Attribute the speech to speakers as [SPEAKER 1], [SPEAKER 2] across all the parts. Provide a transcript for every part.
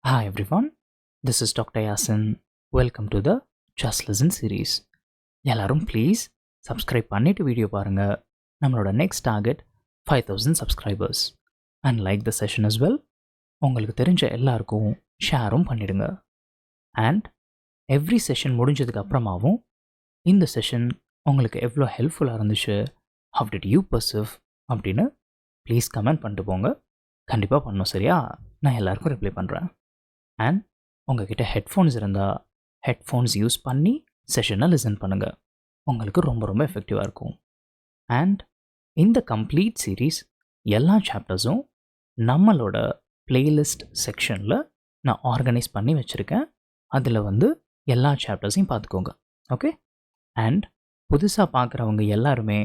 [SPEAKER 1] Hi everyone, this is Dr. Yasin. Welcome to the Just Listen series. எல்லாரும் please subscribe பண்ணிட்டு video பாருங்க. நம்மளோட next target 5000 subscribers. And like the session as well. உங்களுக்கு தெரிஞ்ச எல்லாருக்கும் ஷேரும் பண்ணிடுங்க. அண்ட் எவ்ரி செஷன் முடிஞ்சதுக்கு அப்புறமாவும் இந்த செஷன் உங்களுக்கு எவ்வளோ ஹெல்ப்ஃபுல்லாக இருந்துச்சு, how did you perceive அப்படின்னு ப்ளீஸ் கமெண்ட் பண்ணிட்டு போங்க. கண்டிப்பாக பண்ணணும், சரியா? நான் எல்லாருக்கும் ரிப்ளை பண்ணுறேன். அண்ட் உங்ககிட்ட ஹெட்ஃபோன்ஸ் இருந்தால் ஹெட்ஃபோன்ஸ் யூஸ் பண்ணி செஷனை லிசன் பண்ணுங்கள். உங்களுக்கு ரொம்ப ரொம்ப எஃபெக்டிவாக இருக்கும். அண்ட் இந்த கம்ப்ளீட் சீரீஸ் எல்லா சாப்டர்ஸும் நம்மளோட பிளேலிஸ்ட் செக்ஷனில் நான் ஆர்கனைஸ் பண்ணி வச்சுருக்கேன். அதில் எல்லா சாப்டர்ஸையும் பார்த்துக்கோங்க, ஓகே? அண்ட் புதுசாக பார்க்குறவங்க எல்லாருமே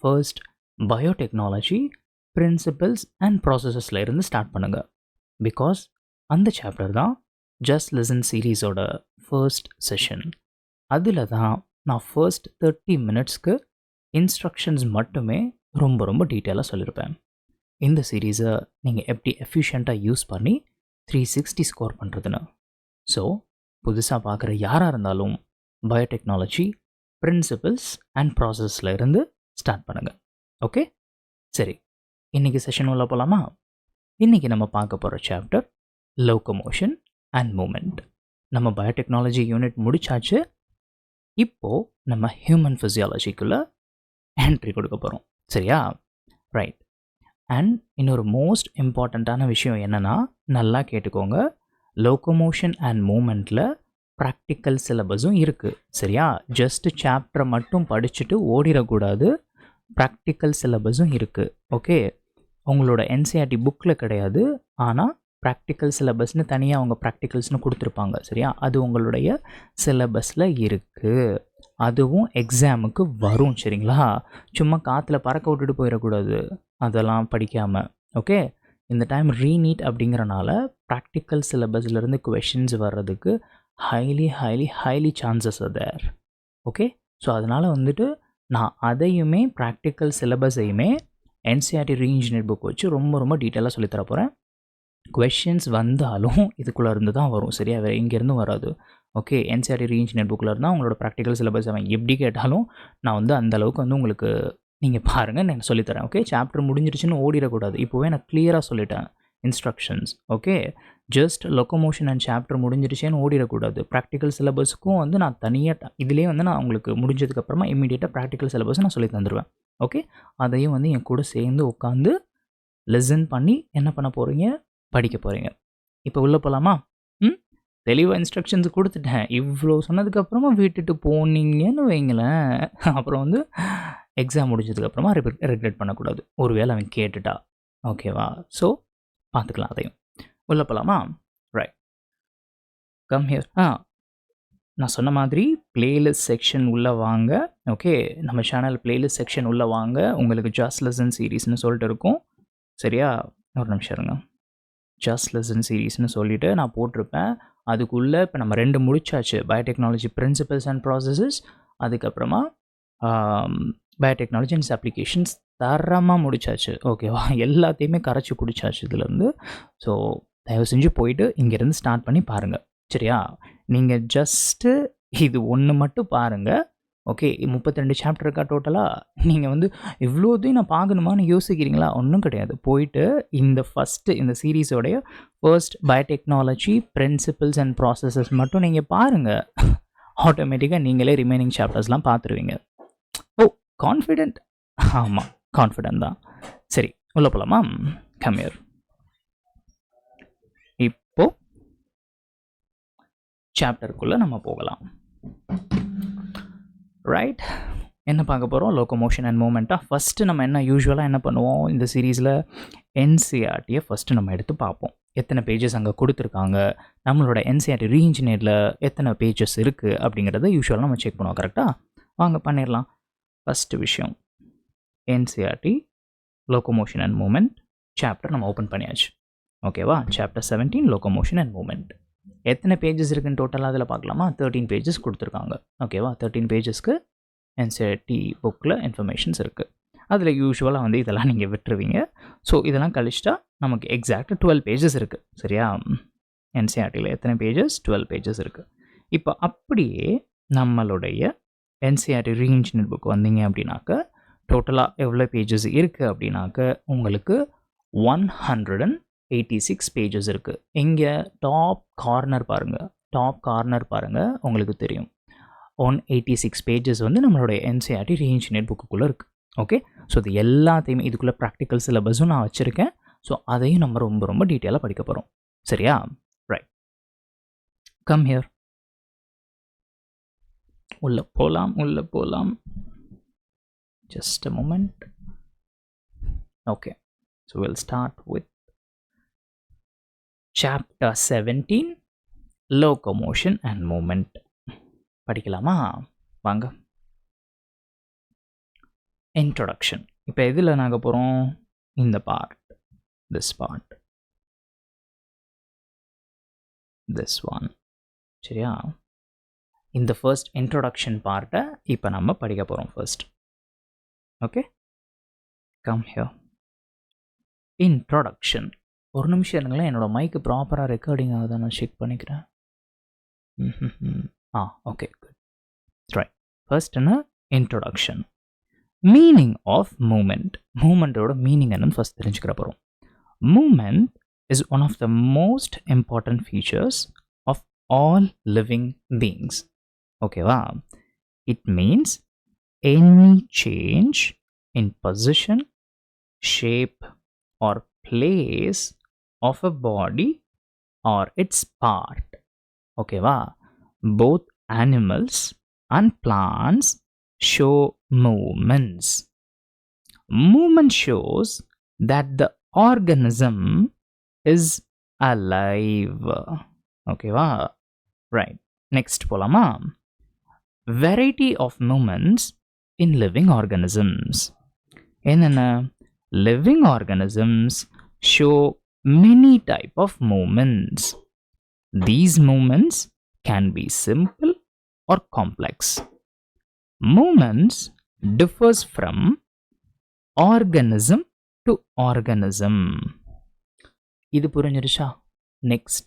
[SPEAKER 1] ஃபர்ஸ்ட் பயோடெக்னாலஜி பிரின்சிபல்ஸ் அண்ட் ப்ராசஸஸில் இருந்து ஸ்டார்ட் பண்ணுங்கள். பிகாஸ் அந்த சாப்டர் தான் ஜஸ்ட் லிசன் சீரீஸோட ஃபர்ஸ்ட் செஷன். அதில் தான் நான் ஃபர்ஸ்ட் 30 மினிட்ஸ்க்கு இன்ஸ்ட்ரக்ஷன்ஸ் மட்டுமே ரொம்ப ரொம்ப டீட்டெயிலாக சொல்லியிருப்பேன். இந்த சீரீஸை நீங்கள் எப்படி எஃபிஷியண்ட்டாக யூஸ் பண்ணி 360 ஸ்கோர் பண்ணுறதுன்னு. ஸோ புதுசாக பார்க்குற யாராக இருந்தாலும் பயோடெக்னாலஜி பிரின்சிபல்ஸ் அண்ட் ப்ராசஸில் இருந்து ஸ்டார்ட் பண்ணுங்கள், ஓகே? சரி, இன்றைக்கி செஷன் உள்ள போகலாமா? இன்றைக்கி நம்ம பார்க்க போகிற சாப்டர் லோகோமோஷன் அண்ட் மூமெண்ட். நம்ம பயோடெக்னாலஜி யூனிட் முடிச்சாச்சு. இப்போது நம்ம ஹியூமன் ஃபிசியாலஜிக்குள்ளே என்ட்ரி கொடுக்க போகிறோம், சரியா? ரைட். அண்ட் இன்னொரு மோஸ்ட் இம்பார்ட்டண்ட்டான விஷயம் என்னென்னா, நல்லா கேட்டுக்கோங்க. லோகோமோஷன் அண்ட் மூமெண்ட்டில் ப்ராக்டிக்கல் சிலபஸும் இருக்குது, சரியா? ஜஸ்ட்டு சாப்டரை மட்டும் படிச்சுட்டு ஓடிடக்கூடாது. ப்ராக்டிக்கல் சிலபஸும் இருக்குது, ஓகே? உங்களோட என்சிஆர்டி புக்கில் கிடையாது, ஆனால் ப்ராக்டிக்கல் சிலபஸ்னு தனியாக அவங்க ப்ராக்டிக்கல்ஸ்னு கொடுத்துருப்பாங்க, சரியா? அது உங்களுடைய சிலபஸில் இருக்குது. அதுவும் எக்ஸாமுக்கு வரும், சரிங்களா? சும்மா காற்றுல பறக்க விட்டுட்டு போயிடக்கூடாது அதெல்லாம் படிக்காமல், ஓகே? இந்த டைம் ரீநீட் அப்படிங்கிறனால ப்ராக்டிக்கல் சிலபஸ்லேருந்து கொஷின்ஸ் வர்றதுக்கு ஹைலி சான்சஸ் தேர், ஓகே? ஸோ அதனால் நான் அதையுமே ப்ராக்டிக்கல் சிலபஸையுமே என்சிஆர்டி ரீஇன்ஜினியர் புக் வச்சு ரொம்ப ரொம்ப டீட்டெயிலாக சொல்லித்தர போகிறேன். கொஷின்ஸ் வந்தாலும் இதுக்குள்ளே இருந்து தான் வரும், சரியா? வேறு எங்கேருந்தும் வராது, ஓகே? என்சிஆர்டி ரீஇன்ஜினியர் புக்கில் இருந்தால் உங்களோட ப்ராக்டிக்கல் சிலபஸ் அவன் எப்படி கேட்டாலும் நான் அந்தளவுக்கு உங்களுக்கு நீங்கள் பாருங்கள், நான் சொல்லித்தரேன், ஓகே? சாப்டர் முடிஞ்சிருச்சுன்னு ஓடிடக்கூடாது. இப்போவே நான் கிளியராக சொல்லிட்டேன் instructions, okay? Just locomotion and chapter முடிஞ்சிருச்சேன்னு ஓடிடக்கூடாது. ப்ராக்டிக்கல் சிலபஸுக்கும் நான் தனியாக இதிலே நான் உங்களுக்கு முடிஞ்சதுக்கப்புறமா இம்மீடியட்டாக ப்ராக்டிக்கல் சிலபஸை நான் சொல்லி தந்துடுவேன், ஓகே? அதையும் என் கூட சேர்ந்து உட்காந்து லிசன் பண்ணி என்ன பண்ண போகிறீங்க, படிக்க போகிறீங்க. இப்போ உள்ளே போகலாமா? தெளிவாக இன்ஸ்ட்ரக்ஷன்ஸ் கொடுத்துட்டேன். இவ்வளோ சொன்னதுக்கப்புறமா விட்டுட்டு போனீங்கன்னு வைங்களேன், அப்புறம் எக்ஸாம் முடிஞ்சதுக்கப்புறமா ரெக்ரெட் பண்ணக்கூடாது, ஒரு வேளை அவன் கேட்டுட்டா, ஓகேவா? ஸோ பார்த்துக்கலாம் அதையும். உள்ளே போகலாமா? Right, come here. நான் சொன்ன மாதிரி பிளேலிஸ்ட் செக்ஷன் உள்ளே வாங்க, ஓகே? நம்ம சேனல் பிளேலிஸ்ட் செக்ஷன் உள்ளே வாங்க. உங்களுக்கு ஜஸ்ட் லெசன் சீரீஸ்னு சொல்லிட்டு இருக்கும், சரியா? ஒரு நிமிஷம் இருங்க. ஜஸ்ட் லெசன் சீரீஸ்னு சொல்லிவிட்டு நான் போட்டிருப்பேன். அதுக்குள்ளே இப்போ நம்ம 2 முடிச்சாச்சு, பயோடெக்னாலஜி பிரின்சிபல்ஸ் அண்ட் ப்ராசஸஸ், அதுக்கப்புறமா பயோடெக்னாலஜி அண்ட் அப்ளிகேஷன்ஸ் தரமாக முடிச்சாச்சு, ஓகேவா? எல்லாத்தையுமே கரைச்சி குடிச்சாச்சு இதுலேருந்து. ஸோ தயவு செஞ்சு போயிட்டு இங்கேருந்து ஸ்டார்ட் பண்ணி பாருங்கள், சரியா? நீங்கள் ஜஸ்ட்டு இது ஒன்று மட்டும் பாருங்கள், ஓகே? 32 சாப்டர் இருக்கா டோட்டலாக? நீங்கள் இவ்வளோதையும் நான் பார்க்கணுமான்னு யோசிக்கிறீங்களா? ஒன்றும் கிடையாது. போயிட்டு இந்த சீரீஸோடைய first biotechnology principles and processes மட்டும் நீங்கள் பாருங்கள். ஆட்டோமேட்டிக்காக நீங்களே ரிமைனிங் சாப்டர்ஸ்லாம் பார்த்துருவீங்க. Oh, confident? ஆமாம், கான்ஃபிடென்ட் தான். சரி, உள்ளே போகலாமா? Come here. இப்போது சாப்டருக்குள்ளே நம்ம போகலாம். ரைட், என்ன பார்க்க போகிறோம்? Locomotion and மூமெண்ட்டாக. ஃபஸ்ட்டு நம்ம யூஸ்வலாக என்ன பண்ணுவோம் இந்த சீரீஸில்? என்சிஆர்டியை ஃபஸ்ட்டு நம்ம எடுத்து பார்ப்போம். எத்தனை பேஜஸ் அங்கே கொடுத்துருக்காங்க, நம்மளோட என்சிஆர்டி ரீஇன்ஜினியரில் எத்தனை பேஜஸ் இருக்குது அப்படிங்கிறத யூஸ்வலாக நம்ம செக் பண்ணுவோம், கரெக்டாக? வாங்க பண்ணிடலாம். ஃபஸ்ட்டு விஷயம், NCERT locomotion and movement chapter நம்ம ஓப்பன் பண்ணியாச்சு, ஓகேவா? Chapter 17 locomotion and movement. எத்தனை பேஜஸ் இருக்குன்னு டோட்டலாக அதில் பார்க்கலாமா? 13 பேஜஸ் கொடுத்துருக்காங்க, ஓகேவா? 13 பேஜஸ்க்கு என்சிஆர்டி புக்கில் இன்ஃபர்மேஷன்ஸ் இருக்குது. அதில் யூஸ்வலாக இதெல்லாம் நீங்கள் விட்டுருவீங்க. ஸோ இதெல்லாம் கழிச்சிட்டா நமக்கு எக்ஸாக்டாக 12 பேஜஸ் இருக்குது, சரியா? என்சிஆர்டியில் எத்தனை பேஜஸ்? 12 பேஜஸ் இருக்குது. இப்போ அப்படியே நம்மளுடைய என்சிஆர்டி ரீஇன்ஜினியர் புக் வந்தீங்க அப்படின்னாக்க டோட்டலாக எவ்வளோ பேஜஸ் இருக்குது அப்படின்னாக்க உங்களுக்கு 186 பேஜஸ் இருக்குது. இங்கே டாப் கார்னர் பாருங்கள், உங்களுக்கு தெரியும் 186 பேஜஸ் வந்து நம்மளுடைய என்சிஆர்டி ரீஇன்ஜினியர் புக்குள்ளே இருக்குது. ஓகே, ஸோ இது எல்லாத்தையுமே இதுக்குள்ளே ப்ராக்டிக்கல் சிலபஸும் நான் வச்சுருக்கேன். ஸோ அதையும் நம்ம ரொம்ப ரொம்ப டீட்டெயிலாக படிக்க போகிறோம். சரியா? Right, come here. உள்ளே போகலாம். Just a moment. Okay, so we'll start with chapter 17, Locomotion and Movement. படிக்கலாமா? வாங்க. Introduction. இப்போ எதில் நாங்கள் போகிறோம்? இந்த part, this part, this one. சரியா? இந்த ஃபர்ஸ்ட் இன்ட்ரோடக்ஷன் பார்ட்டை இப்போ நம்ம படிக்க போகிறோம் first. Okay, come here. Introduction. ஒரு நிமிஷம் இருங்களேன், என்னோடய மைக்கு ப்ராப்பராக ரெக்கார்டிங் ஆகுதா நான் செக் பண்ணிக்கிறேன். Okay, good. ரைட், ஃபர்ஸ்ட் என்ன? இன்ட்ரோடக்ஷன். Meaning of movement. மூமெண்ட்டோட மீனிங் என்னன்னு ஃபர்ஸ்ட் தெரிஞ்சுக்கிற போகிறோம். Movement is one of the most important features of all living beings. ஓகேவா? It means any change in position, shape or place of a body or its part. ஓகேவா? Both animals and plants show movements. Movement shows that the organism is alive. ஓகேவா? Right. Next போலாமா? Variety of movements in living organisms. என்னென்ன? Living organisms show many type of movements. These movements can be simple or complex. Movements differs from organism to organism. இது புரிஞ்சிருச்சா? Next,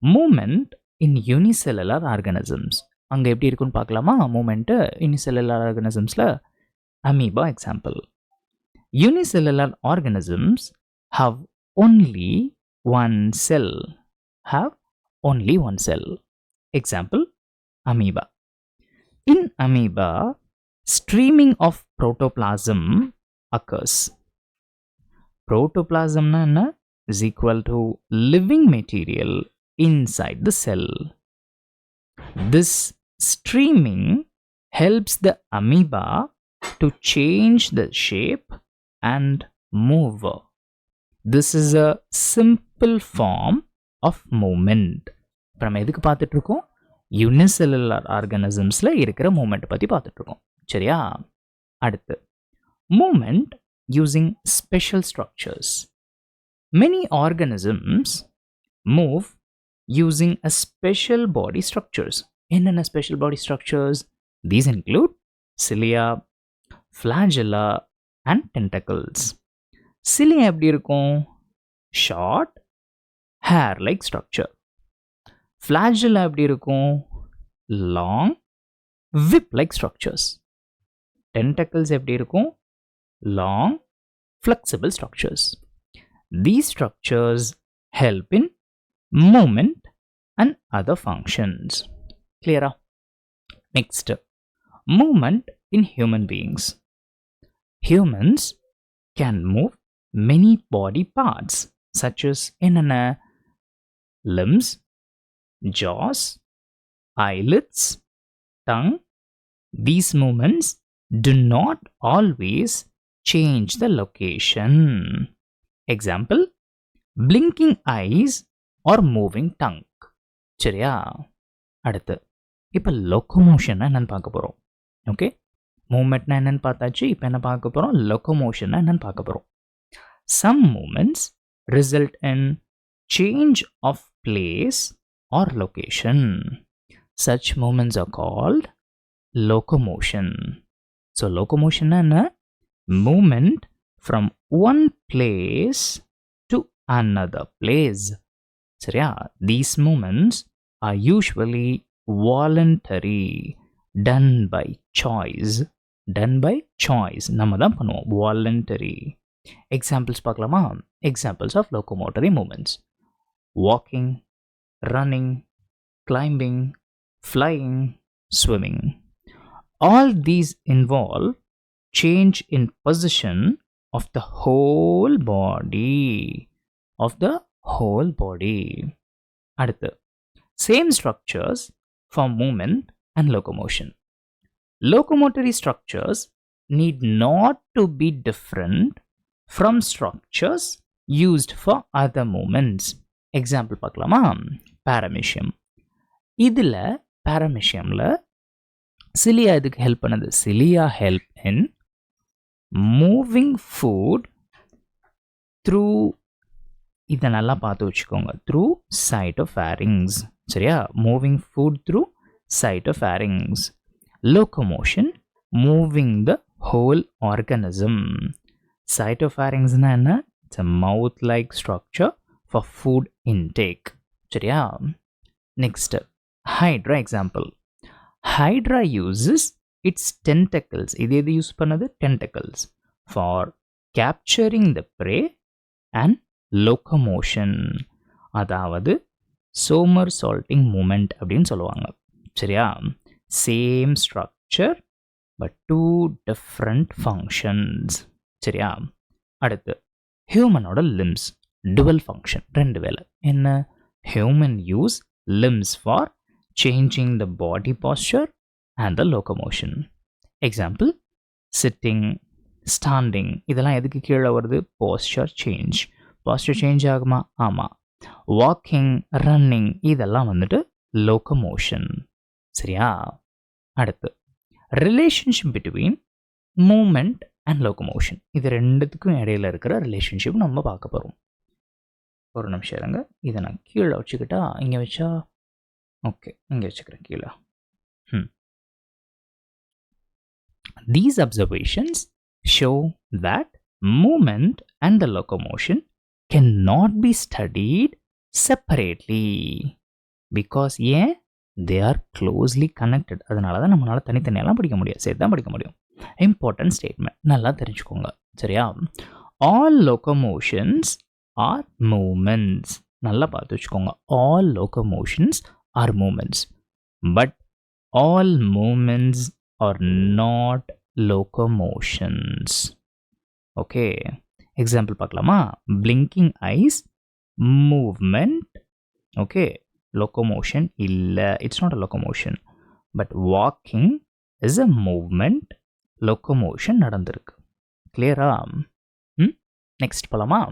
[SPEAKER 1] movement in unicellular organisms. அங்கே எப்படி இருக்குன்னு பார்க்கலாமா? Movement unicellular ஆர்கனிசம்ஸில் amoeba example. Unicellular organisms have only one cell. Example, amoeba. In amoeba, streaming of protoplasm occurs. Protoplasm is equal to living material inside the cell. This streaming helps the amoeba to change the shape and move. This is a simple form of movement. இப்போ நம்ம எதுக்கு பார்த்துட்டு இருக்கோம்? Unicellular ஆர்கனிசம்ஸில் இருக்கிற moment பற்றி பார்த்துட்டு இருக்கோம். சரியா? அடுத்து, movement using special structures. Many organisms move using a special body structures. என்னென்ன special body structures? These include cilia, flagella and tentacles. Cilia எப்படி இருக்கும்? Short, hair-like structure. Flagella எப்படி இருக்கும்? Long, whip-like structures. Tentacles எப்படி இருக்கும்? Long, flexible structures. These structures help in movement and other functions. Clear? Next, movement in human beings. Humans can move many body parts such as limbs, jaws, eyelids, tongue. These movements do not always change the location. Example, blinking eyes or moving tongue. சரியா? அடுத்து, இப்போ locomotion என்னன்னு பார்க்க போகிறோம். Okay, மூமெண்ட்னா என்னன்னு பார்த்தாச்சு. இப்போ என்ன பார்க்க போகிறோம்? லொக்கோமோஷன் என்னன்னு பார்க்க போகிறோம். Some movements result in change of place or location. Such movements are called locomotion. So locomotion என்ன? Movement from one place to another place. சரியா? These movements are usually voluntary, done by choice. Done by choice. நம்ம தான் பண்ணுவோம். Voluntary. Examples பார்க்கலாமா? Examples of locomotory movements. Walking, running, climbing, flying, swimming. All these involve change in position of the whole body. Of the whole body. அடுத்து, same structures for movement and locomotion. Locomotory structures need not to be different from structures used for other movements. Example பார்க்கலாமா? Paramecium. இதில் parameciumல cilia இதுக்கு help பண்ணுது. Cilia help in moving food through, இதை நல்லா பார்த்து வச்சுக்கோங்க, through cytopharynx. சரியா? Moving food through cytopharynx. Locomotion, moving the whole organism. Cytopharynx என்ன? It's a mouth-like structure for food intake. சரியா? Next, Hydra example. Hydra uses its tentacles. இது எது use பண்ணது? Tentacles. For capturing the prey and locomotion. அதாவது somersaulting movement அப்படின்னு சொல்லுவாங்க. சரியா? Same structure but two different functions. சரியா? அடுத்து, ஹியூமனோட limbs dual function. ரெண்டு வேலை. என்ன? Human use limbs for changing the body posture and the locomotion. Example, sitting, standing. இதெல்லாம் எதுக்கு கீழே வருது? Posture change. Posture change ஆகுமா? ஆமாம். Walking, running, இதெல்லாம் வந்துட்டு locomotion. சரியா? அடுத்து, relationship between movement and locomotion. இது ரெண்டுத்துக்கும் இடையில இருக்கிற ரிலேஷன்ஷிப் நம்ம பார்க்க போகிறோம். ஒரு நிமிஷம் இருங்க. இதை நான் கீழே வச்சுக்கிட்டா, இங்கே வச்சா ஓகே, இங்கே வச்சுக்கிறேன் கீழே. These observations show that movement and the locomotion cannot be studied separately because ஏன்? They are closely connected. அதனால தான் நம்மளால் தனித்தனியெல்லாம் படிக்க முடியாது, சேர்த்து தான் படிக்க முடியும். Important statement, நல்லா தெரிஞ்சுக்கோங்க. சரியா? All locomotions are movements. நல்லா பார்த்து வச்சுக்கோங்க. All locomotions are movements. But all movements are not locomotions. Okay. Example பார்க்கலாமா? Blinking eyes, movement. Okay. Locomotion இல்லை, it's not a locomotion. But walking is a movement. Locomotion நடந்திருக்கு. Clear-ஆ? Next போலாமா?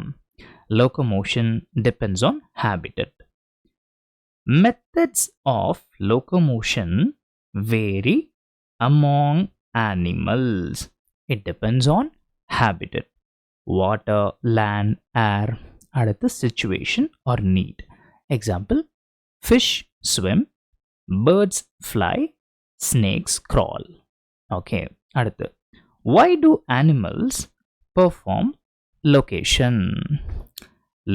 [SPEAKER 1] Locomotion depends on habitat. Methods of locomotion vary among animals. It depends on habitat. Water, land, air, அடுத்து situation or need. Example, fish swim, birds fly, snakes crawl. Okay, அடுத்து, why do animals perform location?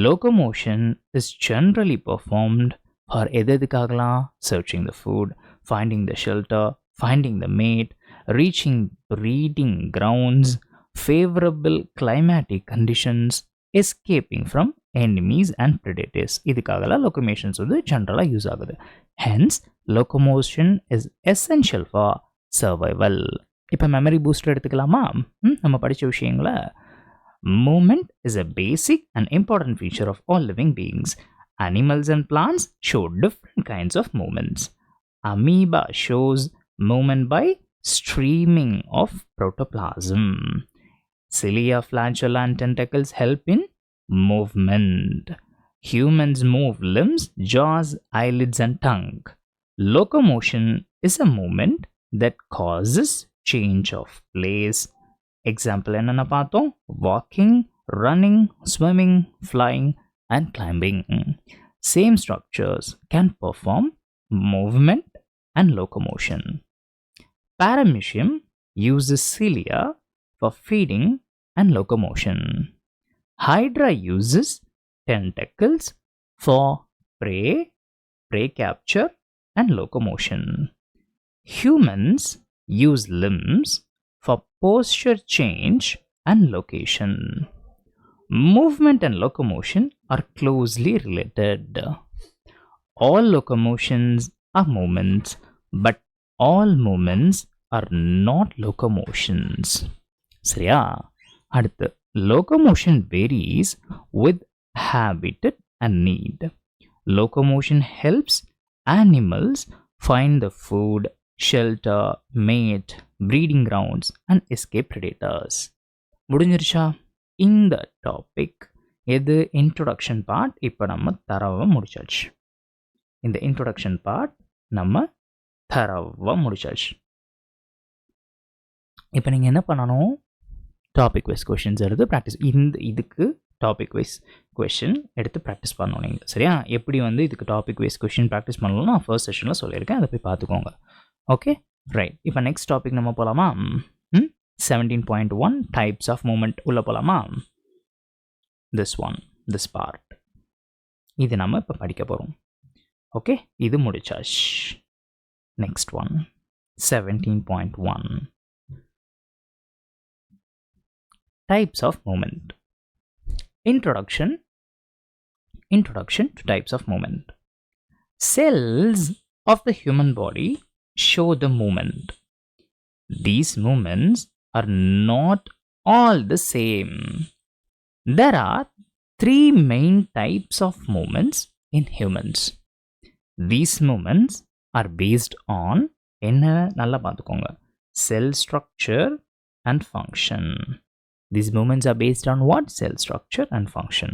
[SPEAKER 1] Locomotion is generally performed for எதுக்காகலாம்? Searching the food, finding the shelter, finding the mate, reaching breeding grounds, favorable climatic conditions, escaping from enemies and predators. இதுக்காகலாம் locomotions வந்து ஜென்ரலாக use ஆகுது. Hence, locomotion is essential for survival. இப்போ memory booster எடுத்துக்கலாமா? நம்ம படித்த விஷயங்களை. Movement is a basic and important feature of all living beings. Animals and plants show different kinds of movements. Amoeba shows movement by streaming of protoplasm. Cilia, flagella, and tentacles help in movement. Humans move limbs, jaws, eyelids, and tongue. Locomotion is a movement that causes change of place. Example என்னென்ன பார்த்தோம்? Walking, running, swimming, flying, and climbing. Same structures can perform movement and locomotion. Paramecium uses cilia for feeding and locomotion. Hydra uses tentacles for prey capture, and locomotion. Humans use limbs for posture change and location. Movement and locomotion are closely related. All locomotions are movements, but all movements are not locomotions. சரியா? அடுத்து locomotion varies with habitat and need. Locomotion helps animals find the food, shelter, mate, breeding grounds, and escape predators. முடிஞ்சிருச்சா? இந்த topic எது introduction part இப்போ நம்ம தரவை முடிச்சாச்சு. இந்த இன்ட்ரோடக்ஷன் பார்ட் நம்ம தரவை முடிச்சாச்சு. இப்போ நீங்கள் என்ன பண்ணணும்? டாபிக் வைஸ் கொஷின்ஸ் எடுத்து ப்ராக்டிஸ், இதுக்கு டாபிக் வைஸ் கொஷின் எடுத்து ப்ராக்டிஸ் பண்ணணும் நீங்கள். சரியா? எப்படி இதுக்கு டாபிக் வைஸ் கொஷின் ப்ராக்டிஸ் பண்ணணும்னு நான் ஃபர்ஸ்ட் செஷனில் சொல்லியிருக்கேன், அதை போய் பார்த்துக்கோங்க. Okay, right. இப்போ நெக்ஸ்ட் டாபிக் நம்ம போகலாமா? 17.1 டைப்ஸ் ஆஃப் மூமெண்ட் உள்ள போகலாமா? திஸ் பார்ட் இது நம்ம இப்போ படிக்க போகிறோம். ஓகே, இது முடிச்சாச்சு. Next one 17.1 types of movement. Introduction to types of movement. Cells of the human body show the movement. These movements are not all the same. There are three main types of movements in humans. These movements are based on என்ன நல்லா பார்த்துக்கோங்க, cell structure and function. These movements are based on what? Cell structure and function.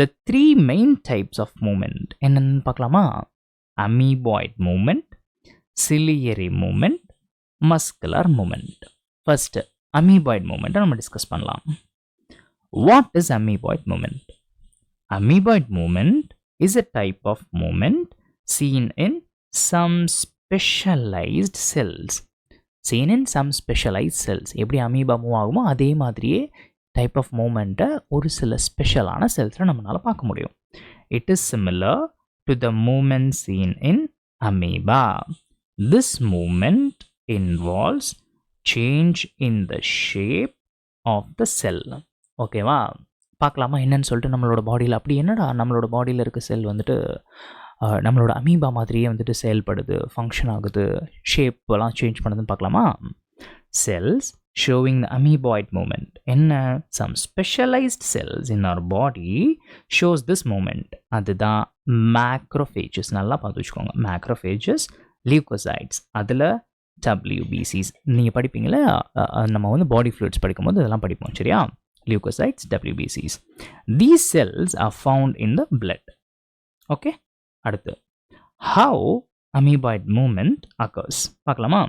[SPEAKER 1] The three main types of movement என்னன்னு பார்க்கலாமா? Amoeboid movement, ciliary movement, muscular movement. First, amoeboid movement நம்ம discuss பண்ணலாம். What is amoeboid movement? Amoeboid movement is a type of movement seen in some specialized cells. Seen in some specialized cells. எப்படி amoeba move ஆகுமோ அதே மாதிரியே type of மூமெண்ட்டை ஒரு சில ஸ்பெஷலான செல்ஸில் நம்மளால் பார்க்க முடியும். It is similar to the movement seen in amoeba. This movement involves change in the shape of the cell. ஓகேவா? பார்க்கலாமா என்னன்னு சொல்லிட்டு நம்மளோட பாடியில். அப்படி என்னடா நம்மளோட பாடியில் இருக்க செல் நம்மளோட அமீபா மாதிரியே செயல்படுது, ஃபங்க்ஷன் ஆகுது, ஷேப்பெல்லாம் சேஞ்ச் பண்ணுதுன்னு பார்க்கலாமா? Cells showing the amoeboid movement. என்ன? Some specialised cells in our body shows this movement. அதுதான் மேக்ரோஃபேஜஸ். நல்லா பார்த்து வச்சுக்கோங்க. மேக்ரோஃபேஜஸ், லியூக்கோசைட்ஸ், அதில் WBCs. நீங்கள் படிப்பீங்களே, நம்ம பாடி ஃப்ளூயிட்ஸ் படிக்கும்போது இதெல்லாம் படிப்போம். சரியா? லியூக்கோசைட்ஸ், WBCs. These cells are found in the blood. Okay, அடுத்து how amoeboid movement occurs பார்க்கலாமா?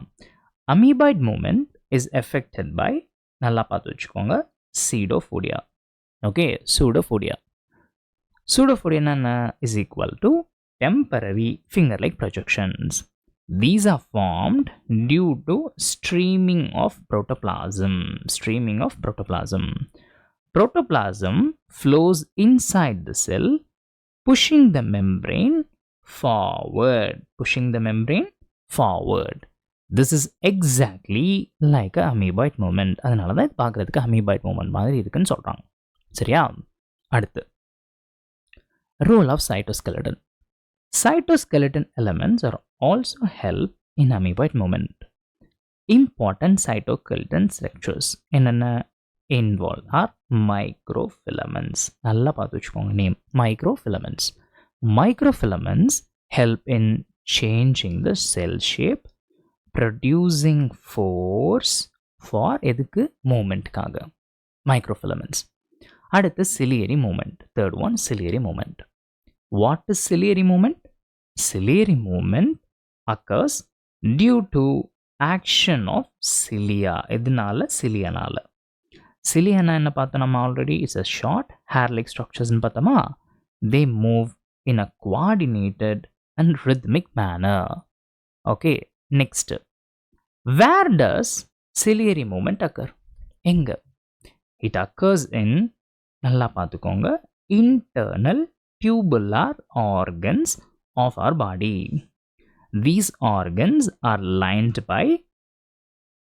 [SPEAKER 1] Amoeboid movement is affected by, நல்லா பார்த்து வச்சுக்கோங்க, pseudopodia. ஓகே, pseudopodia என்ன? is equal to temporary finger-like projections. These are formed due to streaming of protoplasm. Protoplasm flows inside the cell, pushing the membrane forward. This is exactly like a amoeboid movement. அதனால தான் இது பார்க்குறதுக்கு amoeboid movement மாதிரி இருக்குன்னு சொல்கிறாங்க. சரியா? அடுத்து role of cytoskeleton. Cytoskeleton elements are also help in amoeboid movement. Important cytoskeleton structures என்னென்ன involve are microfilaments. நல்லா பார்த்து வச்சுக்கோங்க name, microfilaments. Microfilaments help in changing the cell shape, producing force for எதுக்கு? மூமெண்ட்காக. microfilaments. அடுத்து ciliary movement. Third one, ciliary movement. What is ciliary movement? Ciliary movement occurs due to action of cilia. எதனால? சிலியனால. சிலியனா என்ன பார்த்தோம் நம்ம already? It's a short hair like ஸ்ட்ரக்சர்ஸ்ன்னு பார்த்தோமா? They move in a coordinated and rhythmic manner. Okay, next, where does ciliary movement occur? எங்க? It occurs in, நல்லா பார்த்துக்கோங்க, internal tubular organs of our body. These organs are lined by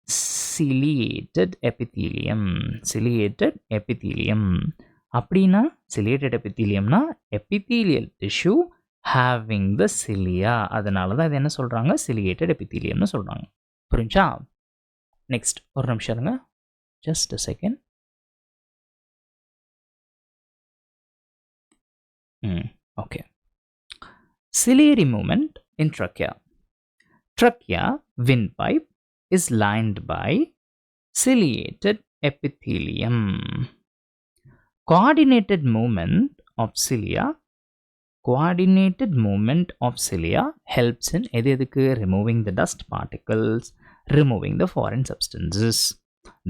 [SPEAKER 1] ciliated epithelium. Ciliated epithelium. அப்படின்னா ciliated epitheliumனா epithelial tissue having the cilia. அதனால தான் இது என்ன சொல்றாங்க? ciliated epitheliumனு சொல்றாங்க. புரிஞ்சா? நெக்ஸ்ட் ஒரு நிமிஷம் இருங்க. Just a second. Okay. Ciliary movement in trachea. Trachea windpipe is lined by ciliated epithelium. Coordinated movement of cilia helps in removing the dust particles, removing the foreign substances.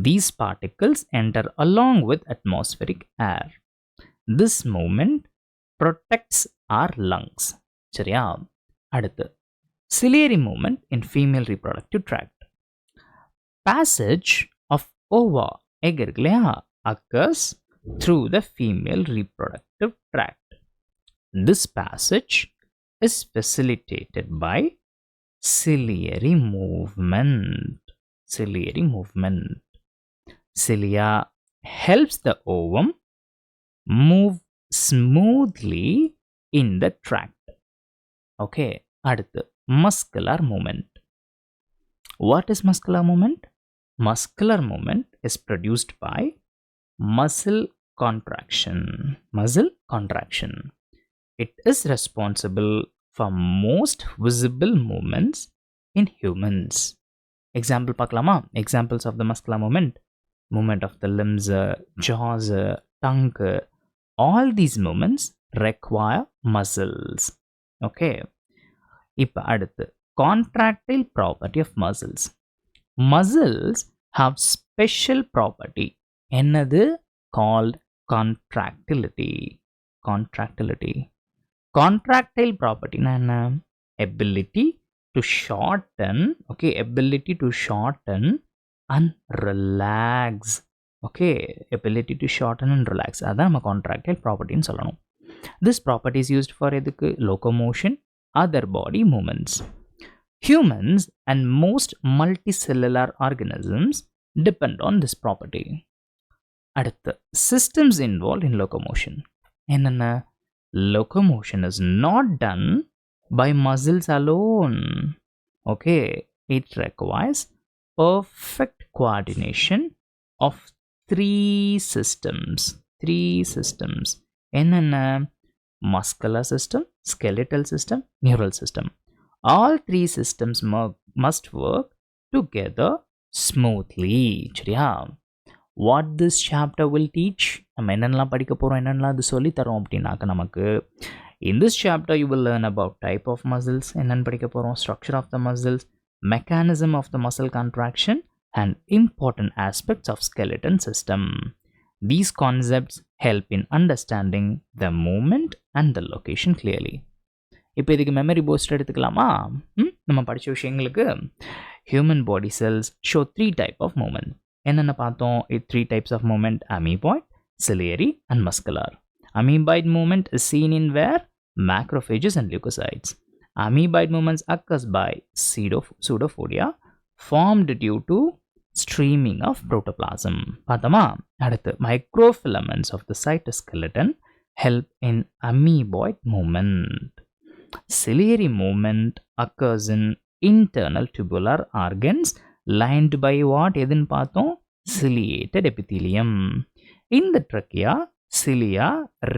[SPEAKER 1] These particles enter along with atmospheric air. This movement protects our lungs. சரியா? அடுத்து ciliary movement in female reproductive tract. Passage of ova, egg இருக்கு இல்லையா, occurs through the female reproductive tract. This passage is facilitated by ciliary movement. Ciliary movement. Cilia helps the ovum move smoothly in the tract. Okay. அடுத்து muscular movement. What is muscular movement? Muscular movement is produced by muscle contraction. Muscle contraction. It is responsible for most visible movements in humans. Example பார்க்கலாமா? Examples of the muscular movement. Movement of the limbs, jaws, tongue. All these movements require muscles. Okay. இப்போ அடுத்து contractile property of muscles. Muscles have special property. என்னது? Called contractility. Contractile property na enna? Ability to shorten, okay, ability to shorten and relax. Okay, ability to shorten and relax. அதான் நம்ம contractile property ன்னு சொல்லணும். This property is used for எதுக்கு? Locomotion, other body movements. Humans and most multicellular organisms depend on this property. அடுத்து systems involved in locomotion. என்னென்ன? Locomotion is not done by muscles alone. Okay, it requires perfect coordination of three systems. என்னென்ன? Muscular system, skeletal system, neural system. All three systems must work together smoothly. சரியா? What this chapter will teach? நம்ம என்னென்னலாம் படிக்க போகிறோம், என்னென்னலாம் அது சொல்லித்தரோம் அப்படின்னாக்க நமக்கு in this chapter you will learn about type of muscles, என்னென்னு படிக்க போகிறோம், structure of the muscles, mechanism of the muscle contraction and important aspects of skeleton system. These concepts help in understanding the movement and the location clearly. இப்போ இதுக்கு memory boost எடுத்துக்கலாமா? நம்ம படித்த விஷயங்களுக்கு human body cells show 3 type of movement. என்னென்ன பார்த்தோம்? 3 types of movement: amoeboid, ciliary and muscular. Amoeboid movement is seen in where? Macrophages and leukocytes. Amoeboid movements occurs by pseudopodia formed due to streaming of protoplasm. பார்த்தோமா? அடுத்து microfilaments of the cytoskeleton help in amoeboid movement. Ciliary movement occurs in internal tubular organs lined by what? எதுன்னு பார்த்தோம்? Ciliated epithelium. In the trachea, cilia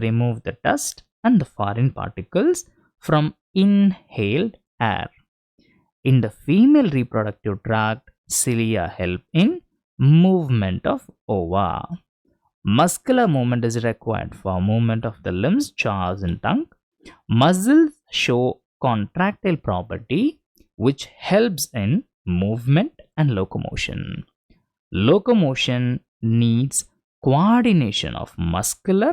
[SPEAKER 1] remove the dust and the foreign particles from inhaled air. In the female reproductive tract, cilia help in movement of ova. Muscular movement is required for movement of the limbs, jaws and tongue. Muscles show contractile property which helps in movement and locomotion. Locomotion needs coordination of muscular,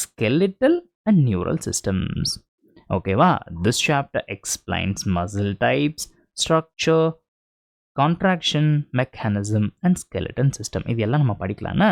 [SPEAKER 1] skeletal and neural systems. Okay, this chapter explains muscle types, structure, contraction, mechanism and skeleton system. இதெல்லாம் நம்ம படிக்கலாம்னா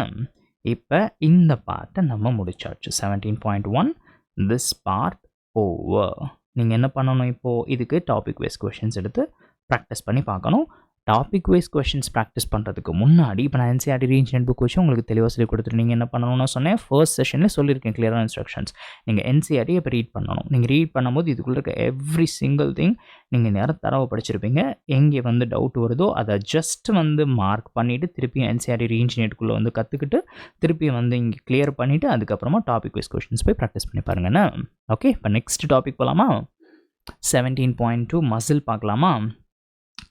[SPEAKER 1] இப்போ இந்த பார்ட்டை நம்ம முடிச்சாச்சு. 17.1 this part over. நீங்கள் என்ன பண்ணணும் இப்போது இதுக்கு டாபிக் வைஸ் கொஷின்ஸ் எடுத்து ப்ராக்டிஸ் பண்ணி பார்க்கணும். டாபிக் வைஸ் கொஷின்ஸ் ப்ராக்டிஸ் பண்ணுறதுக்கு முன்னாடி இப்போ நான் என்சிஆர்டி ரீஜனல் புக் வச்சு உங்களுக்கு தெளிவாக சொல்லி கொடுத்துட்டு நீங்கள் என்ன பண்ணணும்னு சொன்னேன், ஃபர்ஸ்ட் செஷனில் சொல்லியிருக்கேன் கிளியரான இன்ஸ்ட்ரக்ஷன்ஸ். நீங்கள் என்சிஆர்டி இப்போ ரீட் பண்ணணும். நீங்கள் ரீட் பண்ணும்போது இதுக்குள்ளே இருக்க எவ்ரி சிங்கிள் திங் நீங்கள் நேரம் தரவை படிச்சிருப்பீங்க. எங்கே வந்து டவுட் வருதோ அதை ஜஸ்ட் வந்து மார்க் பண்ணிவிட்டு திருப்பியும் என்சிஆர்டி ரீஜனேட்டுக்குள்ளே வந்து கற்றுக்கிட்டு திருப்பியும் வந்து இங்கே கிளியர் பண்ணிவிட்டு அதுக்கப்புறமா டாபிக் வைஸ் கொஷின்ஸ் போய் ப்ராக்டிஸ் பண்ணி பாருங்கண்ணா. ஓகே, இப்போ நெக்ஸ்ட் டாபிக் போகலாமா? 17.2 மசில் பார்க்கலாமா?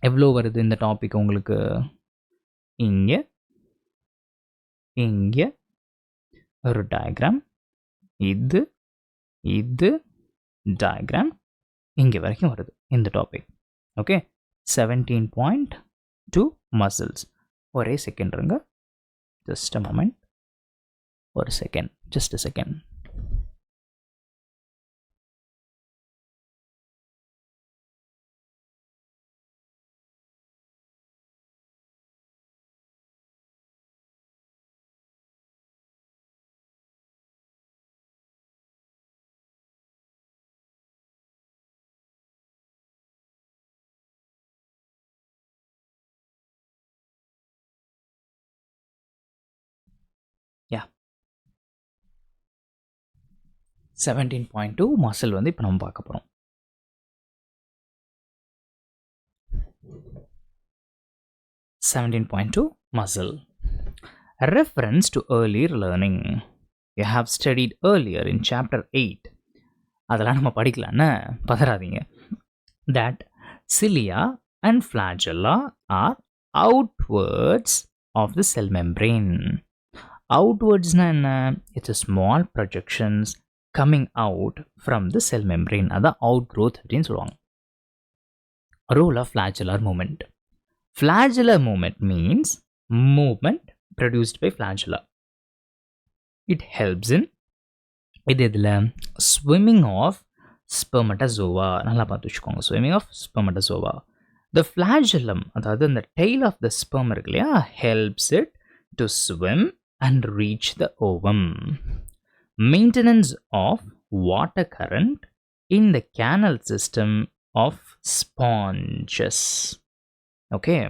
[SPEAKER 1] எவ்வளோ வருது இந்த டாபிக் உங்களுக்கு? இங்கே இங்கே ஒரு டயக்ராம், இது இது டயக்ராம் இங்கே வரைக்கும் வருது இந்த டாபிக். Okay, 17.2 muscles. ஒரே செகண்ட் இருங்க, ஜஸ்ட் அ மொமெண்ட், ஒரு second, just a second. Yeah 17.2 muscle வந்து இப்போ நம்ம பார்க்க போகிறோம். muscle. A reference to earlier learning. You have studied earlier in chapter 8. அதெல்லாம் நம்ம படிக்கலான்னு பதறாதீங்க. That cilia and flagella are outwards of the cell membrane. Outwardsனா என்ன? It's a small projections coming out from the cell membrane. அதான் outgrowth அப்படின்னு சொல்லுவாங்க. Role of flagellar movement. Flagellar movement means movement produced by flagella. It helps in swimming of spermatozoa. நல்லா பார்த்து வச்சுக்கோங்க, swimming of spermatozoa. The flagellum, அதாவது the tail of the sperm இருக்கு இல்லையா, helps it to swim and reach the ovum. Maintenance of water current in the canal system of sponges. Okay,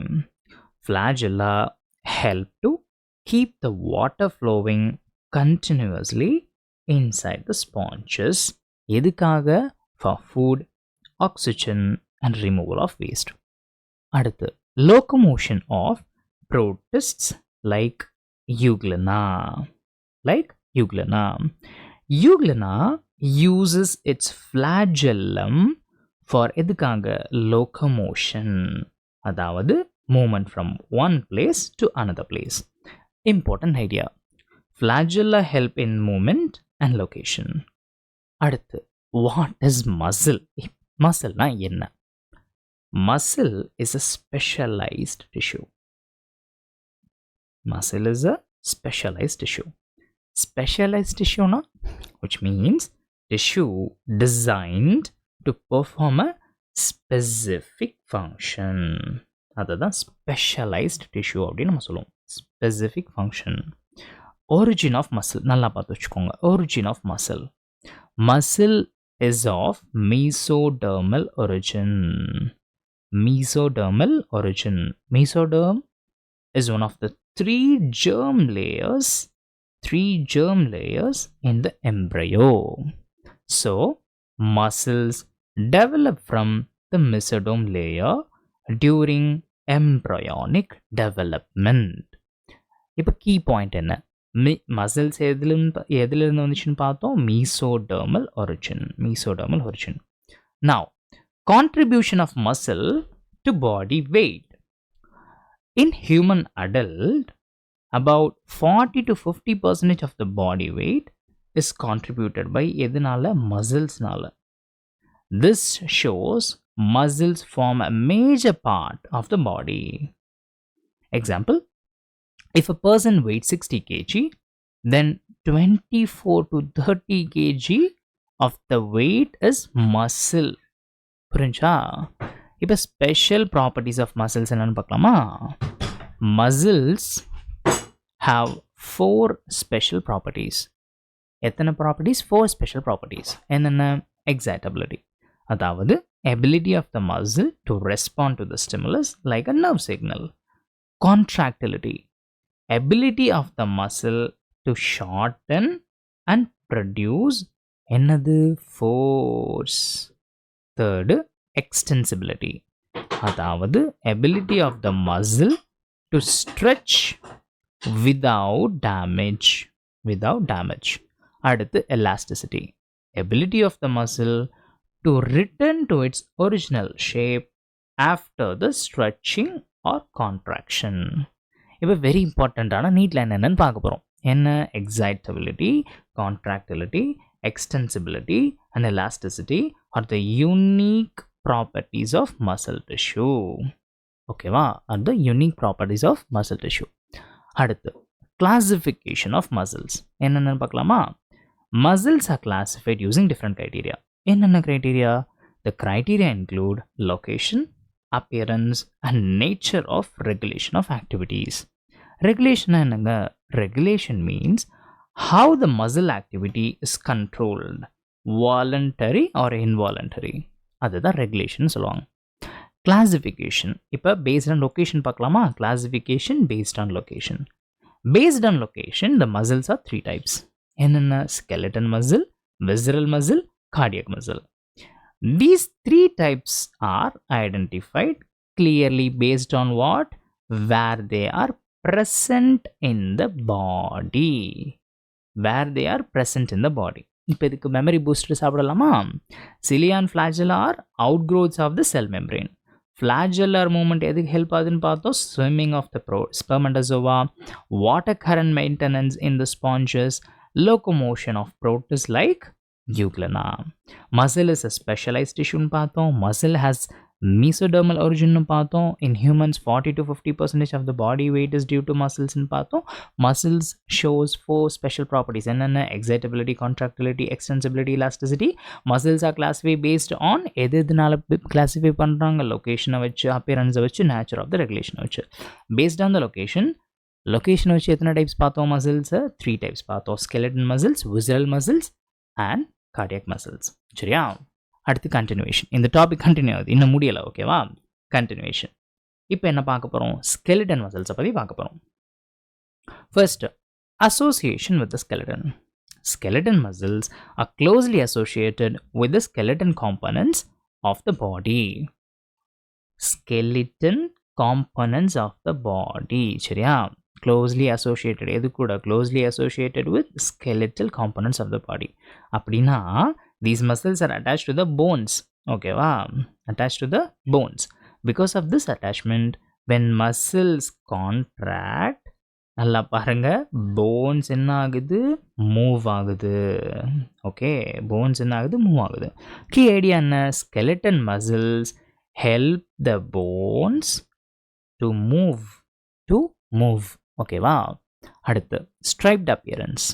[SPEAKER 1] flagella help to keep the water flowing continuously inside the sponges. எதுக்காக? For food, oxygen and removal of waste. அடுத்து locomotion of protists like euglena. Euglena uses its flagellum for எதுக்காக? Locomotion, அதாவது movement from one place to another place. Important idea. Flagella help in movement and location. அடுத்து what is muscle? muscleனா என்ன? Muscle is a specialized tissue. Muscle is a specialized tissue. Specialized tissue na, which means tissue designed to perform a specific function. அதுதான் specialized tissue அப்படின்னு நம்ம சொல்லுவோம். Specific function. Origin of muscle. நல்லா பார்த்து வச்சுக்கோங்க. Origin of muscle. Muscle is of mesodermal origin. Mesodermal origin. Mesoderm is one of the three germ layers in the embryo. So, muscles develop from the mesoderm layer during embryonic development. இப்போ key point என்ன? muscles எதிலிருந்து வந்துச்சுன்னு பார்த்தோம்? mesodermal origin. Now, contribution of muscle to body weight. In human adult, about 40 to 50% of the body weight is contributed by எதனால? musclesனால. This shows muscles form a major part of the body. Example, if a person weighs 60 kg, then 24 to 30 kg of the weight is muscle. புரிஞ்சா? இப்போ special properties of muscles என்னன்னு பார்க்கலாமா? Muscles have 4 special properties. எத்தனை properties? 4 special properties. என்னென்ன? Excitability, அதாவது ability of the muscle to respond to the stimulus like a nerve signal. Contractility, ability of the muscle to shorten and produce என்னது? force. Third, extensibility, அதாவது ability of the muscle to stretch without damage. அடுத்து elasticity, ability of the muscle to return to its original shape after the stretching or contraction. இப்போ very இம்பார்ட்டண்ட்டான நீட்ல என்னென்னு பார்க்க போகிறோம். என்ன? Excitability, கான்ட்ராக்டிலிட்டி, extensibility and elasticity are the unique properties of muscle tissue. ஓகேவா? are the unique properties of muscle tissue. அடுத்து classification of muscles என்னென்னு பார்க்கலாமா? Muscles are classified using different criteria. என்னென்ன criteria? The criteria include location, appearance and nature of regulation of activities. Regulation என்னங்க? Regulation means how the muscle activity is controlled, voluntary or involuntary. அதுதான் regulation சொல்லுவாங்க. Classification, இப்போ based on location பார்க்கலாமா? Classification based on location. Based on location, the muscles are 3 types. என்னென்ன? skeleton muscle, visceral muscle, cardiac muscle. These 3 types are identified clearly based on what? Where they are present in the body. Where they are present in the body. இப்போ இதுக்கு memory booster சாப்பிடலாமா? cilia and flagella are outgrowths of the cell membrane. Flagellar movement எதுக்கு help ஆகுதுன்னு பார்த்தோம்? swimming of the spermatozoa, water current maintenance in the sponges, locomotion of protists like euglena. Muscle is a specialized tissue னு பார்த்தோம். Muscle has mesodermal origin னு பார்த்தோம். In humans 40 to 50% of the body weight is due to muscles னு பார்த்தோம். Muscles shows 4 special properties. என்னென்ன? excitability, contractility, extensibility, elasticity. Muscles are classified based on எதுனால classify பண்றாங்க? location வச்சு, appearance வச்சு, nature of the regulation வச்சு. Based on the location வச்சு எத்தனை டைப்ஸ் பார்த்தோம்? muscles 3 டைப்ஸ் பார்த்தோம். skeleton muscles, visceral muscles and cardiac muscles. சரியா? அடுத்து கண்டினியூவேஷன். இந்த டாபிக் கண்டினியூ ஆகுது, இன்னும் முடியலை. ஓகேவா? கண்டினியூவேஷன். இப்போ என்ன பார்க்க போகிறோம்? ஸ்கெலிட்டன் மசில்ஸை பற்றி பார்க்க போகிறோம். First, association with the skeleton. Skeleton muscles are closely associated with the skeleton components of the body. Skeleton components of the body. சரியா? closely associated. எது கூட? closely associated with skeletal components of the body. அப்படின்னா these muscles are attached to the bones. ஓகேவா? attached to the bones. Because of this attachment, when muscles contract, நல்லா பாருங்க, bones என்ன ஆகுது? Move ஆகுது. ஓகே, bones என்ன ஆகுது? மூவ் ஆகுது. கீ ஐடியா என்ன? skeleton muscles help the bones to move. ஓகேவா? அடுத்து striped appearance.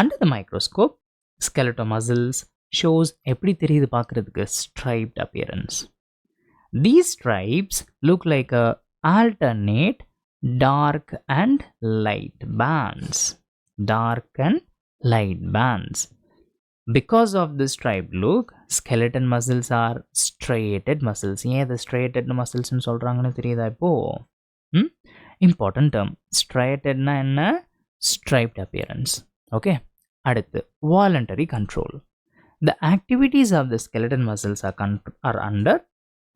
[SPEAKER 1] Under the microscope, skeletal muscles shows எப்படி தெரியுது பார்க்கிறதுக்கு? striped appearance. These stripes look like a alternate dark and light bands. Because of this striped look, skeleton muscles are striated muscles. ஏன் இது striated muscles னு சொல்றாங்கன்னு தெரியுதா இப்போ? Important term. striatedனா என்ன? striped appearance. okay. அடுத்து voluntary control. The activities of the skeleton muscles are under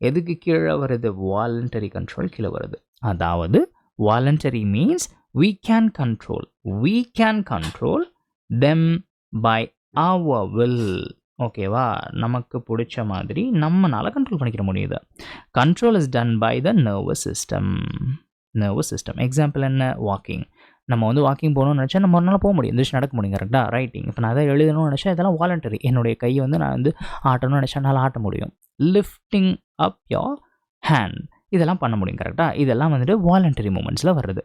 [SPEAKER 1] எதுக்கு கீழே வருது? voluntary control கீழே வருது. அதாவது voluntary means we can control them by our will. ஓகேவா? நமக்கு பிடிச்ச மாதிரி நம்மனால கண்ட்ரோல் பண்ணிக்கிற முடியுது. Control is done by the nervous system. Example என்ன? வாக்கிங். நம்ம வந்து வாக்கிங் போகணும்னு நினச்சா நம்ம ஒரு நாள் போக முடியும், எந்திரிச்சு நடக்க முடியும். கரெக்டாக? ரைட்டிங். இப்போ நான் அதை எழுதணும்னு நினச்சா இதெல்லாம் வாலண்டரி. என்னுடைய கையை வந்து நான் வந்து ஆட்டணும்னு நினச்சா என்னால் ஆட்ட முடியும். லிஃப்டிங் அப் யோர் ஹேண்ட், இதெல்லாம் பண்ண முடியும். கரெக்டாக? இதெல்லாம் வந்துட்டு வாலண்டரி மூமெண்ட்ஸில் வருது.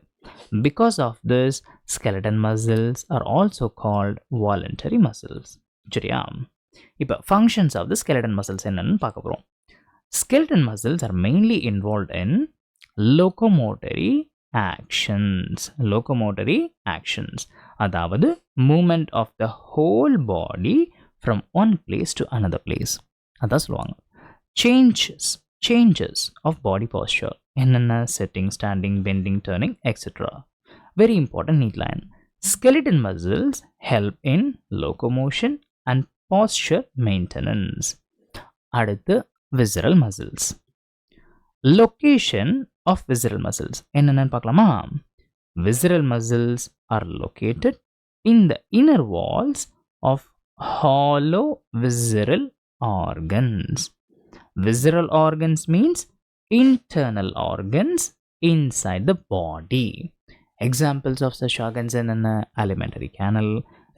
[SPEAKER 1] Because of this skeleton muscles are also called voluntary muscles. சரியா? இப்போ functions of the skeleton muscles என்னன்னு பார்க்க போகிறோம். skeleton muscles are mainly involved in locomotory actions. Locomotory actions. அதாவது movement of the whole body from one place to another place. அதான் சொல்லுவாங்க. Changes of body posture. என்னென்ன sitting, standing, bending, turning, etc. Very important neat line. Skeleton muscles help in locomotion and posture maintenance. அடுத்து visceral muscles. Location of visceral muscles. என்னென்னு பார்க்கலாமா? Visceral muscles are located in the inner walls of hollow visceral organs. Visceral organs means internal organs inside the body. Examples of such organs are alimentary canal,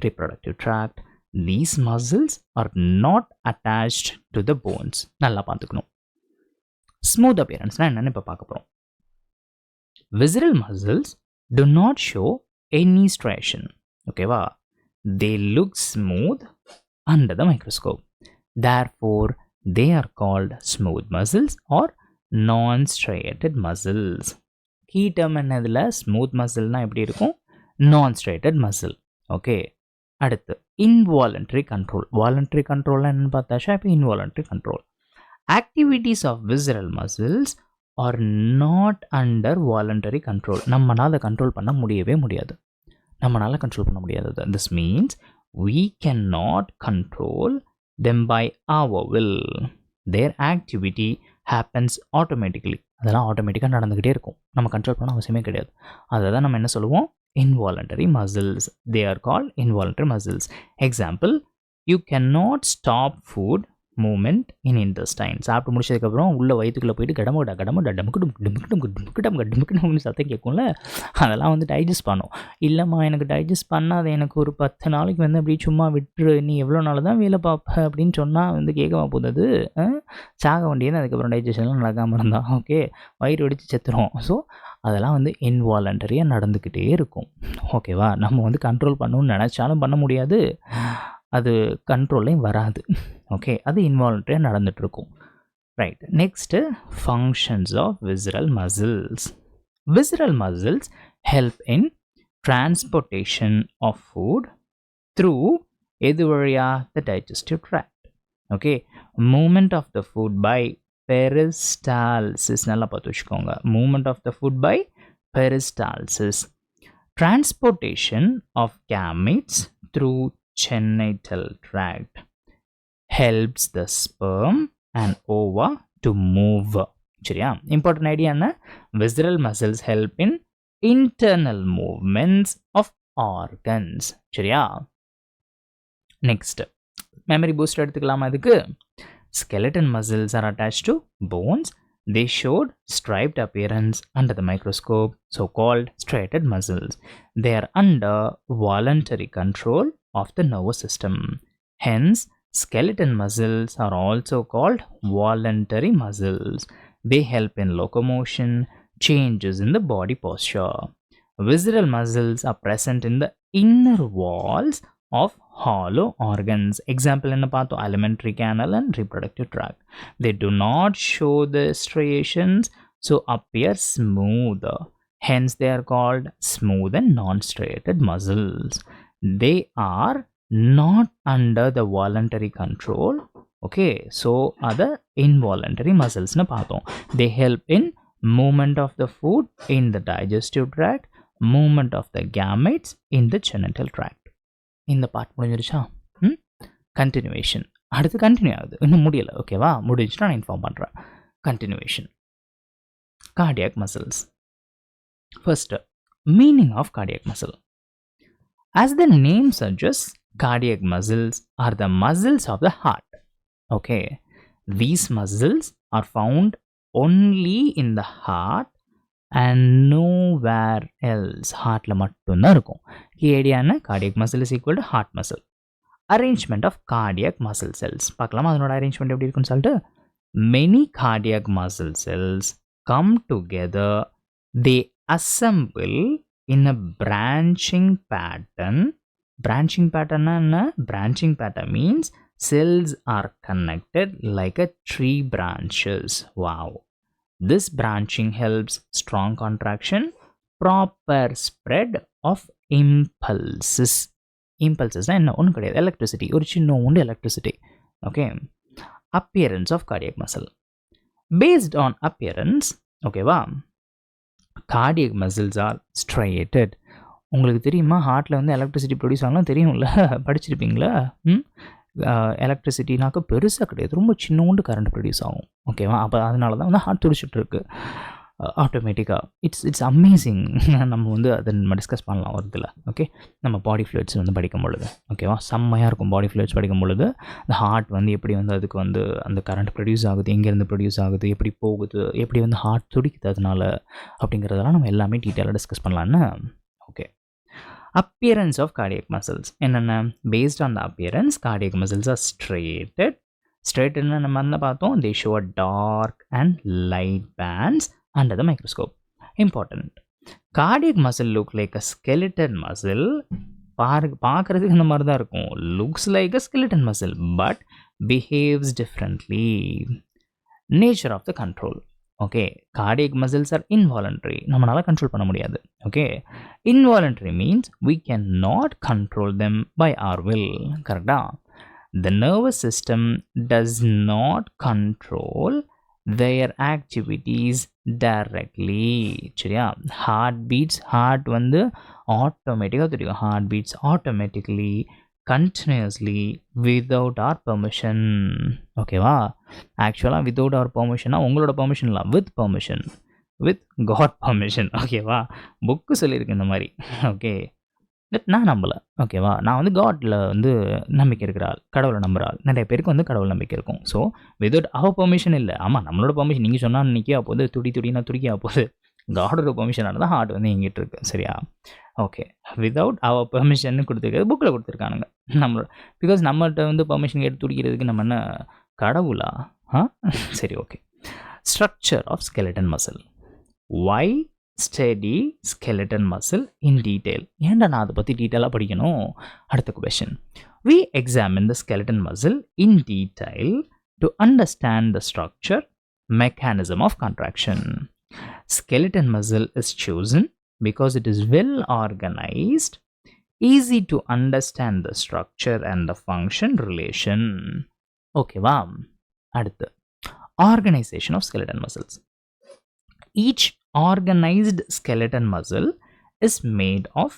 [SPEAKER 1] reproductive tract. These muscles are not attached to the bones. நல்லா பார்த்துக்கணும். Smooth appearance என்னன்னு இப்போ பார்க்க போகிறோம். Visceral muscles do not show any striation. ஓகேவா? They look smooth under the microscope. Therefore, they are called smooth muscles or non-striated muscles. Key term என்னதுல smooth muscleனா எப்படி இருக்கும்? Non-striated muscle. Okay. அடுத்து involuntary control. Voluntary control என்னன்னு பார்த்தாச்சா? இப்போ involuntary control. Activities of visceral muscles are not under voluntary control. நம்மனால control பண்ண முடியவே முடியாது. This means we cannot control them by our will. Their activity happens automatically. அதெல்லாம் ஆட்டோமேட்டிக்காக நடந்துக்கிட்டே இருக்கும். நம்ம கண்ட்ரோல் பண்ண அவசியமே கிடையாது. அதை தான் நம்ம என்ன சொல்லுவோம்? Involuntary muscles. They are called involuntary muscles. Example, you cannot stop food movement in intestine. சாப்பிட்டு முடிச்சதுக்கப்புறம் உள்ள வயிற்றுக்குள்ளே போயிட்டு கடமுன்னு சத்தம் கேட்கும்ல, அதெல்லாம் வந்து டைஜஸ்ட் பண்ணும். இல்லைம்மா எனக்கு டைஜஸ்ட் பண்ணாத, எனக்கு ஒரு 10 நாளைக்கு வந்து அப்படி சும்மா விட்டுரு, நீ எவ்வளோ நாள் தான் வேலை பார்ப்ப அப்படின்னு சொன்னால் வந்து கேட்கவா போகுது? சாக வேண்டியது அதுக்கப்புறம் டைஜஷன்லாம் நடக்காமல் இருந்தால் ஓகே, வயிறு வெடித்து செத்துரும். ஸோ அதெல்லாம் வந்து இன்வாலண்டரியாக நடந்துக்கிட்டே இருக்கும். ஓகேவா? நம்ம வந்து கண்ட்ரோல் பண்ணணும்னு நினச்சாலும் பண்ண முடியாது, அது கண்ட்ரோல்லையும் வராது. ஓகே, அது இன்வாலண்டரியாக நடந்துகிட்ருக்கும். Right. Next functions of visceral muscles. Visceral muscles help in transportation of food through எது வழியா? The digestive tract. Okay, movement of the food by peristalsis. நல்லா பார்த்து வச்சுக்கோங்க. Movement of the food by peristalsis. Transportation of gametes through genital tract helps the sperm and ova to move. சரியா? important idea என்ன? Visceral muscles help in internal movements of organs. சரியா? next memory booster எடுத்துக்கலாமா இதுக்கு? Skeleton muscles are attached to bones. They showed striped appearance under the microscope, so called striated muscles. They are under voluntary control of the nervous system. Hence, skeleton muscles are also called voluntary muscles. They help in locomotion, changes in the body posture. Visceral muscles are present in the inner walls of hollow organs. Example என்ன பார்த்தோம்? alimentary canal and reproductive tract. They do not show the striations, so appear smooth. Hence, they are called smooth and non-striated muscles. They are not under the voluntary control. Okay, so other involuntary muscles na paathom. They help in movement of the food in the digestive tract, movement of the gametes in the genital tract. இந்த part முடிஞ்சிருச்சா? Continuation. அடுத்து continue ஆகுது, இன்னும் முடியலை. ஓகேவா? முடிஞ்சுட்டு நான் inform பண்ணுறேன். Continuation. Cardiac muscles. First, meaning of cardiac muscle. As the name suggests, cardiac muscles are the muscles of the heart. Okay, these muscles are found only in the heart and nowhere else. Heartல மட்டும் தான் இருக்கும். Key ஐடியானா cardiac muscle is equal to heart muscle. Arrangement of cardiac muscle cells. பார்க்கலாமா அதனோட arrangement எப்படி இருக்குன்னு சொல்லிட்டு? Many cardiac muscle cells come together. They assemble in a branching pattern. Branching pattern na? Branching pattern means cells are connected like a tree branches. Wow. This branching helps strong contraction proper spread of impulses. இம்பல்சஸ்னால் என்ன? ஒன்றும் கிடையாது, electricity, ஒரு சின்ன உண்டு electricity. Okay. Appearance of cardiac muscle. Based on appearance, ஓகேவா, cardiac muscles are striated. உங்களுக்கு தெரியுமா ஹார்ட்டில் வந்து எலக்ட்ரிசிட்டி ப்ரொடியூஸ் ஆகலாம், தெரியும்ல, படிச்சிருப்பீங்களா? எலக்ட்ரிசிட்டினாக்க பெருசாக கிடையாது, ரொம்ப சின்னோண்டு கரண்ட் ப்ரொடியூஸ் ஆகும். ஓகேவா? அப்போ அதனால தான் வந்து ஹார்ட் துடிச்சிட்ருக்கு ஆட்டோமேட்டிக்காக. It's amazing. நம்ம வந்து அதை நம்ம டிஸ்கஸ் பண்ணலாம் ஒரு இதில். ஓகே, நம்ம பாடி ஃப்ளூயிட்ஸ் வந்து படிக்கும் பொழுது, ஓகேவா, செம்மையாக இருக்கும். பாடி ஃப்ளூயிட்ஸ் படிக்கும் பொழுது இந்த ஹார்ட் வந்து எப்படி வந்து அதுக்கு வந்து அந்த கரண்ட் ப்ரொடியூஸ் ஆகுது, எங்கேருந்து ப்ரொடியூஸ் ஆகுது, எப்படி போகுது, எப்படி வந்து ஹார்ட் துடிக்குது அதனால, அப்படிங்கிறதெல்லாம் நம்ம எல்லாமே டீட்டெயிலாக டிஸ்கஸ் பண்ணலான்னு. Okay. Appearance of cardiac muscles என்னென்ன? Based on the appearance, cardiac muscles are straighted. Straighted நம்ம என்ன பார்த்தோம்? They show a dark and light bands under the microscope. Important. Cardiac muscle look like a skeleton muscle. பார்க்கறதுக்கு இந்த மாதிரி தான் இருக்கும். Looks like a skeleton muscle but behaves differently. Nature of the control. Okay, cardiac muscles R involuntary. நம்மளால் control பண்ண முடியாது. Okay, involuntary means we cannot control them by our will. கரெக்டாக? The nervous system does not control their activities directly. சரியா? Heart beats, heart வந்து ஆட்டோமேட்டிக்காக தெரியும். Heart beats automatically continuously without our permission. ஓகேவா? ஆக்சுவலாக வித்தவுட் அவர் பெர்மிஷனா உங்களோட பெர்மிஷன் இல்லை, with permission, with god permission. ஓகேவா? புக்கு சொல்லியிருக்கு இந்த மாதிரி. ஓகே, நான் நம்பலை. ஓகேவா? நான் வந்து காட்டில் வந்து நம்பிக்கை இருக்கிற ஆள், கடவுளை நம்புகிற ஆள். நிறைய பேருக்கு வந்து கடவுள் நம்பிக்கை இருக்கும். ஸோ வித்தவுட் அவர் பெர்மிஷன் இல்லை. ஆமாம், நம்மளோட பெர்மிஷன் நீங்கள் சொன்னால் நிற்க போகுது, துடினா துடிக்க போகுது. காடோட பெர்மிஷனால தான் ஹார்ட் வந்து எங்கிட்டு இருக்கு. சரியா? ஓகே, வித்தவுட் அவர் பெர்மிஷன் கொடுத்துருக்காது, புக்கில் கொடுத்துருக்கானுங்க. நம்மளோட பிகாஸ் நம்மகிட்ட வந்து பெர்மிஷன் கேட்டு துடிக்கிறதுக்கு நம்ம என்ன கடவுளா? சரி, okay. Structure of skeleton muscle. Why study skeleton muscle in detail? ஏன்டா நான் அதை பற்றி டீட்டெயிலாக படிக்கணும்? அடுத்த question. We examine the skeleton muscle in detail to understand the structure, mechanism of contraction. Skeleton muscle is chosen because it is well organized, easy to understand the structure and the function relation. ஓகேவா? அடுத்து organization of skeleton muscles. Each organized skeleton muscle is made of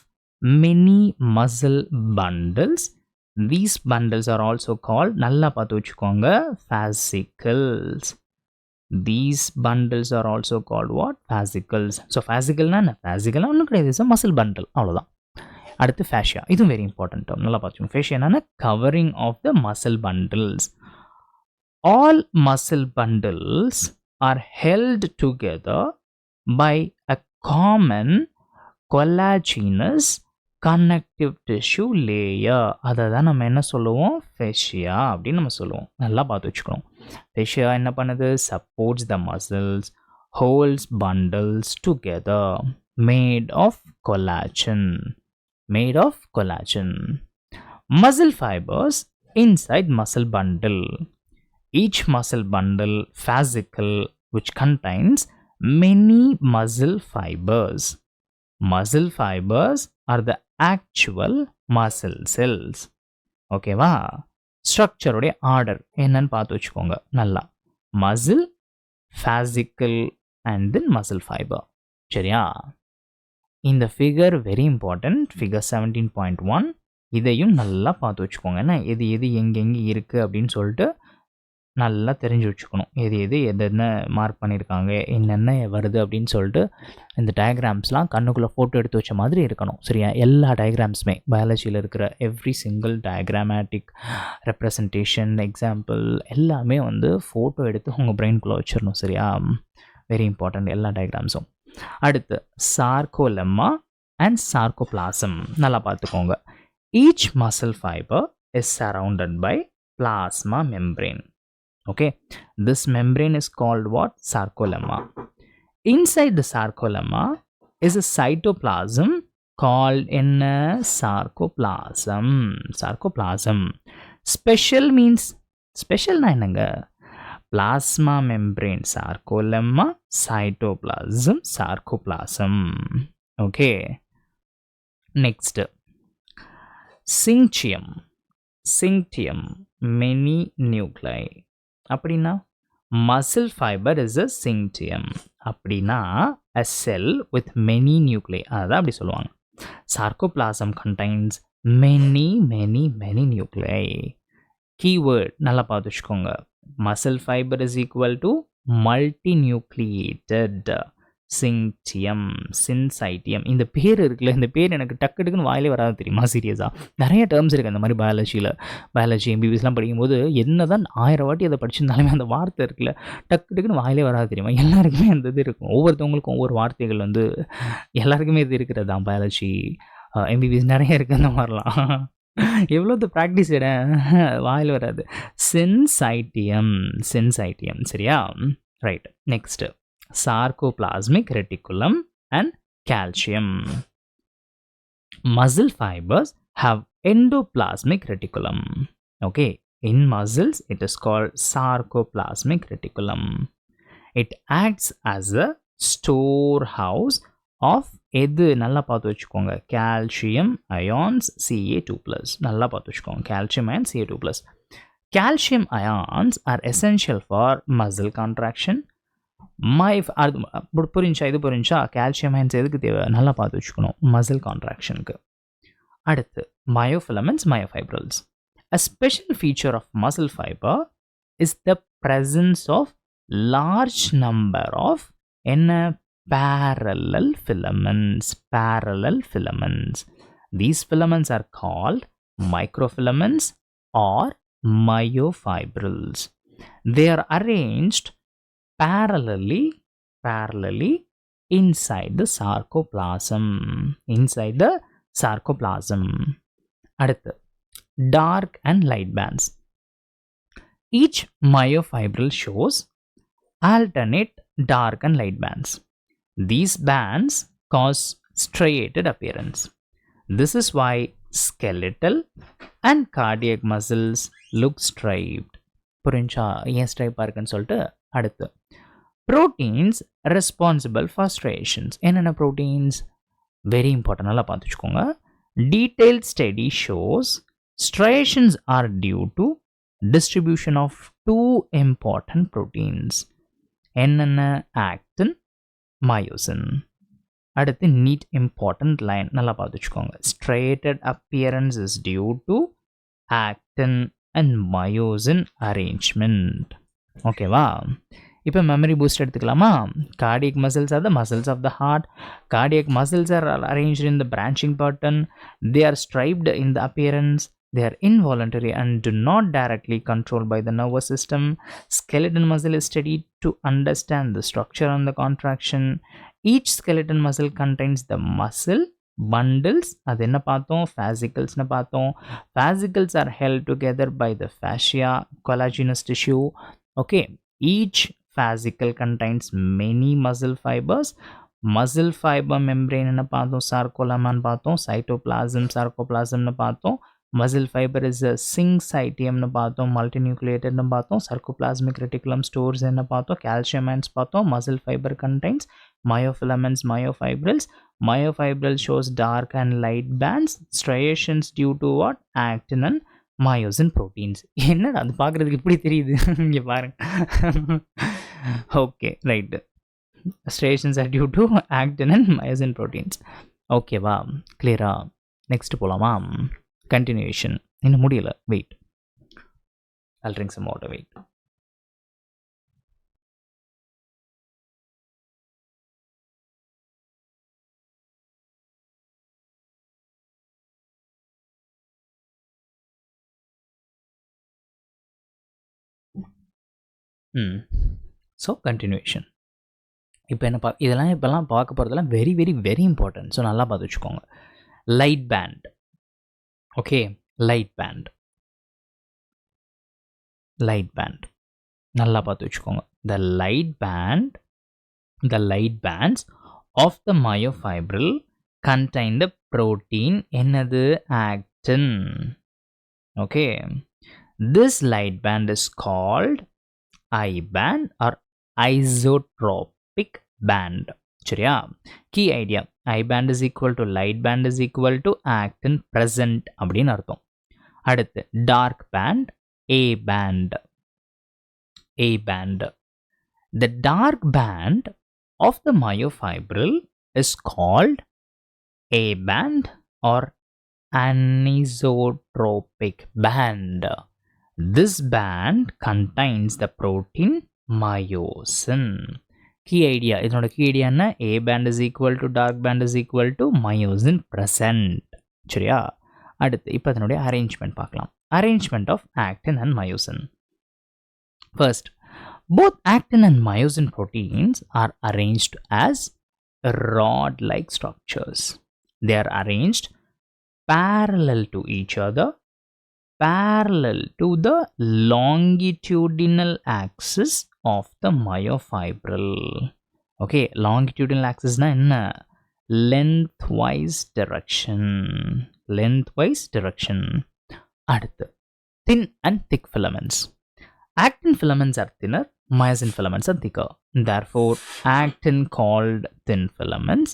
[SPEAKER 1] many muscle bundles. These bundles are also called, நல்லா பார்த்து வச்சுக்கோங்க, fascicles. These bundles are also called what? Fascicles. So fascicalனா என்ன? fascicle ஒன்றும் கிடையாது, it's muscle bundle, அவ்வளோதான். அடுத்து fascia. இதுவும் very important term, நல்லா பார்த்துக்கோங்க. ஃபேஷியா என்னன்னா covering of the muscle bundles. All muscle bundles are held together by a common collagenous connective tissue layer. அதை தான் நம்ம என்ன சொல்லுவோம்? ஃபேஷியா அப்படின்னு நம்ம சொல்லுவோம். நல்லா பார்த்து வச்சுக்கணும். ஃபேஷியா என்ன பண்ணுது? Supports the muscles, holds bundles together, made of collagen. Made of collagen. Muscle fibres inside muscle bundle. Each muscle bundle fascicle which contains many muscle fibers. Muscle fibers are the actual muscle cells. ஓகேவா? ஸ்ட்ரக்சருடைய order என்னன்னு பார்த்து வச்சுக்கோங்க நல்லா. Muscle, fascicle and then muscle fibre. சரியா? இந்த figure very important, figure 17.1. இதையும் நல்லா பார்த்து வச்சுக்கோங்க. ஏன்னா எது எது எங்கெங்கே இருக்குது அப்படின்னு சொல்லிட்டு நல்லா தெரிஞ்சு வச்சுக்கணும். எது எதென்ன மார்க் பண்ணியிருக்காங்க, என்னென்ன வருது அப்படின்னு சொல்லிட்டு இந்த டயக்ராம்ஸ்லாம் கண்ணுக்குள்ளே ஃபோட்டோ எடுத்து வச்ச மாதிரி இருக்கணும். சரியா? எல்லா டயக்ராம்ஸுமே பயாலஜியில் இருக்கிற every single diagrammatic representation example எல்லாமே வந்து ஃபோட்டோ எடுத்து உங்கள் பிரெயின்குள்ளே வச்சிடணும். சரியா? வெரி இம்பார்ட்டன்ட் எல்லா டயக்ராம்ஸும். அடுத்து சார்கோலெம்மா அண்ட் சார்கோபிளாசம். நல்லா பார்த்துக்கோங்க. Each muscle fibre is surrounded by plasma membrane. Okay, this membrane is called what? Sarcolemma. Inside the sarcolemma is a cytoplasm called in sarcoplasm. Sarcoplasm. Special means, special na enanga? Plasma membrane, sarcolemma, cytoplasm, sarcoplasm. Okay, next syncytium. Syncytium, many nuclei. அப்படின்னா muscle fiber is a syncytium. அப்படின்னா a cell with many nuclei. அதான் அப்படி சொல்லுவாங்க. Sarcoplasm contains many nuclei. Keyword நல்லா பார்த்து வச்சுக்கோங்க. Muscle fiber is equal to multinucleated syncytium. இந்த பேர் இருக்குல்ல, இந்த பேர் எனக்கு டக்குன்னு வாயிலே வராது தெரியுமா? சீரியஸாக நிறைய டேர்ம்ஸ் இருக்குது அந்த மாதிரி பயாலஜி எம்பிபிஎஸ்லாம் படிக்கும்போது என்ன தான் 1000 வாட்டி அதை படிச்சிருந்தாலுமே அந்த வார்த்தை இருக்குல்ல டக்குன்னு வாயிலே வராது தெரியுமா? எல்லாருக்குமே அந்த இது இருக்கும், ஒவ்வொருத்தவங்களுக்கும் ஒவ்வொரு வார்த்தைகள் வந்து எல்லாருக்குமே இது இருக்கிறது தான். பயாலஜி எம்பிபிஎஸ் நிறைய இருக்குது அந்த மாதிரிலாம். எவ்வளோது ப்ராக்டிஸ் வாயில் வராது. சின்சைட்டியம் சரியா? Right. Next sarcoplasmic reticulum and calcium. Muscle fibers have endoplasmic reticulum. Okay, in muscles it is called sarcoplasmic reticulum. It acts as a storehouse of எது நல்லா பார்த்து வச்சுக்கோங்க, calcium ions Ca2+. நல்லா பார்த்து வச்சுக்கோங்க, calcium ions Ca2+. Calcium ions are essential for muscle contraction. புரிஞ்சா calcium ions எதுக்கு தேவை நல்லா பார்த்து வச்சுக்கணும், மசில் கான்ட்ராக்ஷனுக்கு. அடுத்து மயோஃபிலமெண்ட்ஸ், மயோஃபைப்ரல்ஸ். A special feature of muscle fiber is the presence of large number of parallel filaments. These filaments are called microfilaments or myofibrils. They are arranged parallelly inside the sarcoplasm. அடுத்து dark and light bands. Each myofibril shows alternate dark and light bands. These bands cause striated appearance. This is why skeletal and cardiac muscles look striped. புரிஞ்சா ஏன் ஸ்ட்ரைப்பாக இருக்குன்னு சொல்லிட்டு. அடுத்து proteins responsible for striations. என்னென்ன proteins? Very important, நல்லா பார்த்து வச்சுக்கோங்க. Detailed study shows striations are due to distribution of two important proteins. என்னென்ன? actin, myosin. அடுத்து neat important line, நல்லா பார்த்து வச்சுக்கோங்க. Striated appearance is due to actin and myosin arrangement. ஓகேவா? இப்போ மெமரி பூஸ்ட் எடுத்துக்கலாமா? cardiac muscles are the muscles of the heart. Cardiac muscles are arranged in the branching pattern. They are striped in the appearance. They are involuntary and do not directly controlled by the nervous system. Skeletal muscle is studied to understand the structure and the contraction. Each skeletal muscle contains the muscle bundles. அது என்ன பார்த்தோம்? fascicles-னு பார்த்தோம். Fascicles are held together by the fascia, collagenous tissue. Okay, each fascicle contains many muscle fibers. Muscle fiber membrane என்ன பார்த்தோம்? sarcolemma-னு பார்த்தோம். cytoplasm, sarcoplasm-னு பார்த்தோம். Muscle fiber is a syncytium-னு பார்த்தோம். multinucleated-னு பார்த்தோம். sarcoplasmic reticulum stores என்ன பார்த்தோம்? calcium ions பார்த்தோம். Muscle fiber contains myofilaments, myofibrils. Myofibril shows dark and light bands. Striations due to what? actin and myosin proteins. என்னடா அது பார்க்குறதுக்கு இப்படி தெரியுது? இங்கே பாருங்க. Okay, right. striations are due to actin and myosin proteins. ஓகேவா? கிளியரா? நெக்ஸ்ட் போகலாமா? கண்டினியூஷன். இன்னும் முடியல, wait. I'll drink some water, wait. So continuation. இப்போ என்ன இப்போல்லாம் பார்க்க போகிறதெல்லாம் very very very important. So நல்லா பார்த்து வச்சுக்கோங்க. Light band. Okay, light band நல்லா பார்த்து வச்சுக்கோங்க. The light bands of the myofibril contain the protein என்னது? actin. Okay, this light band is called I band or isotropic band. சரியா? Key idea I band is equal to light band is equal to actin present அப்படின்னு அர்த்தம். அடுத்து dark band A band. A band. The dark band of the myofibril is called A band or anisotropic band. This band contains the protein myosin. Key idea. இதனோட key idea என்ன? A band is equal to dark band is equal to myosin present. சரியா? அடுத்து இப்போ அதனுடைய arrangement பார்க்கலாம். Arrangement of actin and myosin. First, both actin and myosin proteins are arranged as rod-like structures. They are arranged parallel to each other, parallel to the longitudinal axis of the myofibril. Okay, longitudinal axis na enna? Lengthwise direction. Lengthwise direction. அடுத்து thin and thick filaments. Actin filaments are thinner, myosin filaments are thicker. Therefore, actin called thin filaments,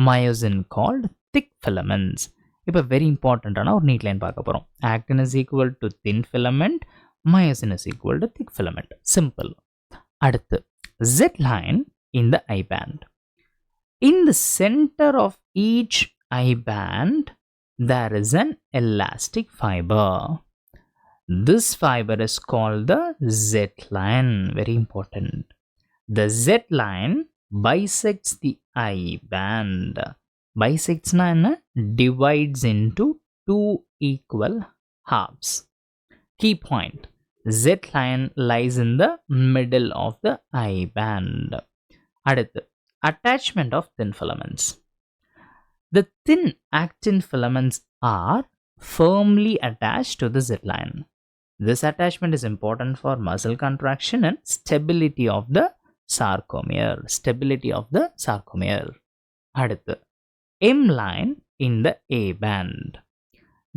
[SPEAKER 1] myosin called thick filaments. இப்போ very important ஆன ஒரு neat line பார்க்க போகிறோம். Actin is equal to thin filament, myosin is equal to thick filament. Simple. அடுத்து Z line in the I band. In the center of each I band, there is an elastic fiber. This fiber is called the Z line. Very important. The Z line bisects the I band. Bisects na enna? Divides into two equal halves. Key point. Z line lies in the middle of the I band. அடுத்து attachment of thin filaments. The thin actin filaments are firmly attached to the Z line. This attachment is important for muscle contraction and stability of the sarcomere. Stability of the sarcomere. அடுத்து M line in the A band.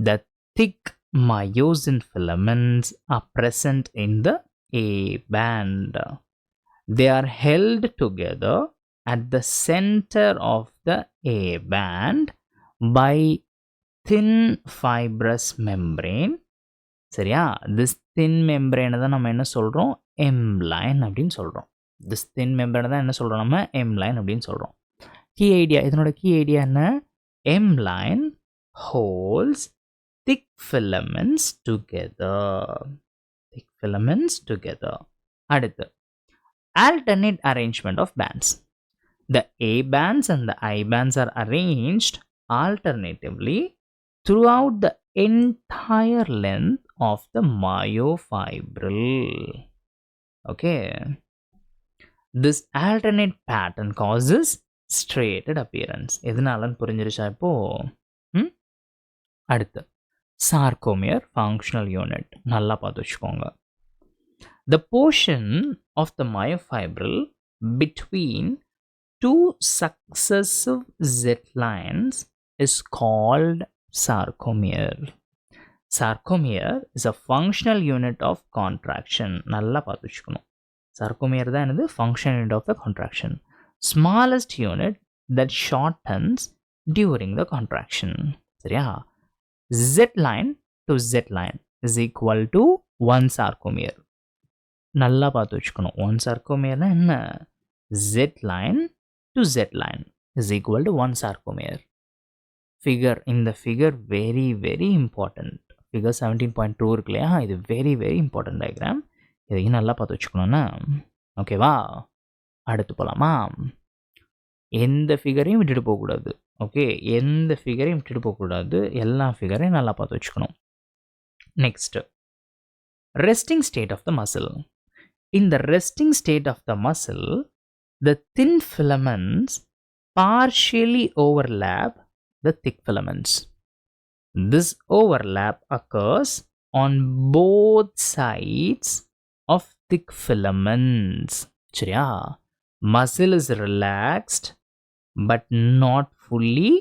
[SPEAKER 1] The thick myosin filaments are present in the A band. They are held together at the center of the A band by thin fibrous membrane. சரியா? This thin membrane தான் நம்ம என்ன சொல்கிறோம்? M line அப்படின்னு சொல்கிறோம். This thin membrane தான் என்ன சொல்கிறோம்? நம்ம M line அப்படின்னு சொல்கிறோம். Key idea. இதனோட key idea என்ன? M line holds thick filaments together. Thick filaments together. அடுத்து alternate arrangement of bands. The A bands and the I bands are arranged alternatively throughout the entire length of the myofibril. Okay. This alternate pattern causes striated appearance. எதனாலன்னு புரிஞ்சிருச்சா இப்போ? அடுத்து sarcomere functional unit. நல்லா பார்த்து வச்சுக்கோங்க. The portion of the myofibril between two successive Z lines is called sarcomere. Sarcomere is a functional unit of contraction. நல்லா பார்த்து வச்சுக்கணும். Sarcomere தான் என்னது? Functional unit of the contraction. Smallest unit that shortens during the contraction. சரியா? Z line to Z line is equal to 1 sarcomere. நல்லா பார்த்து வச்சுக்கணும். 1 sarcomere என்ன? Z line to Z line is equal to 1 sarcomere. Figure in the figure very very important. Figure 17.2 இருக்கு இல்லையா? இது very very important diagram. இதையும் நல்லா பார்த்து வச்சுக்கணும்னா ஓகேவா? அடுத்து போகலாமா? எந்த ஃபிகரையும் விட்டுட்டு போகக்கூடாது. ஓகே, எந்த ஃபிகரையும் விட்டுட்டு போகக்கூடாது. எல்லா ஃபிகரையும் நல்லா பார்த்து வச்சுக்கணும். Next, resting state of the muscle. In the resting state of the muscle, the thin filaments partially overlap the thick filaments. This overlap occurs on both sides of thick filaments. சரியா? Muscle is relaxed but not fully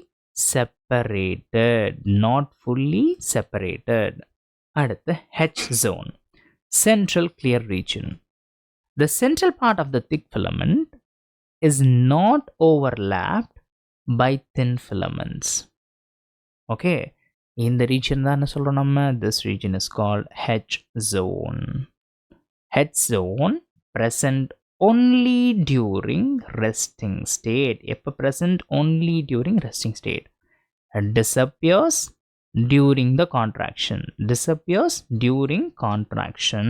[SPEAKER 1] separated. Not fully separated. அடுத்து H zone, central clear region. The central part of the thick filament is not overlapped by thin filaments. Okay, in the region this region is called H zone. H zone present only during resting state. Present only during resting state. Disappears during the contraction. Disappears during contraction.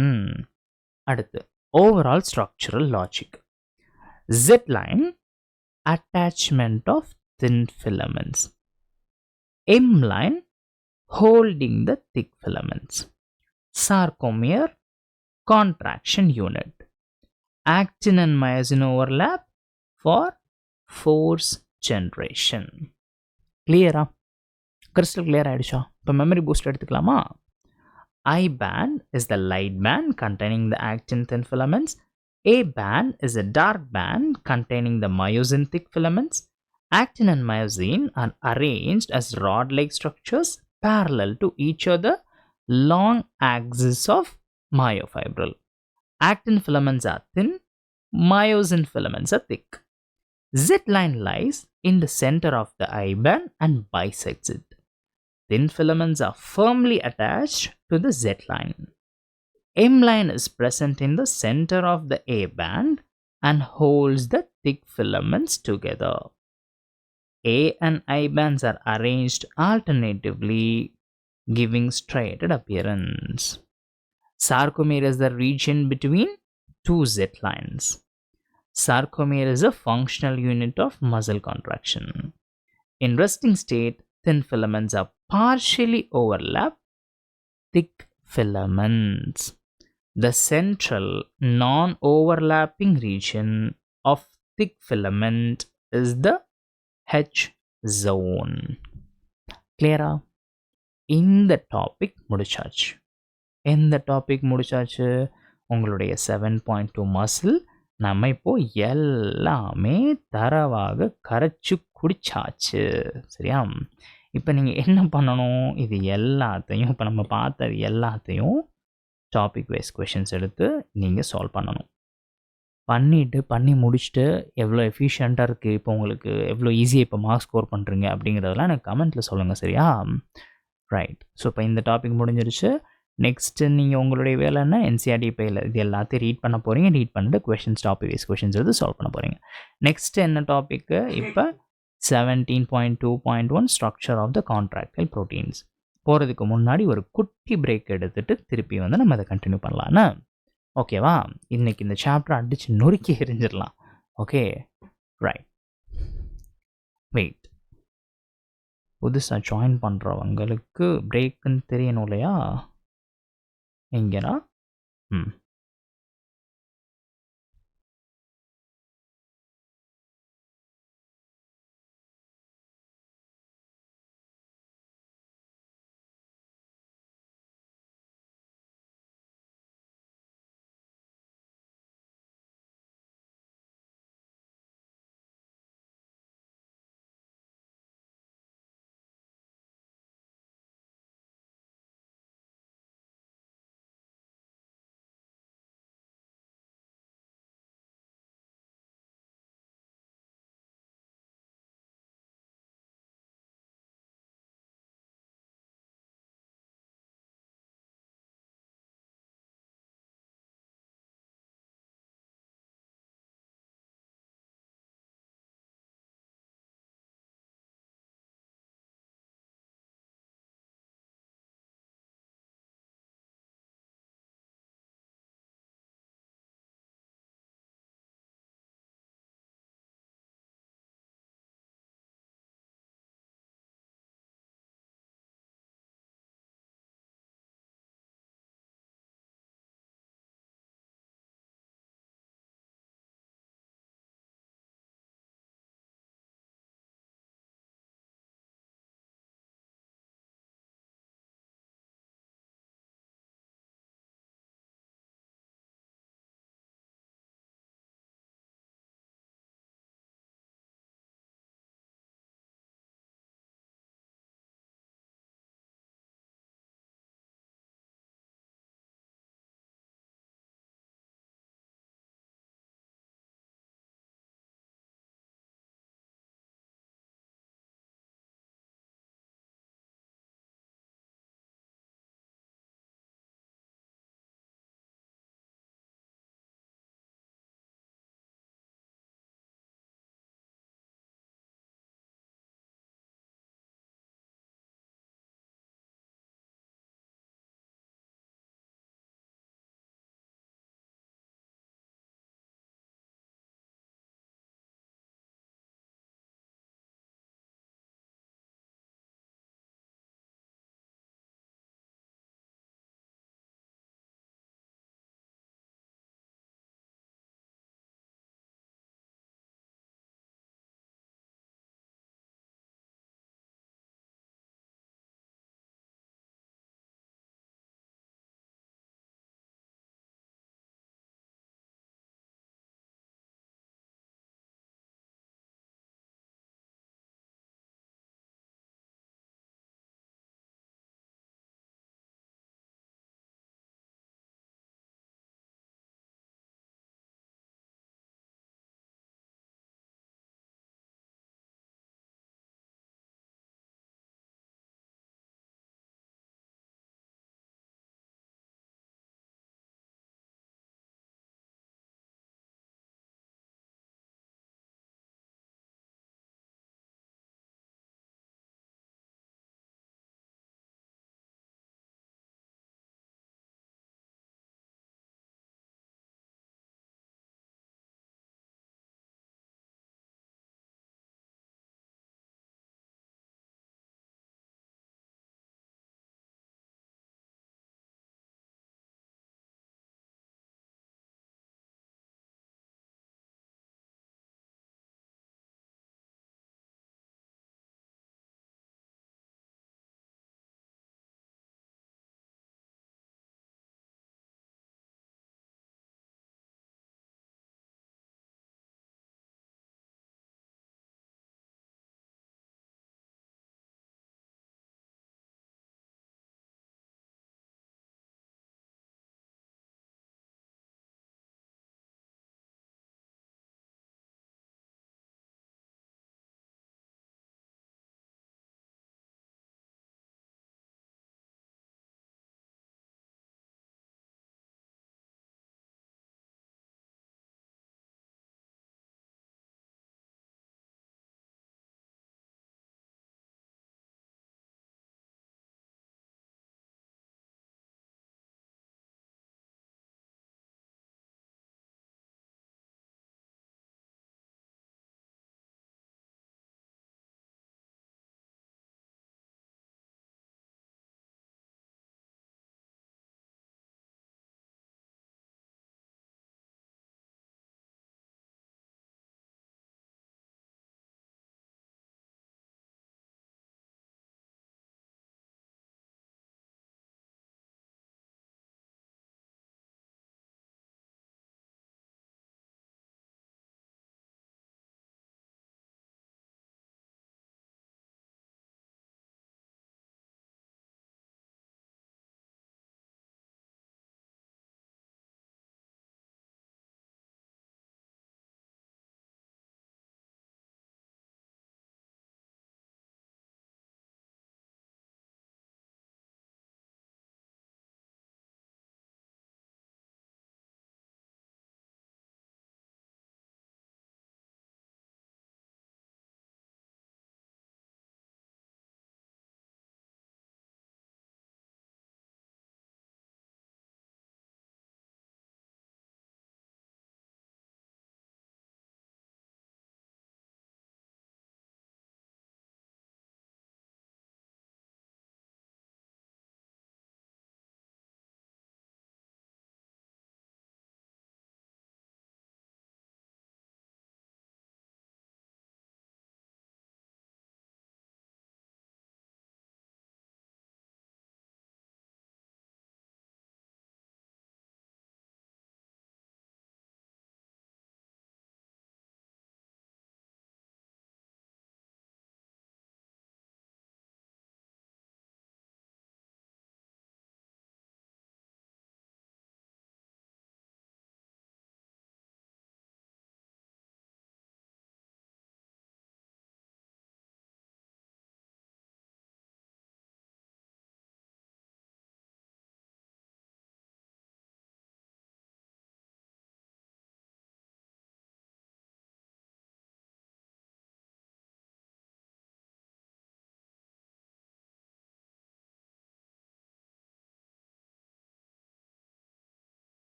[SPEAKER 1] அடுத்து overall structural logic. Z line attachment of thin filaments. M line holding the thick filaments. Sarcomere contraction unit. Actin and myosin overlap for force generation. Clear? Crystal clear ஆயிடுச்சா? இப்போ memory boost எடுத்துக்கலாமா? I band is the light band containing the actin thin filaments. A band is a dark band containing the myosin thick filaments. Actin and myosin are arranged as rod-like structures parallel to each other long axis of myofibril. Actin filaments are thin, myosin filaments are thick. Z line lies in the center of the I band and bisects it. Thin filaments are firmly attached to the Z line. M line is present in the center of the A band and holds the thick filaments together. A and I bands are arranged alternatively, giving striated appearance. Sarcomere is the region between two Z lines. Sarcomere is a functional unit of muscle contraction. In resting state, thin filaments are partially overlap thick filaments. The central non-overlapping region of thick filament is the H zone. Clear? இந்த topic முடிச்சாச்சு. எந்த topic முடிச்சாச்சு? உங்களுடைய 7.2 muscle நம்ம இப்போ எல்லாமே தரவாக கரைச்சு குடிச்சாச்சு. சரியா? இப்போ நீங்கள் என்ன பண்ணணும்? இது எல்லாத்தையும் இப்போ நம்ம பார்த்தது எல்லாத்தையும் டாபிக் வைஸ் கொஷின்ஸ் எடுத்து நீங்கள் சால்வ் பண்ணணும். பண்ணி முடிச்சுட்டு எவ்வளோ எஃபிஷியண்ட்டாக இருக்குது, இப்போ உங்களுக்கு எவ்வளோ ஈஸியாக இப்போ மார்க்ஸ் ஸ்கோர் பண்ணுறீங்க அப்படிங்கிறதெல்லாம் எனக்கு கமெண்ட்டில் சொல்லுங்கள். சரியா? ரைட். ஸோ இப்போ இந்த டாபிக் முடிஞ்சிருச்சு. நெக்ஸ்ட்டு நீங்கள் உங்களுடைய வேலை என்ன? என்சிஆர்டி பையில் இது எல்லாத்தையும் ரீட் பண்ண போகிறீங்க. ரீட் பண்ணிட்டு கொஷின்ஸ் டாபிக் வைஸ் கொஷின்ஸ் எடுத்து சால்வ் பண்ண போகிறீங்க. நெக்ஸ்ட்டு என்ன டாப்பிக்கு? இப்போ 17.2.1 structure of the contractile proteins. போகிறதுக்கு முன்னாடி ஒரு குட்டி பிரேக் எடுத்துகிட்டு திருப்பி வந்து நம்ம அதை கண்டினியூ பண்ணலான்னு. ஓகேவா? இன்றைக்கி இந்த சாப்டர் அடித்து நொறுக்கி எரிஞ்சிடலாம். Okay, right. வெயிட், புதுசாக ஜாயின் பண்ணுறவங்களுக்கு பிரேக்குன்னு தெரியணும் இல்லையா? எங்கேனா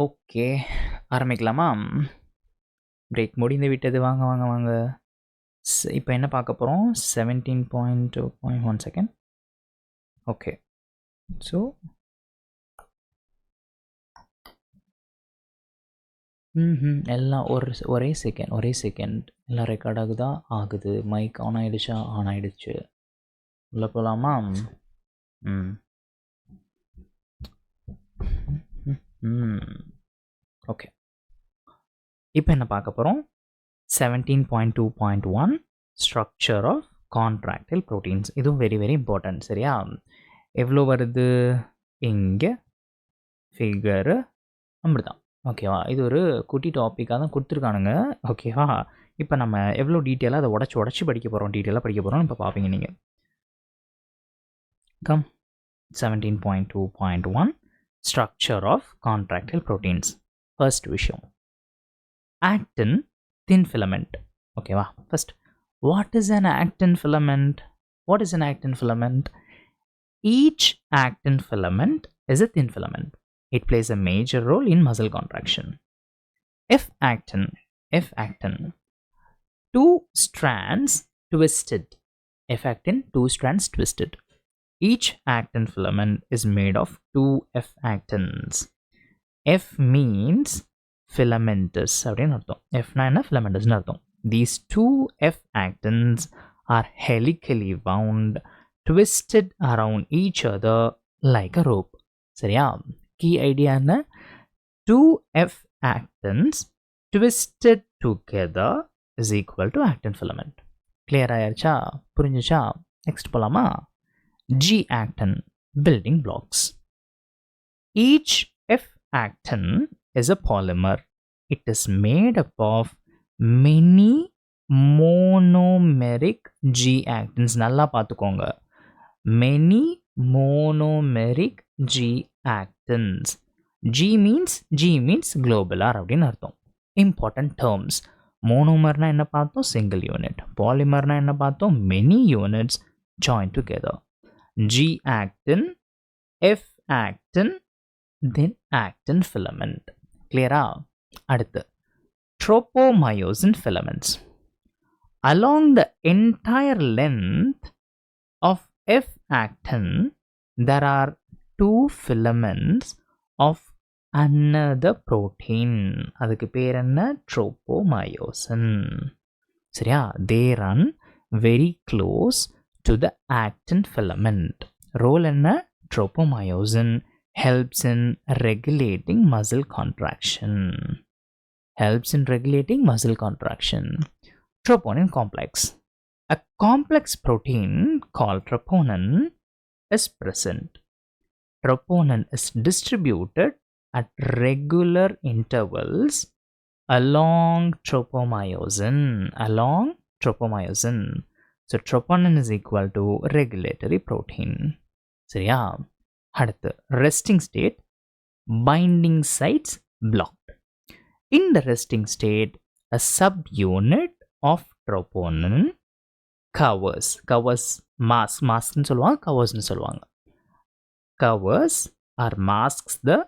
[SPEAKER 1] ஓகே, ஆரம்பிக்கலாமா? பிரேக் முடிந்து விட்டது. வாங்க வாங்க வாங்க. இப்போ என்ன பார்க்க போகிறோம்? 17.2.1 செகண்ட். ஓகே, ஸோ எல்லாம் ஒரே செகண்ட் எல்லாம் ரெக்கார்ட் ஆகுதா? ஆகுது. மைக் ஆன் ஆகிடுச்சா? ஆன் ஆகிடுச்சு. உள்ளே போகலாமா? ஓகே, இப்போ என்ன பார்க்க போகிறோம்? 17.2.1 ஸ்ட்ரக்சர் ஆஃப் கான்ட்ராக்டைல் ப்ரோட்டீன்ஸ். இதுவும் வெரி வெரி இம்பார்ட்டன்ட். சரியா? எவ்வளோ வருது இங்கே ஃபிகரு? அப்படிதான். ஓகேவா? இது ஒரு குட்டி டாப்பிக்காக தான் கொடுத்துருக்கானுங்க. ஓகேவா? இப்போ நம்ம எவ்வளோ டீட்டெயிலாக அதை உடச்சி படிக்க போகிறோம், டீட்டெயிலாக படிக்க போகிறோம். இப்போ பார்ப்பீங்க நீங்கள். Come 17.2.1 structure of contractile proteins. First விஷயம், actin thin filament. ஓகேவா? First, what is an actin filament? What is an actin filament? Each actin filament is a thin filament. It plays a major role in muscle contraction. F actin, two strands twisted. F actin, two strands twisted. Each actin filament is made of two F actins. F means filamentous அப்படின்னு அர்த்தம். Fனா என்ன? filamentous அர்த்தம். These two F actins are helically wound, twisted around each other like a rope. சரியா? key idea என்ன? Two F actins twisted together is equal to actin filament. clear ஆயாச்சா? புரிஞ்சுச்சா? Next போலாமா? G actin building blocks. Each F actin is a polymer. It is made up of many monomeric G actins. நல்லா பார்த்துக்கோங்க. Many monomeric G actins. G means globular அப்படின்னு அர்த்தம். Important terms. Monomerனா என்ன பார்த்தோம்? Single unit. Polymerனா என்ன பார்த்தோம்? Many units joined together. G actin, F actin, then actin filament. clear-ஆ? அடுத்து tropomyosin filaments. Along the entire length of F actin there are two filaments of another protein. அதுக்கு பேர் என்ன? tropomyosin. சரியா? they run very close to the actin filament. role என்ன? tropomyosin helps in regulating muscle contraction. Troponin complex. A complex protein called troponin is present. Troponin is distributed at regular intervals along tropomyosin. So troponin is equal to regulatory protein. சரியா? அடுத்து resting state, binding sites blocked. In the resting state, a subunit of troponin covers masks சொல்லுவாங்க, covers or masks the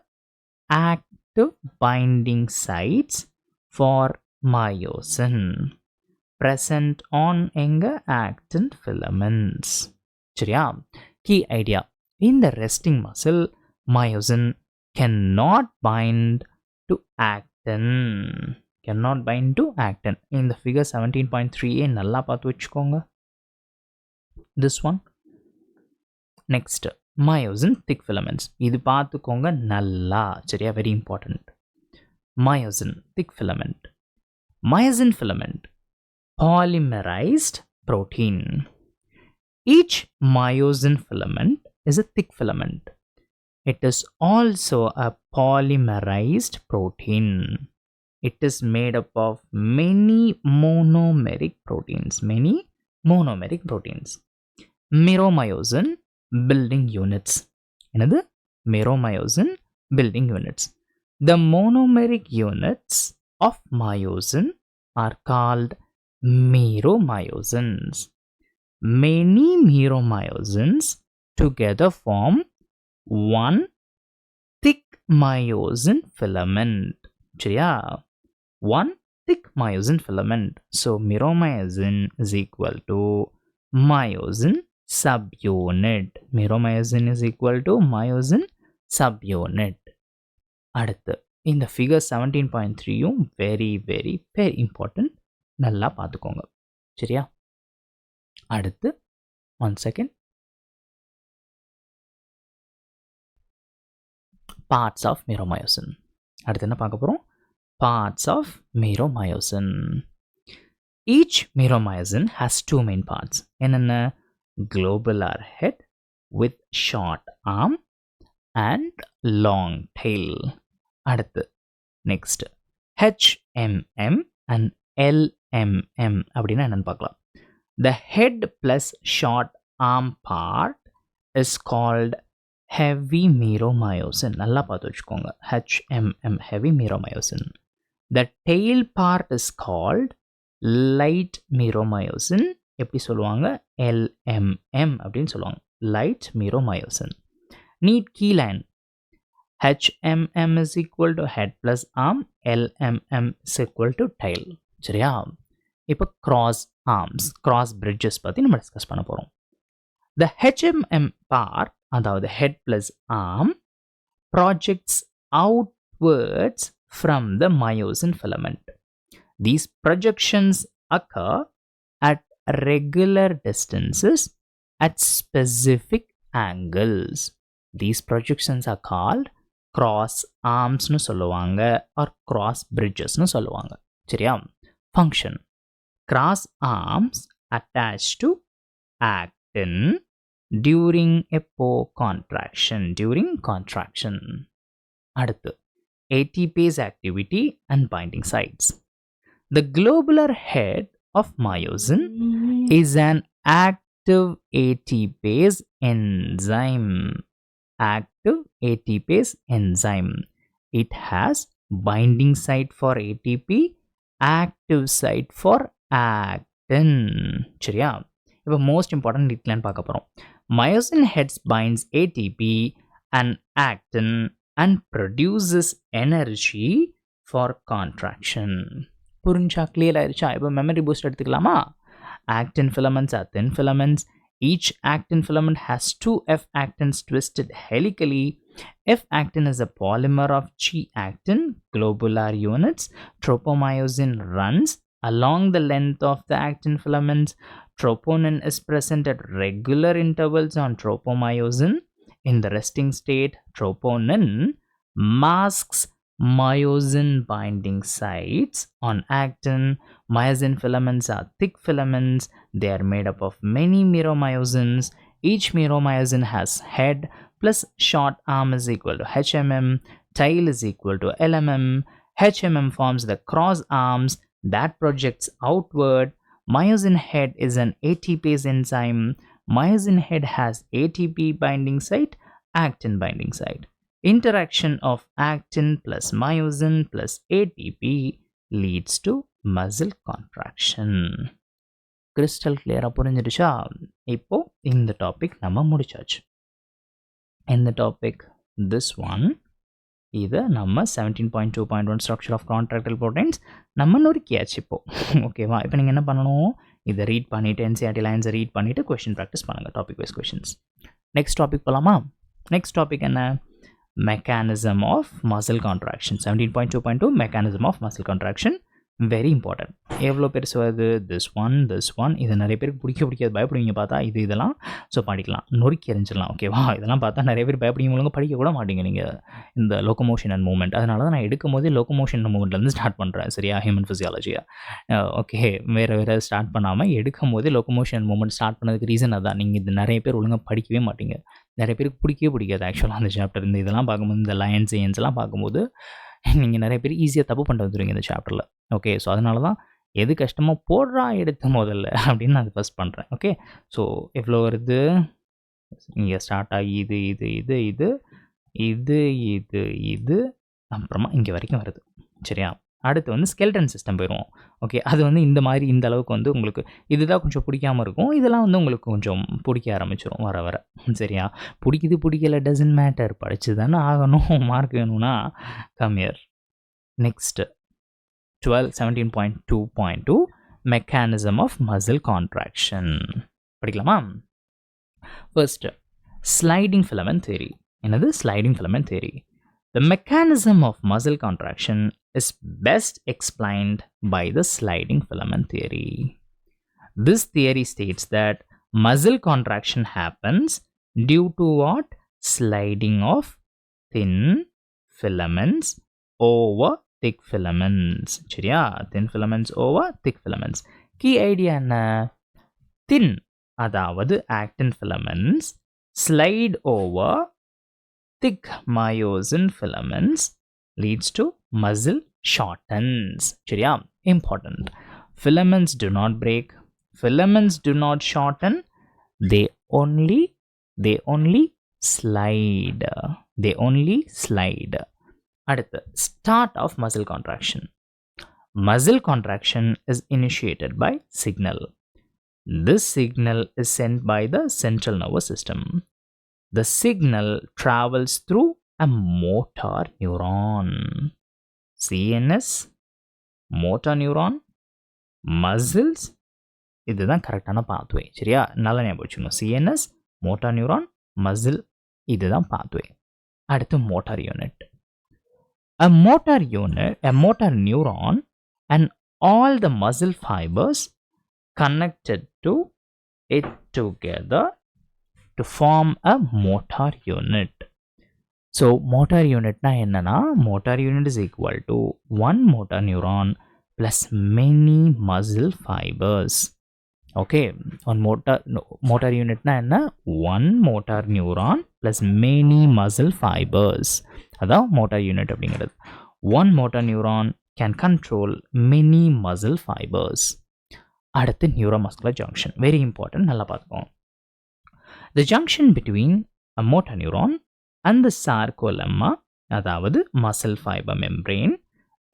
[SPEAKER 1] active binding sites for myosin present on actin filaments. சரியா? key idea, in the resting muscle myosin cannot bind to actin. In the figure 17.3a நல்லா பார்த்து வச்சுக்கோங்க. this one. next, myosin thick filaments. இது பார்த்துக்கோங்க நல்லா. சரியா? very important. myosin thick filament. Myosin filament, polymerized protein. Each myosin filament is a thick filament. It is also a polymerized protein. It is made up of many monomeric proteins. Meromyosin building units. Another meromyosin building units. The monomeric units of myosin are called meromyosins. Many meromyosins together form one thick myosin filament. சரியா? one thick myosin filament. So meromyosin is equal to myosin subunit. Meromyosin is equal to myosin subunit. அடுத்து இந்த figure 17.3யும் very very very important, நல்லா பார்த்துக்கோங்க. சரியா? அடுத்து 1 second. Parts of meromyosin. அடுத்து என்ன பார்க்க போகிறோம்? Parts of meromyosin. Each meromyosin has two main parts. என்னென்ன? Globular head with short arm and long tail. அடுத்து next HMM and LMM அப்படின்னா என்னன்னு பார்க்கலாம். The head plus short arm part is called heavy meromyosin. நல்லா பார்த்து வச்சுக்கோங்க. HMM heavy meromyosin. The tail part is called light meromyosin. எப்படி சொல்லுவாங்க? LMM அப்படின்னு சொல்லுவாங்க. light meromyosin. Need key line. HMM is equal to head plus arm. LMM is equal to tail. சரியா? இப்போ cross arms, cross bridges பற்றி நம்ம discuss பண்ண போகிறோம். The HMM part, அதாவது head plus arm, projects outwards from the myosin filament. These projections occur at regular distances at specific angles. These projections are called cross arms னு சொல்லுவாங்க or cross bridges னு சொல்லுவாங்க. சரியா? Function. Cross arms attached to actin during contraction. During contraction. அடுத்து ATPase activity and binding sites. The globular head of myosin is an active ATPase enzyme. Active ATPase enzyme. It has binding site for ATP, active site for actin. சரியா? இப்போ most important டீட்டெயில்னு பார்க்க போகிறோம். Myosin heads binds ATP and actin and produces energy for contraction. புரிஞ்சா? Clear ஆயிடுச்சா? இப்போ memory boost எடுத்துக்கலாமா? Actin filaments are thin filaments. Each actin filament has 2 F-actins twisted helically. F-actin is a polymer of G-actin globular units. Tropomyosin runs along the length of the actin filaments. Troponin is present at regular intervals on tropomyosin. In the resting state, troponin masks myosin binding sites on actin. Myosin filaments are thick filaments. They are made up of many meromyosins. Each meromyosin has head plus short arm is equal to HMM. Tail is equal to LMM. HMM forms the cross arms that projects outward. Myosin head is an ATPase enzyme. Myosin head has ATP binding site, actin binding site. Interaction of actin plus myosin plus ATP leads to muscle contraction. Crystal clear புரிஞ்சிடுச்சா? இப்போ இந்த topic நம்ம முடிச்சாச்சு. இந்த topic this one, இதை நம்ம 17.2.1 structure of contractual proteins நம்ம நொறுக்கியாச்சு இப்போ. ஓகேவா? இப்போ நீங்கள் என்ன பண்ணணும்? இதை ரீட் பண்ணிவிட்டு என்சிஆர்டி லைன்ஸை ரீட் பண்ணிவிட்டு கொஷின் ப்ராக்டிஸ் பண்ணுங்கள், topic wise questions. Next topic போகலாமா? நெக்ஸ்ட் டாபிக் என்ன? Mechanism of muscle contraction. 17.2.2 mechanism of muscle contraction. Very important. எவ்வளோ பெருசு வருது? This one. இது நிறைய பேருக்கு பிடிக்காது, பயப்படுவீங்க பார்த்தா. இதெல்லாம் ஸோ படிக்கலாம், நொறுக்கி எறிஞ்சிடலாம். ஓகேவா? இதெல்லாம் பார்த்தா நிறைய பேர் பயப்படுவீங்க, ஒழுங்காக படிக்க கூட மாட்டீங்க நீங்கள் இந்த லோக்கோமோஷன் அண்ட் மூவ்மெண்ட். அதனால தான் நான் எடுக்கும் போதே லோக்கோமோஷன் அண்ட் மூவ்மெண்ட்லேருந்து ஸ்டார்ட் பண்ணுறேன். சரியா? ஹியூமன் ஃபிசியாலஜியா. ஓகே, வேறு ஸ்டார்ட் பண்ணாமல் எடுக்கும் போதே லோக்கோமோஷன் அண்ட் மூவ்மெண்ட் ஸ்டார்ட் பண்ணதுக்கு ரீசன் அதான். நீங்கள் இது நிறைய பேர் ஒழுங்காக படிக்கவே மாட்டீங்க. நிறைய பேருக்கு பிடிக்காது ஆக்சுவலாக அந்த சாப்டர். இதெல்லாம் பார்க்கும்போது, இந்த லயன்ஸ் ஏன்ஸ்லாம் பார்க்கும்போது நீங்கள் நிறைய பேர் ஈஸியாக தப்பு பண்ணிட்டு வந்துடுவீங்க இந்த சாப்டரில். ஓகே, ஸோ அதனால தான் எது கஷ்டமோ போடுறா எடுத்த முதல்ல அப்படின்னு நான் அது ஃபஸ்ட் பண்ணுறேன். ஓகே, ஸோ எவ்வளோ வருது? இங்கே ஸ்டார்ட் ஆகி இது அப்புறமா இங்கே வரைக்கும் வருது. சரியா? அடுத்து வந்து ஸ்கெல்டன் சிஸ்டம் போயிடுவோம். ஓகே, அது வந்து இந்த மாதிரி இந்த அளவுக்கு வந்து உங்களுக்கு இதுதான் கொஞ்சம் பிடிக்காம இருக்கும். இதெல்லாம் வந்து உங்களுக்கு கொஞ்சம் பிடிக்க ஆரம்பிச்சிடும் வர வர. சரியா? பிடிக்குது பிடிக்கல டசன்ட் மேட்டர், படிச்சு தானே ஆகணும், மார்க் வேணும்னா come here. Next 17.2.2 mechanism of muscle contraction படிக்கலாமா? First sliding filament theory. என்னது sliding filament theory? The mechanism of muscle contraction is best explained by the sliding filament theory. This theory states that muscle contraction happens due to what? Sliding of thin filaments over thick filaments. சரியா? Thin filaments over thick filaments. Key idea என்ன? Thin அதாவது actin filaments slide over thick myosin filaments leads to muscle shortens. சரியா? Important. Filaments do not break. Filaments do not shorten. They only slide. They only slide. அடுத்து start of muscle contraction. Muscle contraction is initiated by signal. This signal is sent by the central nervous system. The signal travels through a motor neuron. CNS, motor neuron, muscles. இதுதான் கரெக்டான pathway. சரியா? நல்லா ஞாபகம் வச்சுக்கணும். CNS, motor neuron, muscle. இதுதான் pathway. அடுத்து motor unit. A motor neuron and all the muscle fibers connected to it together to form a motor unit. So motor unit na enna? Motor unit is equal to one motor neuron plus many muscle fibers. Okay, on motor unit na enna? One motor neuron plus many muscle fibers. Adha motor unit அப்படிங்கிறது. One motor neuron can control many muscle fibers. அடுத்து neuromuscular junction. Very important. நல்லா பார்த்துக்கோங்க. The junction between a motor neuron and the sarcolemma, அதாவது muscle fiber membrane,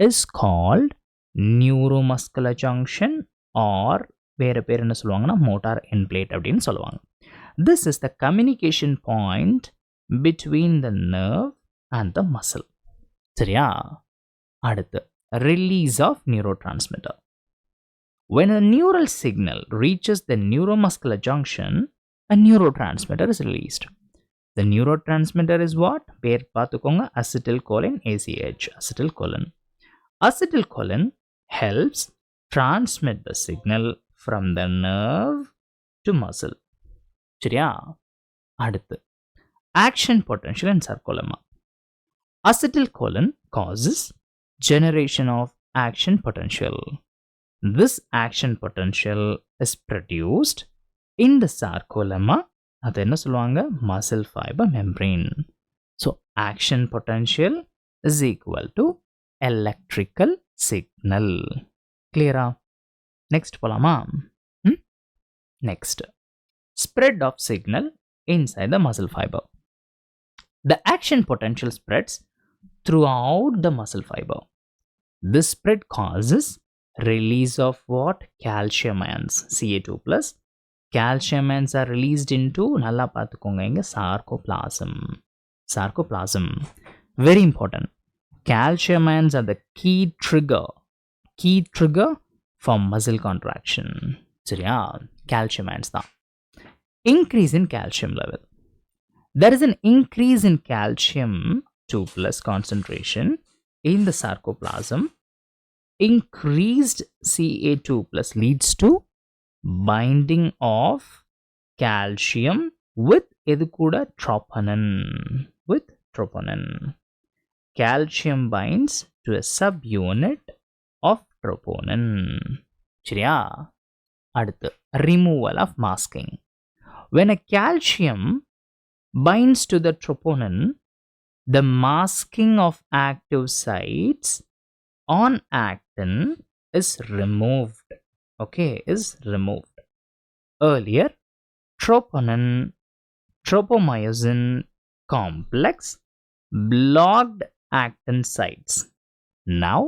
[SPEAKER 1] is called neuromuscular junction or வேறு பேர் என்ன சொல்லுவாங்கன்னா motor end plate அப்படின்னு சொல்லுவாங்க. This is the communication point between the nerve and the muscle. சரியா? அடுத்து release of neurotransmitter. When a neural signal reaches the neuromuscular junction, a neurotransmitter is released. The neurotransmitter is what? பேர் பார்த்துக்கோங்க. acetylcholine ACH. acetylcholine. Acetylcholine helps transmit the signal from the nerve to muscle. சரியா? அடுத்து action potential in sarcolemma. Acetylcholine causes generation of action potential. This action potential is produced in the sarcolemma. அது என்ன சொல்லுவாங்க? muscle fiber membrane. So action potential is equal to electrical signal. Clear? Next போலாமா? Next, spread of signal inside the muscle fiber. The action potential spreads throughout the muscle fiber. This spread causes release of what? Calcium ions, Ca2+. Calcium ions are released into நல்லா பார்த்துக்கோங்க இங்க sarcoplasm. Sarcoplasm. Very important. Calcium ions are the key trigger for muscle contraction. சரியா? Calcium ions தான். Increase in calcium level. There is an increase in calcium 2+ concentration in the sarcoplasm. Increased Ca2+ leads to binding of calcium with எது கூட? troponin. With troponin. Calcium binds to a subunit of troponin. சரியா? அடுத்து removal of masking. When a calcium binds to the troponin, the masking of active sites on actin is removed. Okay, is removed. Earlier, tropomyosin complex blocked actin sites. Now,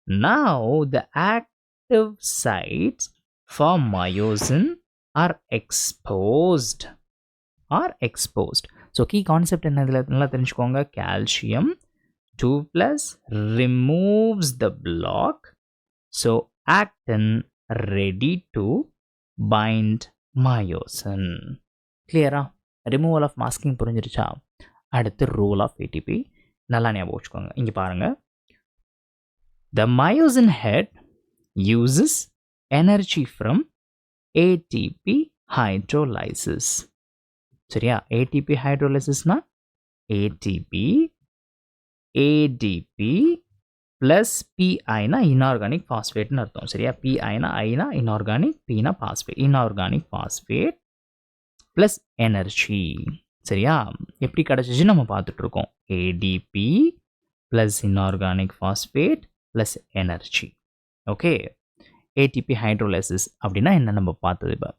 [SPEAKER 1] Now the active sites for myosin are exposed. So key concept என்னதுல நல்லா தெரிஞ்சுக்கோங்க. calcium 2 plus removes the block, so actin ready to bind myosin. Clear? Removal of masking புரிஞ்சிருச்சா? அடுத்து role of ATP நல்லா ஞாபகம் வச்சுக்கோங்க. இங்க பாருங்க, the myosin head uses energy from ATP hydrolysis. சரியா? ATP hydrolysisனா ATP ADP plus PI னா inorganic phosphate னு அர்த்தம். சரியா? PI னா I னா inorganic, P னா phosphate. Inorganic phosphate plus energy. சரியா? எப்படி கிடைச்சிச்சு நம்ம பார்த்துட்டு இருக்கோம். ADP plus inorganic phosphate plus energy. Okay, ATP hydrolysis அப்படின்னா என்ன நம்ம பார்த்தது. இப்போ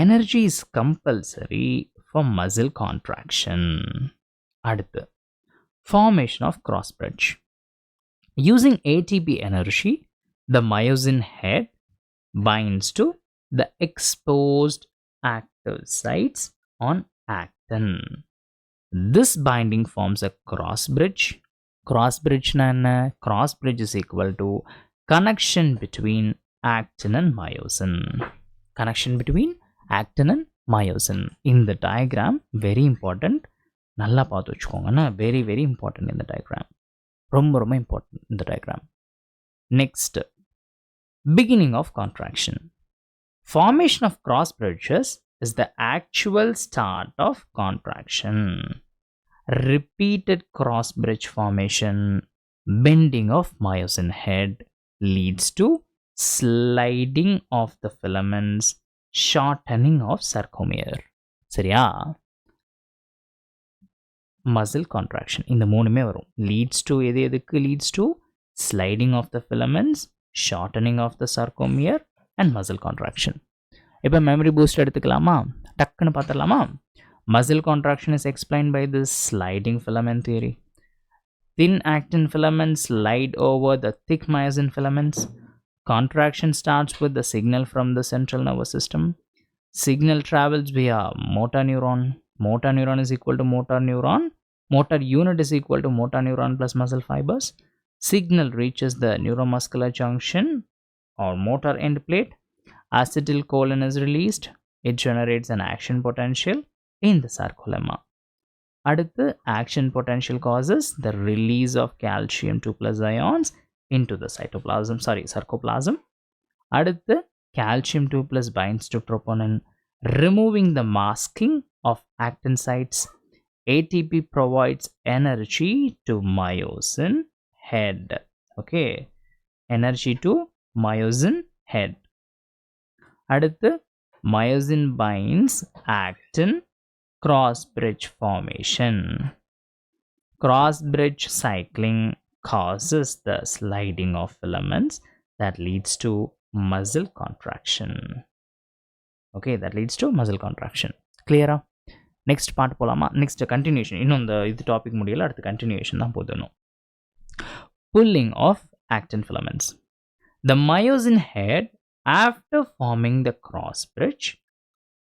[SPEAKER 1] energy is compulsory for muscle contraction. அடுத்து formation of cross bridge. Using ATP energy, the myosin head binds to the exposed active sites on actin. This binding forms a cross bridge. Cross bridge na enna? Cross bridge is equal to connection between actin and myosin. Connection between actin and myosin. In the diagram, very important. நல்லா பார்த்து வச்சுக்கோங்கன்னா, very very important in the diagram. ரொம்ப ரொம்ப important in the diagram. Next, beginning of contraction. Formation of cross bridges is the actual start of contraction. Repeated cross bridge formation, bending of myosin head leads to sliding of the filaments, shortening of sarcomere. சரியா? muscle contraction இந்த மூணுமே வரும். leads to எதுக்கு leads to sliding of the filaments, shortening of the sarcomere and muscle contraction. இப்போ memory boost எடுத்துக்கலாமா? டக்குன்னு பார்த்துடலாமா? muscle contraction is explained by this sliding filament theory. Thin actin filaments slide over the thick myosin filaments. Contraction starts with the signal from the central nervous system. Signal travels via motor neuron. Motor neuron is equal to motor neuron. Motor unit is equal to motor neuron plus muscle fibers. Signal reaches the neuromuscular junction or motor end plate. Acetylcholine is released. It generates an action potential in the sarcolemma. அடுத்து action potential causes the release of calcium 2 plus ions into the sarcoplasm. அடுத்து calcium 2 plus binds to troponin, removing the masking of actin sites. ATP provides energy to myosin head. Okay, energy to myosin head. அடுத்து myosin binds actin, cross bridge formation. Cross bridge cycling causes the sliding of filaments that leads to muscle contraction. Okay, that leads to muscle contraction. Clear? Next part போலாமா? Next continuation. இன்னும் இந்த topic முடியல, அடுத்து continuation தான் போதணும். Pulling of actin filaments. The myosin head, after forming the cross bridge,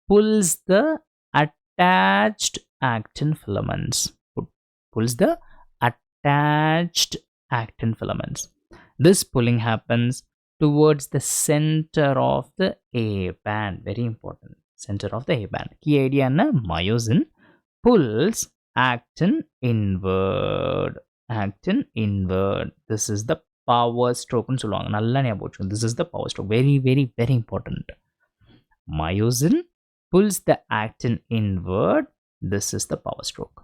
[SPEAKER 1] pulls the attached actin filaments. Pulls the attached actin filaments. This pulling happens towards the center of the A band. Very important. Center of the A band. Key idea na myosin pulls actin inward. Actin inward. This is the power stroke னு சொல்லுவாங்க. நல்லா ஞாபகம் வச்சுக்கோங்க. This is the power stroke. Very very very important. Myosin pulls the actin inward. This is the power stroke.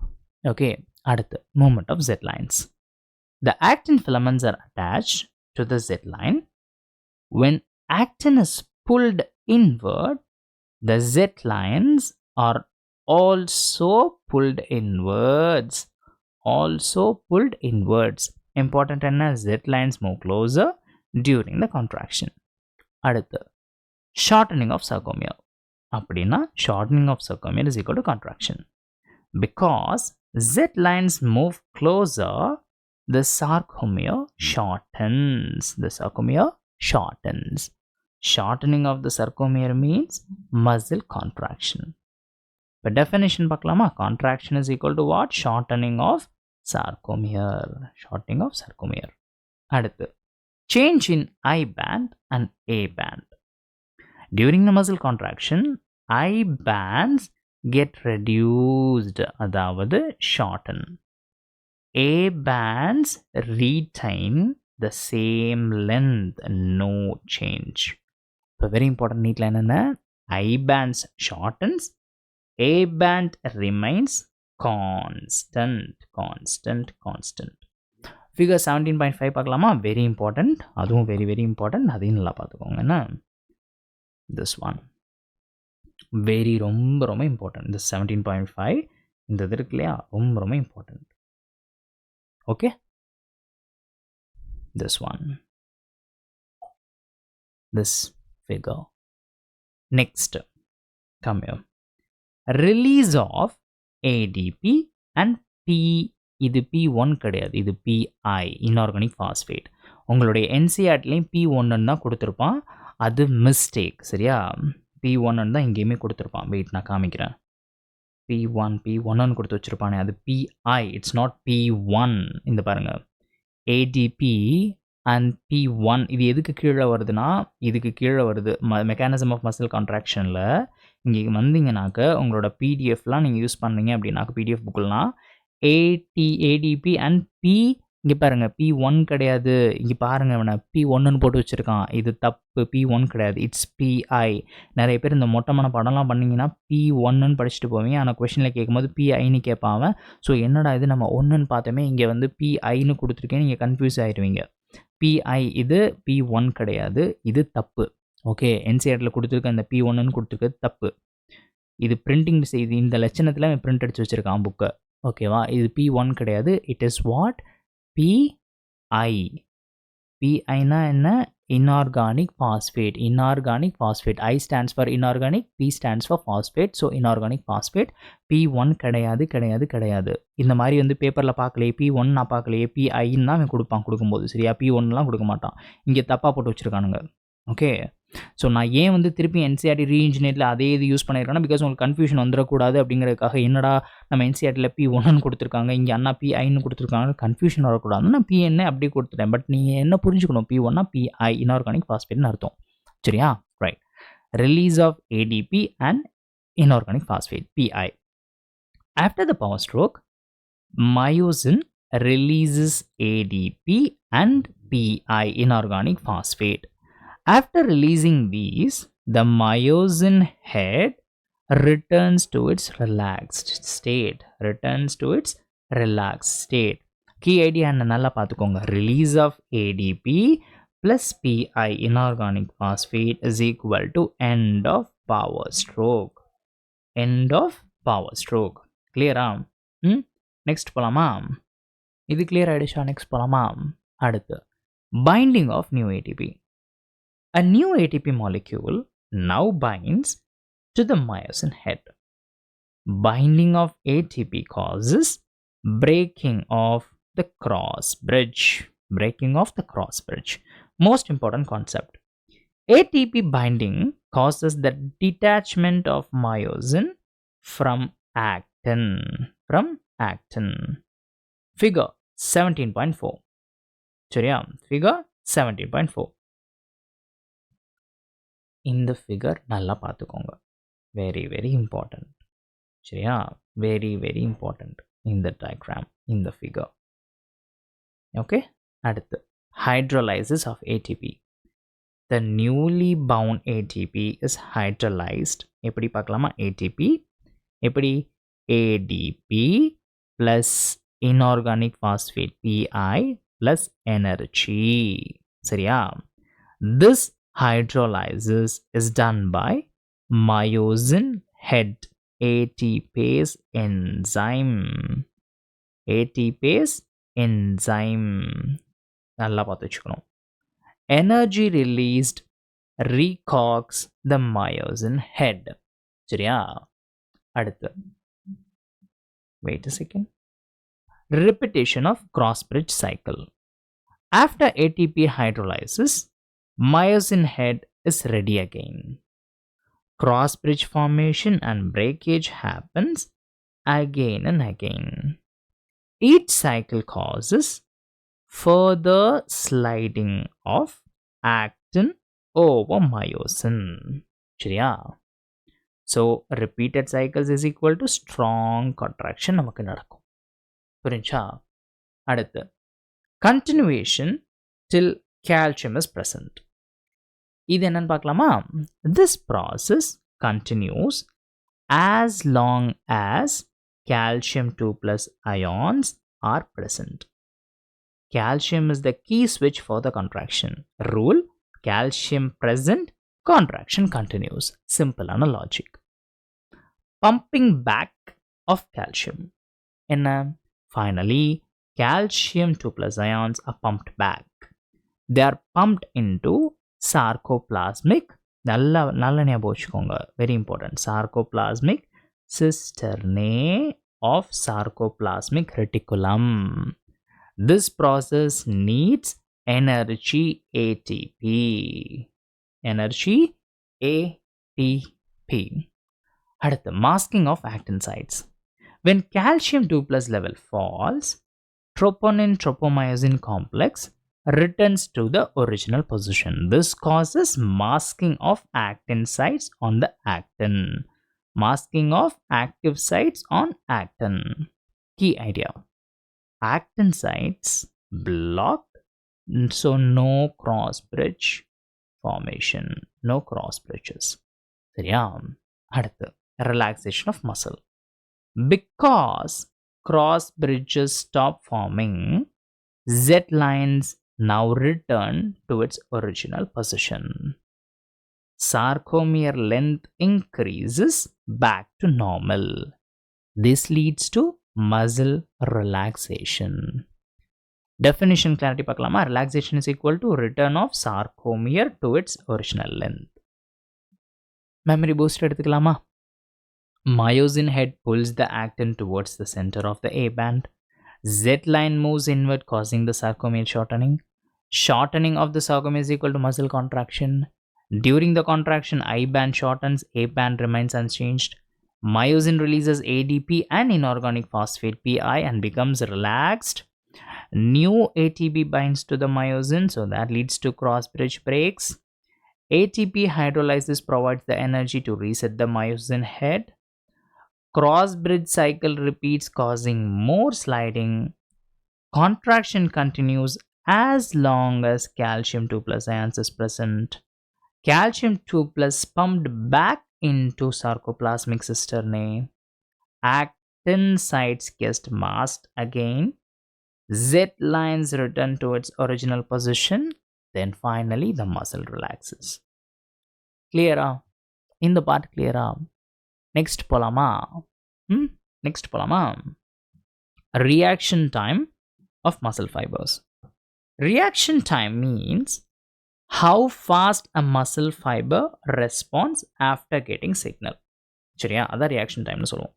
[SPEAKER 1] Okay. அடுத்து movement of Z lines. The actin filaments are attached to the Z line. When actin is pulled inward, the Z lines are also pulled inwards. Also pulled inwards. Important enna, Z lines move closer during the contraction. அடுத்து shortening of sarcomere. அப்படின்னா shortening of sarcomere is equal to contraction. Because Z lines move closer, the sarcomere shortens. The sarcomere shortens. Shortening of the sarcomere means muscle contraction. இப்போ definition பார்க்கலாமா? Contraction is equal to what? Shortening of sarcomere. Shortening of sarcomere. அடுத்து change in I band and A band. During the muscle contraction, I bands get reduced, அதாவது shorten. A bands retain the same length, no change. இப்போ very important neat line என்ன? I bands shortens, A band remains constant. Figure 17.5 பார்க்கலாமா? Very important. அதுவும் very very important. அதையும் நல்லா பார்த்துக்கோங்க என்ன? This one very ரொம்ப important. This 17.5 இந்த இது இருக்கு இல்லையா, ரொம்ப important. Okay, this one, this figure. Next, come here. Release of ADP and P. இது P1 கிடையாது, இது PI, இன்ஆர்கானிக் பாஸ்பேட். உங்களுடைய என்சிஆர்ட்லேயும் P1 தான் கொடுத்துருப்பான், அது மிஸ்டேக். சரியா? P1 தான் எங்கேயுமே கொடுத்துருப்பான். வெயிட் நான் காமிக்கிறேன். P1 கொடுத்து வச்சுருப்பானே, அது PI, இட்ஸ் நாட் P1. இந்த பாருங்கள், ADP அண்ட் P1 இது எதுக்கு கீழே வருதுன்னா, இதுக்கு கீழே வருது. மெக்கானிசம் ஆஃப் மசில் கான்ட்ராக்ஷனில் இங்கே வந்தீங்கன்னாக்க உங்களோட பிடிஎஃப்லாம் நீங்கள் யூஸ் பண்ணீங்க அப்படின்னாக்க, பிடிஎஃப் புக்கெலாம் ADP அண்ட் P, இங்கே பாருங்கள் P1 கிடையாது. இங்கே பாருங்கள், அவனை P1 போட்டு வச்சுருக்கான், இது தப்பு. P1 கிடையாது, இட்ஸ் PI. நிறைய பேர் இந்த மொட்டமான படம்லாம் பண்ணிங்கன்னா P1 படிச்சுட்டு போவீங்க, ஆனால் கொஷனில் கேட்கும்போது PIன்னு கேட்பாங்க. ஸோ என்னடா இது, நம்ம ஒன்றுன்னு பார்த்தோமே, இங்கே வந்து PIன்னு கொடுத்துருக்கேன், நீங்கள் கன்ஃபியூஸ் ஆகிடுவீங்க. PI இது P1 கிடையாது, இது தப்பு. ஓகே, என்சிஆர்டில் கொடுத்துருக்க இந்த P1 கொடுத்துருக்கிறது தப்பு. இது பிரிண்டிங் செய்தி, இந்த லட்சணத்தில் பிரிண்ட் அடிச்சு வச்சுருக்கான் புக்கை. ஓகேவா? இது P1 கிடையாது, இட் இஸ் வாட்? PI. PIனா என்ன? Inorganic phosphate. Inorganic phosphate. I stands for inorganic, P stands for phosphate. So inorganic phosphate. P1 கிடையாது. இந்த மாதிரி வந்து பேப்பரில் பார்க்கலையே, P1 நான் பார்க்கலையே, PIன்னு தான் அவன் கொடுக்கும்போது. சரியா? P1லாம் கொடுக்க மாட்டான். இங்கே தப்பாக போட்டு வச்சுருக்கானுங்க. ஓகே, ஸோ நான் ஏன் வந்து திருப்பி என்சிஆர்டி ரீஇன்ஜினியரில் அதே இது யூஸ் பண்ணியிருக்கேன்னா, பிகாஸ் உங்களுக்கு கன்ஃபியூஷன் வந்துடக்கூடாது அப்படிங்கிறதுக்காக. என்னடா நம்ம என்சிஆர்டியில் P1 கொடுத்துருக்காங்க, இங்கே அண்ணா PIன்னு கொடுத்துருக்காங்க, கன்ஃபியூஷன் வரக்கூடாதுன்னு நான் PN அப்படியே கொடுத்துட்டேன். பட் நீங்கள் என்ன புரிஞ்சுக்கணும், P1னா PI, இன்ஆர்கானிக் பாஸ்பேட்னு அர்த்தம். சரியா? Right. Release of ADP and inorganic phosphate, PI. After the power stroke, myosin releases ADP and PI, inorganic phosphate. After releasing these, the myosin head returns to its relaxed state. Key idea என்ன நல்லா பார்த்துக்கோங்க. Release of ADP plus PI, inorganic phosphate, is equal to end of power stroke. Clear-ஆ? Next போகலாமா? இது clear ஆகிடுச்சா? Next போகலாமா? அடுத்து binding of new ATP. A new ATP molecule now binds to the myosin head. Binding of ATP causes breaking of the cross bridge. Most important concept. ATP binding causes the detachment of myosin from actin. Figure 17.4. சரியா? Figure 17.4. இந்த figure நல்லா பார்த்துக்கோங்க. Very very important. சரியா? Very very important இந்த diagram, இந்த figure. Okay, அடுத்து hydrolysis of ATP. The newly bound ATP is hydrolysed. எப்படி பார்க்கலாமா? ATP எப்படி? ADP plus inorganic phosphate PI plus energy. சரியா? This hydrolysis is done by myosin head ATPase enzyme. நல்லா பார்த்து வச்சுக்கணும். Energy released recogs the myosin head. சரியா? அடுத்து wait a second. repetition of cross-bridge cycle. After ATP hydrolysis, myosin head is ready again. Cross-bridge formation and breakage happens again and again. Each cycle causes further sliding of actin over myosin. So repeated cycles is equal to strong contraction நமக்கு நடக்கும். புரிஞ்சா? அடுத்து continuation till calcium is present. இது என்னன்னு பார்க்கலாமா? This process continues as long as calcium 2 plus ions are present. Calcium is the key switch for the contraction. Rule: calcium present, contraction continues. Simple logic. Pumping back of calcium. Finally, calcium 2 plus ions are pumped back. They are pumped into sarcoplasmic, very important, sarcoplasmic cisternae of sarcoplasmic reticulum. This process needs energy ATP. Energy ATP. அடுத்து masking of actin sites. When calcium 2 plus level falls, troponin tropomyosin complex returns to the original position. This causes masking of actin sites on the actin. Masking of active sites on actin. Key idea. Actin sites blocked, so no cross bridge formation. No cross bridges. சரியா? அடுத்து relaxation of muscle. Because cross bridges stop forming, Z lines now return to its original position. Sarcomere length increases back to normal. This leads to muscle relaxation. Definition clarity பார்க்கலாமா? Relaxation is equal to return of sarcomere to its original length. Memory boost எடுத்துக்கலாமா? Myosin head pulls the actin towards the center of the A band. Z line moves inward, causing the sarcomere shortening. Shortening of the sarcomere is equal to muscle contraction. During the contraction, I band shortens, A band remains unchanged. Myosin releases ADP and inorganic phosphate PI and becomes relaxed. New ATP binds to the myosin, so that leads to cross-bridge breaks. ATP hydrolysis provides the energy to reset the myosin head. Cross-bridge cycle repeats, causing more sliding. Contraction continues as long as calcium 2 plus ions is present. Calcium 2 plus pumped back into sarcoplasmic cisternae. Actin sites get masked again. Z lines return to its original position. Then finally the muscle relaxes. Clear? In the part clear? Next polama. Next polama. Reaction time of muscle fibers. Reaction time means how fast a muscle fiber responds after getting signal. சரியா? அதான் reaction time சொல்லுவோம்.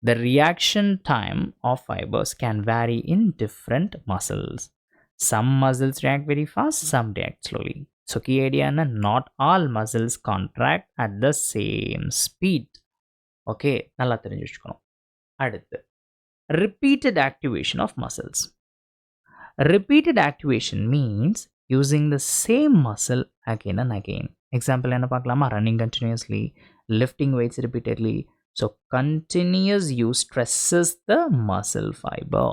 [SPEAKER 1] The reaction time of fibers can vary in different muscles. Some muscles react very fast, some react slowly. So key idea, not all muscles contract at the same speed. Okay, நல்லா தெரிஞ்சு வச்சுக்கணும். அடுத்து repeated activation of muscles. Repeated activation means using the same muscle again and again. Example என்ன பார்க்கலாமா? Running continuously, lifting weights repeatedly. So continuous use stresses the muscle fiber.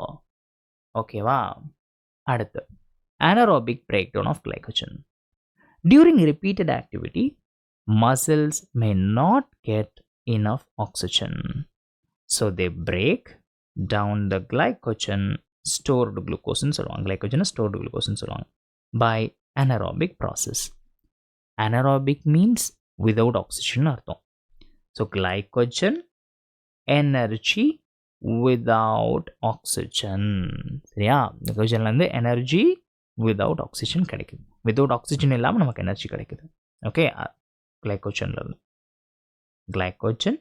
[SPEAKER 1] Okay, wow. அடுத்து anaerobic breakdown of glycogen. During repeated activity, muscles may not get enough oxygen. So they break down the glycogen, stored glucose ன்னு சொல்லுவாங்க. Glycogen stored glucose ன்னு சொல்லுவாங்க. By anaerobic process. Anaerobic means without oxygen அர்த்தம். So glycogen, energy without oxygen. சரியா? glycogenல இருந்து energy without oxygen கிடைக்குது. without oxygen இல்லாம நமக்கு எனர்ஜி கிடைக்குது. ஓகே, glycogenல இருந்து glycogen,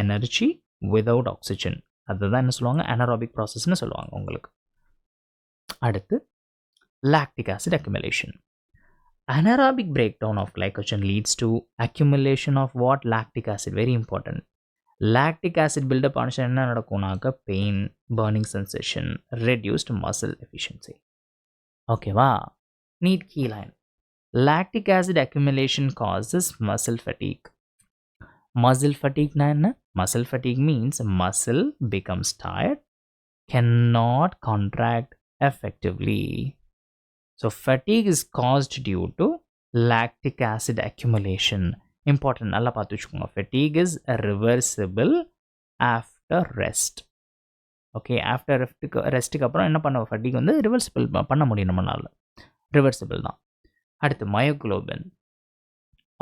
[SPEAKER 1] energy without oxygen. அதுதான் என்ன சொல்லுவாங்க, anaerobic processன்னு சொல்லுவாங்க உங்களுக்கு. அடுத்து lactic acid accumulation. Anaerobic breakdown of glycogen leads to accumulation of what? Lactic acid. Very important. Lactic acid buildup ஆனிச்சு என்ன நடக்கும்னாக்க pain, burning sensation, reduced muscle efficiency. ஓகேவா? Need key line. Lactic acid accumulation causes muscle fatigue. Muscle fatigue na enna? Muscle fatigue means muscle becomes tired, cannot contract effectively. So fatigue is caused due to lactic acid accumulation. Important. நல்லா பார்த்து வச்சுக்கோங்க. Fatigue is reversible after rest. Okay, after ரெஸ்ட்டுக்கு அப்புறம் என்ன பண்ண fatigue வந்து reversible பண்ண முடியும் நம்மளால. ரிவர்சிபிள் தான். அடுத்து myoglobin.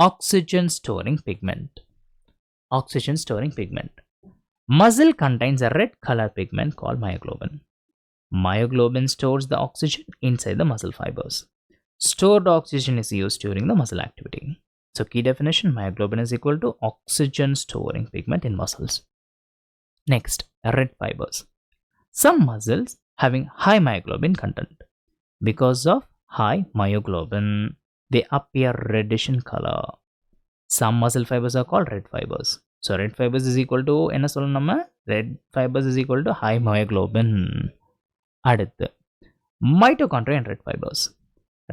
[SPEAKER 1] Oxygen storing pigment. Oxygen storing pigment. Muscle contains a red color pigment called myoglobin. Myoglobin stores the oxygen inside the muscle fibers. Stored oxygen is used during the muscle activity. So key definition, myoglobin is equal to oxygen storing pigment in muscles. Next, red fibers. Some muscles having high myoglobin content. Because of high myoglobin, they appear reddish in color. Some muscle fibers are called red fibers. So red fibers is equal to என்ன சொல்லணும் நம்ம? Red fibers is equal to high myoglobin. அடுத்து mitochondria and red fibers.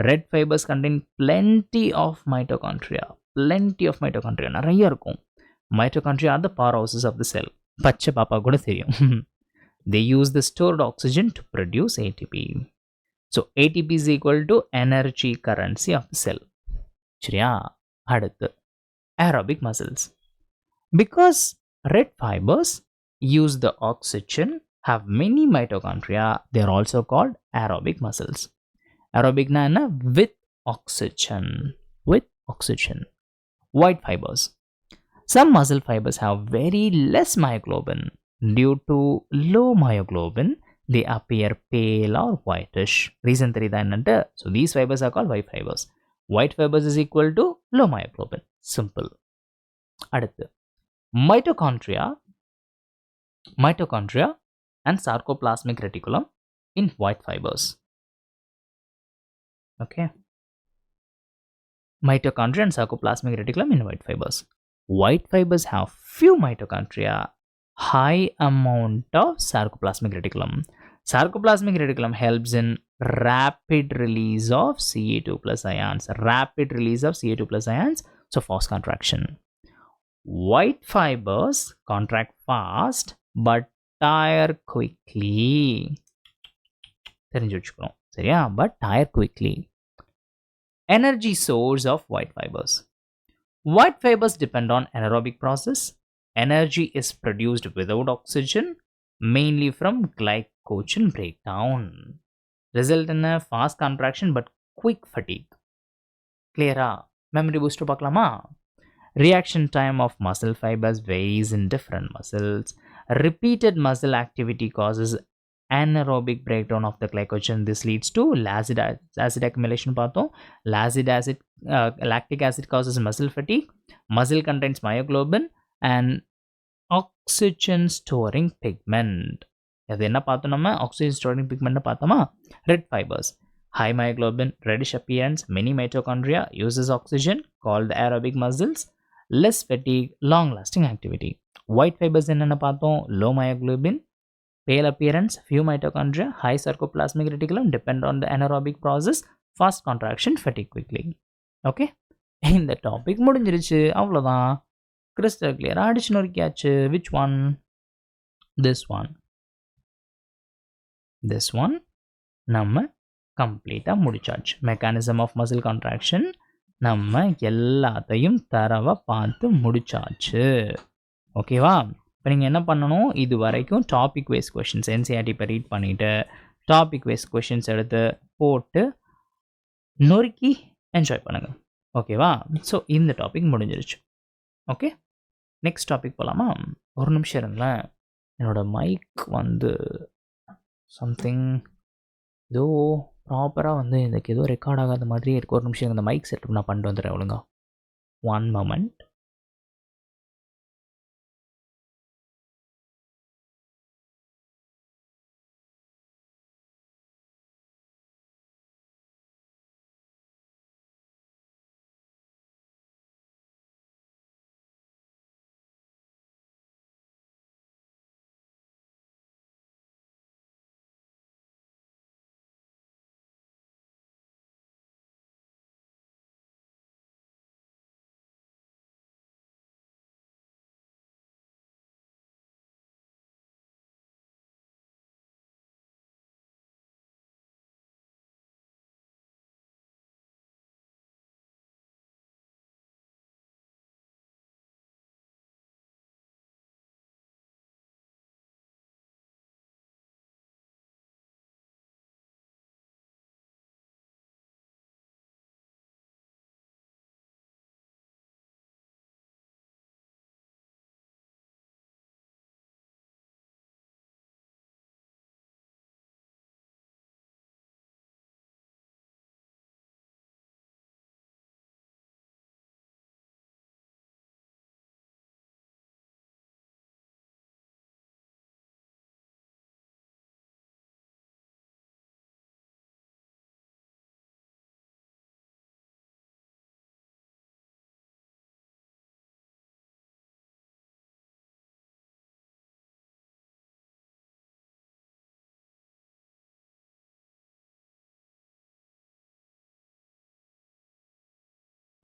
[SPEAKER 1] Red fibers contain plenty of mitochondria. Plenty of mitochondria. நிறைய இருக்கும். Mitochondria are the powerhouses of the cell. பச்சை பாப்பா கூட தெரியும். They use the stored oxygen to produce ATP. So ATP is equal to energy currency of the cell. சரியா? அடுத்து aerobic muscles. Because red fibers use the oxygen, have many mitochondria, they are also called aerobic muscles. Aerobic na enna? With oxygen. With oxygen. White fibers. Some muscle fibers have very less myoglobin. Due to low myoglobin, they appear pale or whitish. Reason theriyudha ennante? So these fibers are called white fibers. White fibers is equal to low myoglobin. Simple. அடுத்து mitochondria and sarcoplasmic reticulum in white fibers. Okay, mitochondria and sarcoplasmic reticulum in white fibers. White fibers have few mitochondria, high amount of sarcoplasmic reticulum. Sarcoplasmic reticulum helps in rapid release of Ca2 plus ions. Rapid release of Ca2 plus ions, so fast contraction. White fibers contract fast but tire quickly. தெரிஞ்சு வச்சுக்கணும் சரியா? But tire quickly. Energy source of white fibers. White fibers depend on anaerobic process. Energy is produced without oxygen, mainly from glycogen breakdown. Result in a fast contraction but quick fatigue. Clear? Memory booster பார்க்கலாமா? Reaction time of muscle fibers varies in different muscles. Repeated muscle activity causes anaerobic breakdown of the glycogen. This leads to acid accumulation. Lactic acid causes muscle fatigue. Muscle contains myoglobin and oxygen storing pigment. அது என்ன பார்த்தோம் நம்ம? Oxygen storing pigment பார்த்தோமா? Red fibers. High myoglobin, reddish appearance, many mitochondria, uses oxygen, called the aerobic muscles. Less fatigue, long lasting activity. White fibers என்னென்ன பார்த்தோம்? Low myoglobin, pale appearance, few mitochondria, high sarcoplasmic reticulum, depend on the anaerobic process, fast contraction, fatigue quickly. Okay, இந்த topic முடிஞ்சிருச்சு. அவ்வளோதான். Crystal கிளியராக அடிச்சு நொறுக்கியாச்சு. Which one? This one நம்ம கம்ப்ளீட்டாக முடிச்சாச்சு. மெக்கானிசம் ஆஃப் மசில் கான்ட்ராக்ஷன் நம்ம எல்லாத்தையும் தரவை பார்த்து முடிச்சாச்சு. ஓகேவா? இப்போ நீங்கள் என்ன பண்ணணும்? இது வரைக்கும் டாபிக் வைஸ் கொஷின்ஸ் என்சிஆர்டி இப்போ ரீட் பண்ணிவிட்டு டாபிக் வைஸ் கொஷின்ஸ் எடுத்து போட்டு நொறுக்கி என்ஜாய் பண்ணுங்கள். ஓகேவா? ஸோ இந்த டாபிக் முடிஞ்சிருச்சு. ஓகே, நெக்ஸ்ட் டாபிக் போகலாமா? ஒரு நிமிஷம் இருங்களேன். என்னோடய மைக் வந்து சம்திங் ஏதோ ப்ராப்பராக வந்து எனக்கு ஏதோ ரெக்கார்ட் ஆகாத மாதிரியே இருக்குது. ஒரு நிமிஷம் இந்த மைக் செட்டப் நான் பண்ணிட்டு வந்துடுறேன். ஒழுங்கா 1 moment.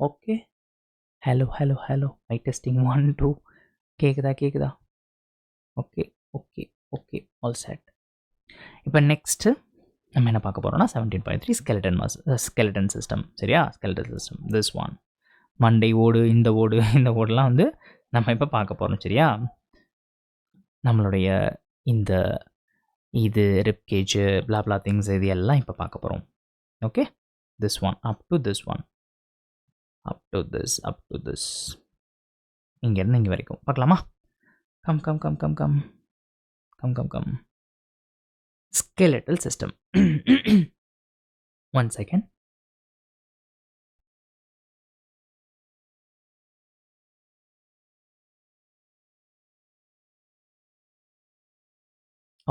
[SPEAKER 1] Okay. Hello. Mic testing 1 2. கேக்குதா? ஓகே. ஓகே. All set. இப்போ நெக்ஸ்ட்டு நம்ம என்ன பார்க்க போகிறோம்னா 17.3 ஸ்கெலட்டன் சிஸ்டம். சரியா? Skeleton system this one. மண்டை ஓடு, இந்த ஓடுலாம் வந்து நம்ம இப்போ பார்க்க போகிறோம். சரியா? நம்மளுடைய இந்த இது ரிப்கேஜ் பிளாப்லா திங்ஸ் இது எல்லாம் இப்போ பார்க்க போகிறோம். Okay, this one up to this இங்கேருந்து இங்கே வரைக்கும் பார்க்கலாமா? Come. Skeletal system. 1 second.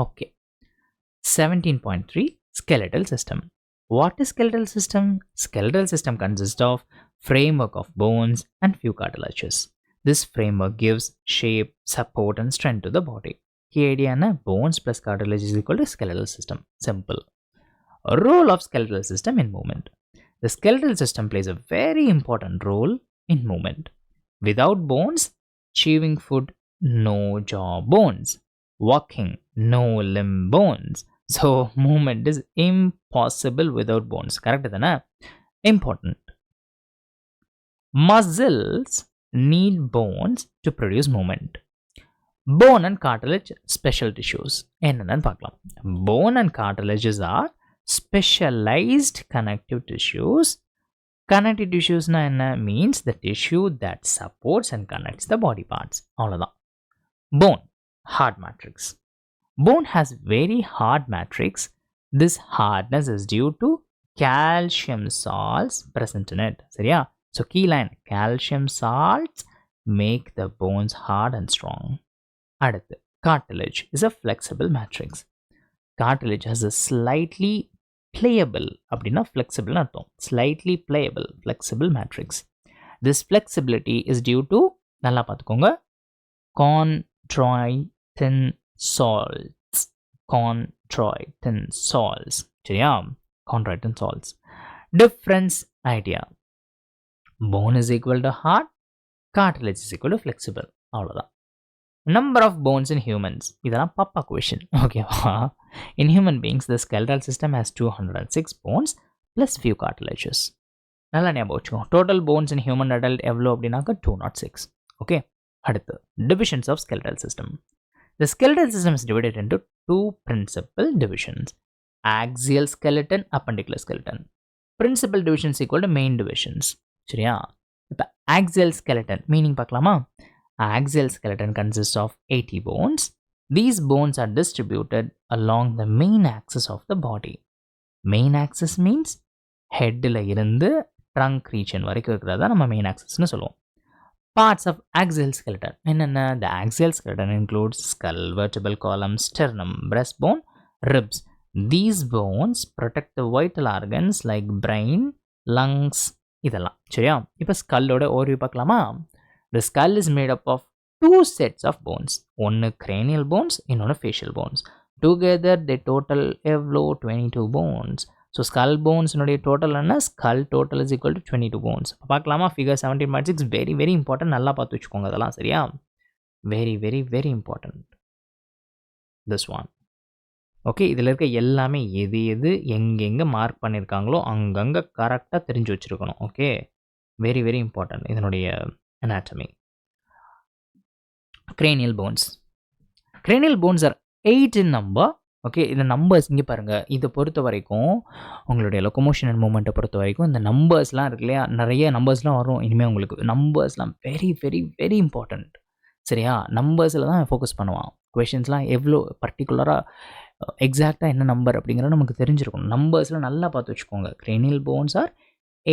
[SPEAKER 1] Okay. 17.3 skeletal system. What is skeletal system? Skeletal system consists of framework of bones and few cartilages. This framework gives shape, support and strength to the body. Key idea na bones plus cartilage is equal to skeletal system. Simple. A role of skeletal system in movement. The skeletal system plays a very important role in movement. Without bones, chewing food, no jaw bones. Walking, no limb bones. So, movement is impossible without bones. Correct? Dana? Important. Muscles need bones to produce movement. Bone and cartilage special tissues. என்னன்னு பார்க்கலாம். Bone and cartilages are specialized connective tissues. Connective tissues na enna means the tissue that supports and connects the body parts. அவ்வளவுதான். Bone, hard matrix. Bone has very hard matrix. This hardness is due to calcium salts present in it. சரியா? So key line, calcium salts make the bones hard and strong. அடுத்து, cartilage is a flexible matrix. Cartilage has a slightly pliable அப்படின்னா flexible அர்த்தம். Slightly pliable, flexible matrix. This flexibility is due to, நல்லா பார்த்துக்கோங்க, chondroitin salts. சரியா? chondroitin salts. Difference idea. Bone is equal to hard, cartilage is equal to flexible. அவ்வளோதான். Number of bones in humans. இதெல்லாம் பாப்பா question. ஓகேவா? In human beings, the skeletal system has 206 bones plus few cartilages. நல்லா ஞாபகம் வச்சுக்கோ. Total bones in human adult எவ்வளோ அப்படின்னாக்க 206. Okay, அடுத்து divisions of skeletal system. The skeletal system is divided into two principal divisions. Axial skeleton, appendicular skeleton. Principal divisions equal to main divisions. சரியா? இப்போ axial skeleton meaning பார்க்கலாமா? Axial skeleton consists of 80 bones. These bones are distributed along the main axis of the body. Main axis means headல இருந்து trunk region வரைக்கும் இருக்கிறதா நம்ம main axisனு சொல்லுவோம். Parts of axial skeleton என்னென்ன? The axial skeleton includes skull, vertebral column, sternum, breastbone, ribs. These bones protect the vital organs like brain, lungs, இதெல்லாம். சரியா? இப்போ ஸ்கல்லோட overview பார்க்கலாமா? The skull is made up of two sets of bones. One cranial bones, இன்னொன்று facial bones. Together they total எவ்வளோ? 22 bones. So skull bones னுடைய total என்ன? Skull total is equal to 22 bones. பார்க்கலாமா? Figure 17.6 very very important. நல்லா பார்த்து வச்சுக்கோங்க அதெல்லாம். சரியா? Very very very important. This one. Okay, இதில் இருக்க எல்லாமே எது எங்கெங்கே மார்க் பண்ணியிருக்காங்களோ அங்கங்கே கரெக்டாக தெரிஞ்சு வச்சுருக்கணும். ஓகே, வெரி வெரி இம்பார்ட்டன்ட் இதனுடைய anatomy. Cranial bones. Cranial bones are 8 in number. Okay, இந்த நம்பர்ஸ் இங்கே பாருங்கள். இதை பொறுத்த வரைக்கும் உங்களுடைய லொக்கோமோஷன் அண்ட் மூமெண்ட்டை பொறுத்த வரைக்கும் இந்த நம்பர்ஸ்லாம் இருக்கு இல்லையா, நிறைய நம்பர்ஸ்லாம் வரும் இனிமேல் உங்களுக்கு. நம்பர்ஸ்லாம் வெரி வெரி வெரி இம்பார்ட்டண்ட். சரியா? நம்பர்ஸில் தான் ஃபோக்கஸ் பண்ணுவான். கொஷின்ஸ்லாம் எவ்வளோ பர்டிகுலராக எக்ஸாக்டாக என்ன நம்பர் அப்படிங்கிறத நமக்கு தெரிஞ்சிருக்கணும். நம்பர்ஸில் நல்லா பார்த்து வச்சுக்கோங்க. Cranial bones are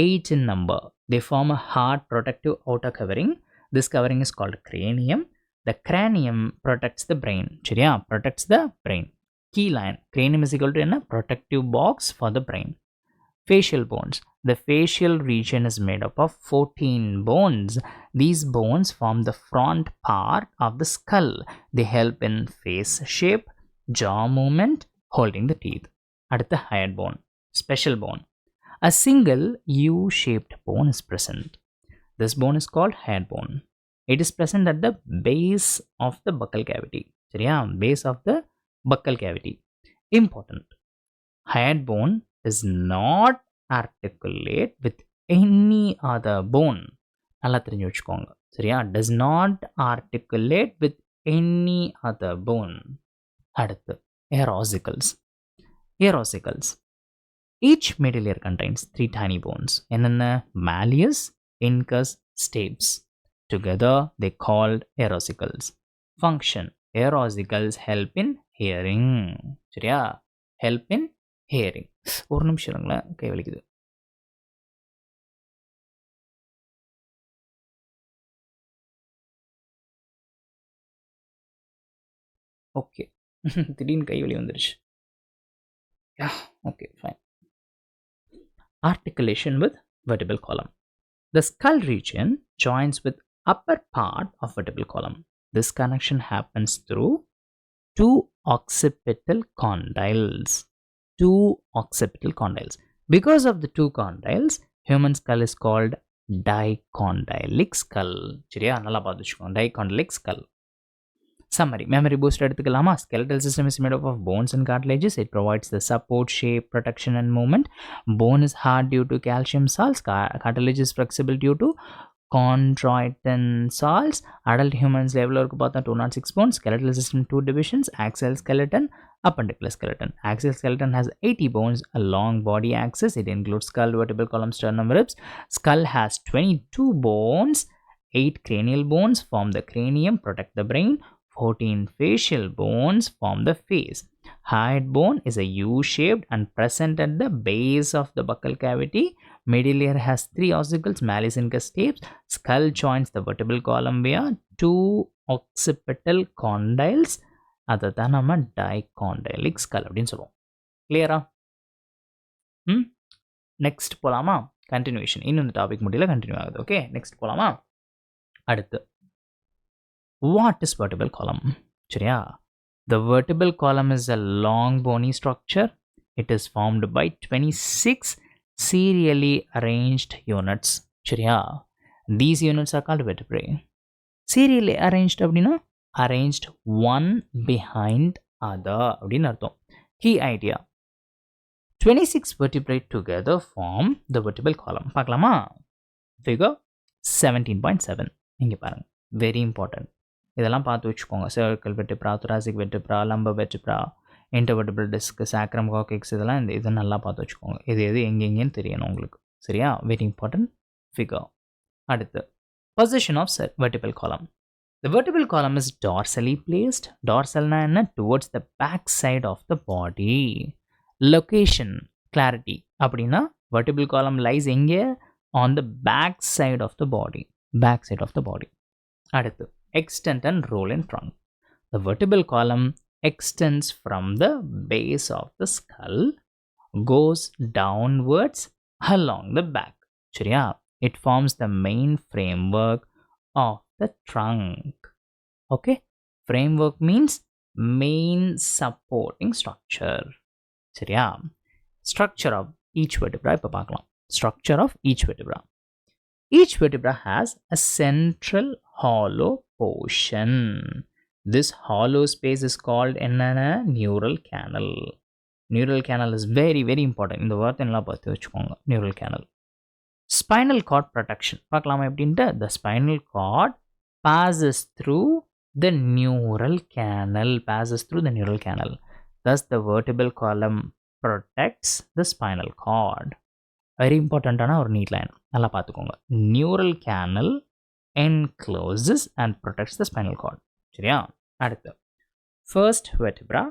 [SPEAKER 1] 8 in number. They form a hard protective outer covering. This covering is called cranium. The cranium protects the brain. சரியா? Protects the brain. Key line. Cranium is equal to என்ன? Protective box for the brain. Facial bones. The facial region is made up of 14 bones. These bones form the front part of the skull. They help in face shape, jaw movement, holding the teeth. அடுத்த hyoid bone. Special bone. A single U-shaped bone is present. This bone is called head bone. It is present at the base of the buccal cavity. சரியா? Base of the buccal cavity. Important. Head bone does not articulate with any other bone. நல்லா தெரிஞ்சு வச்சுக்கோங்க. சரியா? Does not articulate with any other bone. அடுத்து air ossicles. Air ossicles. Each middle ear contains 3 tiny bones. என்னென்ன? Malleus, incus, stapes. Together they called air ossicles. Function. Air ossicles help in hearing. சரியா? Help in hearing. ஒரு நிமிஷம் இருங்களேன், கை வலிக்குது. Okay, திடீர்னு கை வலி வந்துருச்சு. Okay, fine. Articulation with vertebral column. The skull region joins with upper part of vertebral column. This connection happens through two occipital condyles. Two occipital condyles. Because of the two condyles, human skull is called dicondylic skull. சரியா? நல்லா பார்த்துச்சுக்கோங்க. Dicondylic skull. Summary. Memory boost எடுத்துக்கலாமா? Skeletal system is made up of bones and cartilages. It provides the support, shape, protection and movement. Bone is hard due to calcium salts. Cartilage is flexible due to chondroitin salts. Adult humans level இருக்கு பார்த்தா 206 bones. Skeletal system 2 divisions: axial skeleton, appendicular skeleton. Axial skeleton has 80 bones along body axis. It includes skull, vertebral column, sternum, ribs. Skull has 22 bones. 8 cranial bones form the cranium, protect the brain. 14 facial bones form the face. Head bone is a U-shaped and present at the base of the buccal cavity. Middle ear has 3 ossicles, malleus, incus, stapes. Skull joins the vertebral column via 2 occipital condyles. அதுதான் நம்ம dicondylic skull அப்படின்னு சொல்லுவோம். கிளியரா? Next போலாமா? Continuation. இன்னும் இந்த topic முடியல, continue ஆகுது. ஓகே, நெக்ஸ்ட் போலாமா? அடுத்து, what is vertebral column? சரியா? The vertebral column is a long bony structure. It is formed by 26 serially arranged units. சரியா? These units are called vertebrae. Serially arranged அப்படின்னா arranged one behind other அப்படின்னு அர்த்தம். Key idea. 26 vertebrae together form the vertebral column. பார்க்கலாமா? Figure 17.7. இங்கே பாருங்க. Very important. இதெல்லாம் பார்த்து வச்சுக்கோங்க. cervical vertebra, thoracic vertebra, lumbar vertebra, intervertebral disc, sacrum, coccyx, இதெல்லாம் இதை நல்லா பார்த்து வச்சுக்கோங்க. எது எங்கெங்கன்னு தெரியணும் உங்களுக்கு. சரியா? Very important figure. அடுத்து, position of vertebral column. The vertebral column is dorsally placed. Dorsalனா என்ன? Towards the back side of the body. Location, clarity அப்படின்னா vertebral column lies எங்கே? On the back side of the body. Back side of the body. அடுத்து, extent and roll in trunk. The vertebral column extends from the base of the skull, goes downwards along the back. சரியா? It forms the main framework of the trunk. Okay? Framework means main supporting structure. சரியா? Structure of each vertebra இப்ப பார்க்கலாம். Structure of each vertebra. Each vertebra has a central hollow portion. This hollow space is called என்னன்னா neural canal. Neural canal is very very important. இந்த வார்த்தை நல்லா பார்த்து வச்சுக்கோங்க. Neural canal. Spinal cord protection. பார்க்கலாமா எப்படின்ட்டு? The spinal cord passes through the neural canal. Passes through the neural canal. Thus the vertebral column protects the spinal cord. Very important ஒரு neat line. நல்லா பார்த்துக்கோங்க. Neural canal encloses and protects the spinal cord. சரியா? அடுத்து, first vertebra,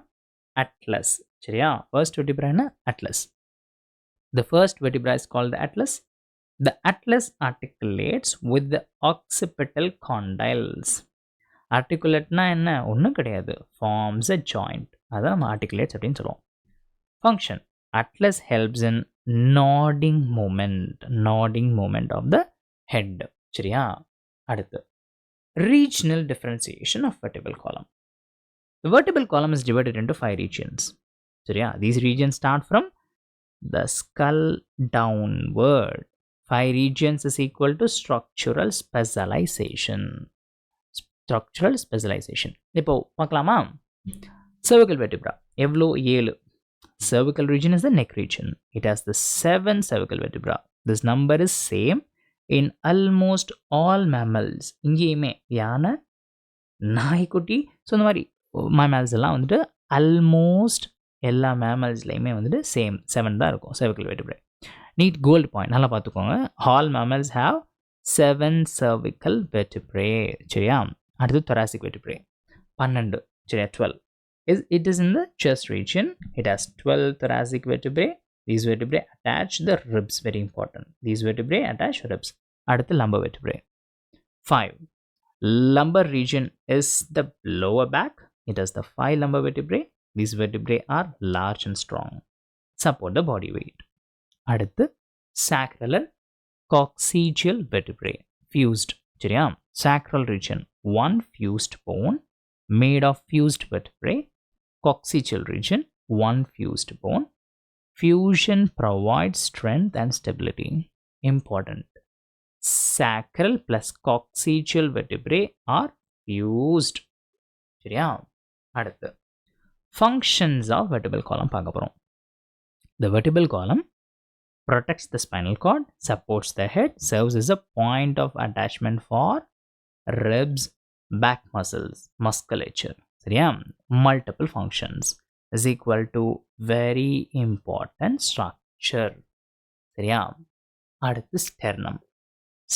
[SPEAKER 1] atlas. சரியா? First vertebra என்ன? Atlas. The first vertebra is called the atlas. The atlas articulates with the occipital condyles. Articulateனா என்ன? ஒன்றும் கிடையாது. Forms a joint. அதான் நம்ம articulates அப்படின்னு சொல்லுவோம். Function. Atlas helps in nodding movement of the head. சரியா? அடுத்து, regional differentiation of vertebral column. The vertebral column is divided into 5 regions. சரியா? These regions start from the skull downward. 5 regions is equal to structural specialization. Structural specialization. இப்போ பார்க்கலாமா? cervical vertebra எவ்வளோ 7. cervical region is the neck region. It has the 7 cervical vertebra. This number is same in almost all mammals. இங்கேயுமே யானை, நாய்க்குட்டி, so இந்த மாதிரி mammals எல்லாம் வந்துட்டு ஆல்மோஸ்ட் எல்லா மேமல்ஸ்லையுமே வந்துட்டு சேம் 7 தான் இருக்கும் cervical vertebrae. NEET gold point நல்லா பார்த்துக்கோங்க. all mammals have 7 cervical vertebrae. சரியா? அடுத்து thoracic vertebrae 12. சரியா? 12. It is in the chest region. It has 12 thoracic vertebrae. These vertebrae attach the ribs. Very important. These vertebrae attach ribs. அடுத்து lumbar vertebrae 5. Lumbar region is the lower back. It has the 5 lumbar vertebrae. These vertebrae are large and strong. Support the body weight. அடுத்து sacral and coccygeal vertebrae fused. சரியா? sacral region 1 fused bone made of fused vertebrae. Coccygeal region 1 fused bone. Fusion provides strength and stability. Important. Sacral plus coccygeal vertebrae are fused. சரியா? அடுத்து functions of vertebral column பார்க்க போறோம். The vertebral column protects the spinal cord, supports the head, serves as a point of attachment for ribs, back muscles, musculature. சரியா? multiple functions is equal to very important structure. சரியா? அடுத்து sternum.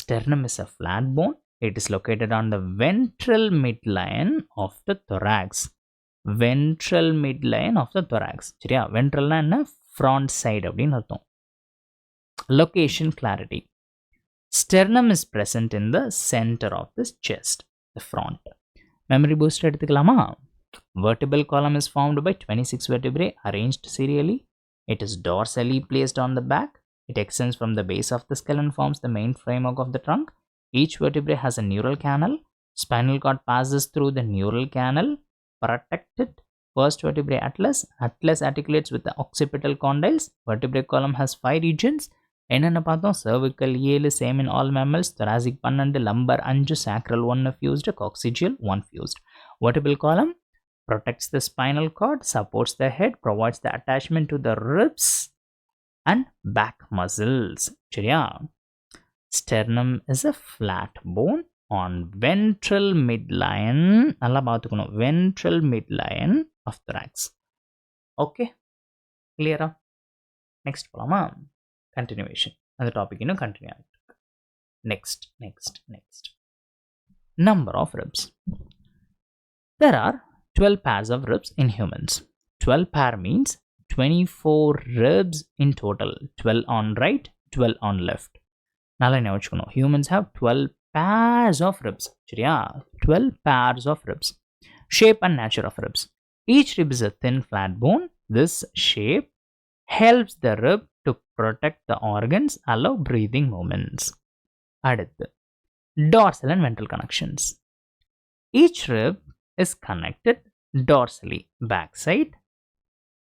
[SPEAKER 1] Sternum is a flat bone. It is located on the ventral midline of the thorax. Ventral midline of the thorax. சரியா? ventralனா என்ன? front side அப்படின்னு அர்த்தம். Location clarity. Sternum is present in the center of the chest, the front. Memory boost எடுத்துக்கலாமா? Vertebral column is formed by 26 vertebrae arranged serially. It is dorsally placed on the back. It extends from the base of the skull and forms the main framework of the trunk. Each vertebrae has a neural canal. Spinal cord passes through the neural canal. Protected. First vertebrae atlas. Atlas articulates with the occipital condyles. Vertebrae column has 5 regions. என்னென்ன பார்த்தோம்? cervical 7 same in all mammals, thoracic 12, lumbar 5, sacral 1 fused, coccygeal 1 fused. Vertebral column protects the spinal cord, supports the head, provides the attachment to the ribs and back muscles. சரியா? sternum is a flat bone on ventral midline. நல்லா பார்த்துக்கணும். ventral midline of thorax. Okay? clear-ஆ? next போலாமா? continuation. அந்த topic இன்னும் continue ஆகிட்டு இருக்கு. next number of ribs. There are 12 pairs of ribs in humans. 12 pair means 24 ribs in total. 12 on right, 12 on left. நல்லா என்ன வச்சுக்கணும்? humans have 12 pairs of ribs. சரியா? 12 pairs of ribs. Shape and nature of ribs. Each rib is a thin flat bone. This shape helps the rib to protect the organs, allow breathing movements. அடுத்து dorsal and ventral connections. Each rib is connected dorsally backside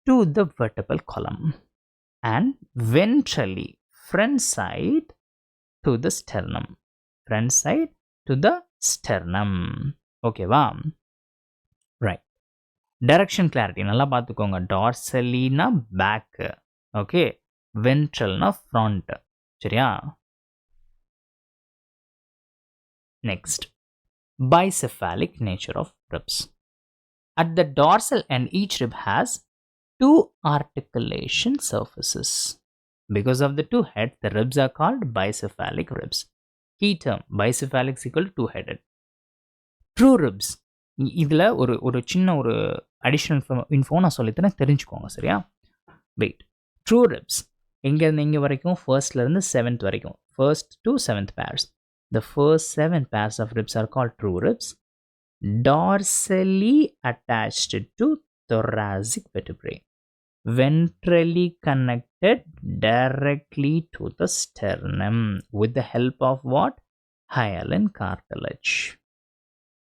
[SPEAKER 1] to the vertebral column and ventrally front side to the sternum. Front side to the sternum. Okay வா? Right. Direction clarity நல்லா பார்த்துக்கோங்க. dorsally-னா back. Okay. ventral-னா front. சரியா? Next. Bicephalic nature of ribs. At the dorsal end, each rib has 2 articulation surfaces. Because of the 2 heads, the ribs are called bicephalic ribs. Key term, bicephalic is equal to 2-headed. True ribs. இதில் ஒரு சின்ன ஒரு additional info நான் சொல்லித்தரேன், தெரிஞ்சுக்கோங்க. சரியா? Wait. True ribs எங்கேருந்து எங்கே வரைக்கும்? ஃபர்ஸ்ட்லேருந்து 7th வரைக்கும். First to 7th pairs. The first 7 pairs of ribs are called true ribs. Dorsally attached to thoracic vertebrae. Ventrally connected directly to the sternum with the help of what? Hyaline cartilage.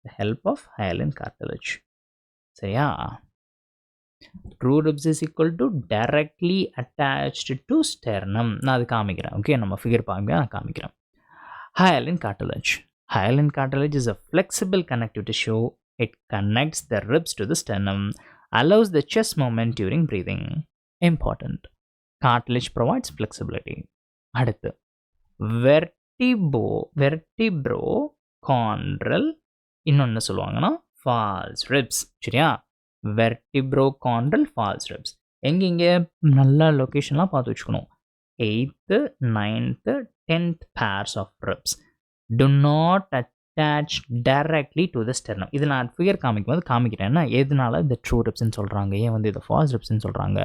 [SPEAKER 1] The help of hyaline cartilage. சரியா? True ribs is equal to directly attached to sternum. நான் அது காமிக்கிறேன். Okay, நம்ம figure பாருங்க, நான் காமிக்கிறேன். Hyaline cartilage. Hyaline cartilage is a flexible connective tissue. It connects the ribs to the sternum, allows the chest movement during breathing. Important. Cartilage provides flexibility. அடுத்து vertebrochondral, இன்னொன்று சொல்லுவாங்கன்னா false ribs. சரியா? vertebrochondral false ribs. எங்கெங்கே நல்லா லொக்கேஷன்லாம் பார்த்து வச்சுக்கணும். 8th, 9th, 10th pairs of ribs do not attach directly to the sternum. இது நான் ஃபிகர் காமிக்கும்போது காமிக்கிறேன்னா எதனால இந்த ட்ரூ ரிப்ஸ்ன்னு சொல்கிறாங்க, ஏன் வந்து இதை ஃபால்ஸ் ரிப்ஸ்ன்னு சொல்கிறாங்க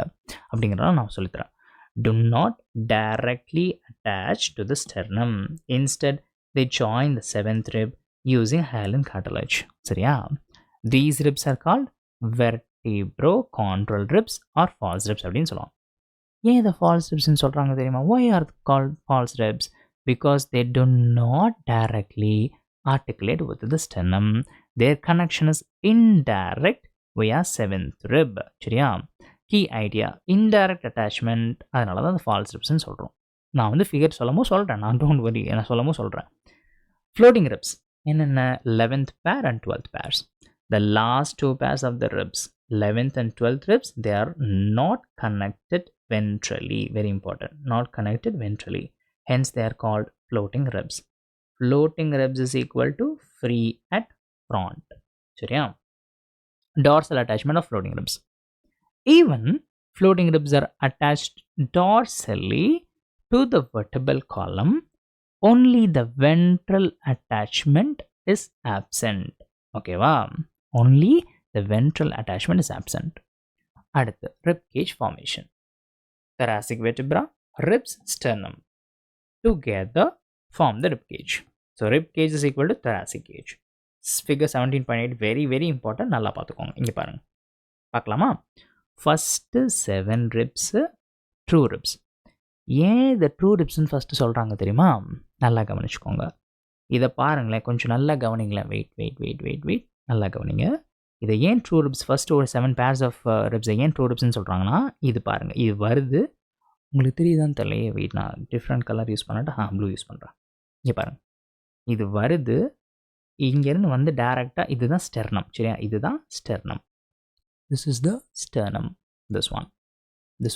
[SPEAKER 1] அப்படிங்கிறத நான் சொல்லித்தரேன். Do not directly attach to the sternum. Instead, they join the 7th rib using hyaline cartilage. சரியா? These ribs are called vertebrochondral ribs or false ribs அப்படின்னு சொல்லுவாங்க. ஏன் இதை ஃபால்ஸ் ரிப்ஸ்ன்னு சொல்கிறாங்க தெரியுமா? Why are called false ribs? Because they do not directly articulate with the sternum. Their connection is indirect via 7th rib. சரியா? Key idea indirect attachment, அதனால தான் அந்த ஃபால்ஸ் ரிப்ஸ்ன்னு சொல்கிறோம். நான் வந்து ஃபிகர் சொல்லவும் சொல்கிறேன், நான் டோன்ட் வரி, நான் சொல்லவும் சொல்கிறேன். ஃப்ளோட்டிங் ரிப்ஸ் என்னென்ன? 11th pair and 12th pairs. The last two pairs of the ribs, 11th and 12th ribs, they are not connected ventrally. Very important, not connected ventrally. Hence they are called floating ribs. Floating ribs is equal to free at front. சரியா? Dorsal attachment of floating ribs. Even floating ribs are attached dorsally to the vertebral column. Only the ventral attachment is absent. Okay va? Only the ventral attachment is absent. அடுத்து rib cage formation. Thoracic vertebra, ribs, sternum together form the rib cage. So rib cage is equal to thoracic cage. Figure 17.8 very very important. நல்லா பார்த்துக்கோங்க. இங்கே பாருங்க, பார்க்கலாமா? First 7 ribs true ribs. ஏன் இதை true ரிப்ஸ்ன்னு first சொல்கிறாங்க தெரியுமா? நல்லா கவனிச்சுக்கோங்க. இதை பாருங்களேன், கொஞ்சம் நல்லா கவனிங்களேன். வெயிட் நல்லா கவனிங்க. இதை ஏன் ட்ரூ ரிப்ஸ் ஃபஸ்ட்டு ஒரு 7 பேர்ஸ் ஆஃப் ரிப்ஸை ஏன் ட்ரூ ரிப்ஸ்ன்னு சொல்கிறாங்கன்னா, இது பாருங்கள், இது வருது. உங்களுக்கு தெரியுதான்னு தெரியலையே, வெயிட், நான் டிஃப்ரெண்ட் கலர் யூஸ் பண்ணிட்டு ப்ளூ யூஸ் பண்ணுறேன். இங்கே பாருங்கள், இது வருது, இங்கேருந்து வந்து டேரெக்டாக இதுதான் ஸ்டெர்னம். சரியா? இதுதான் sternum. This is the sternum. This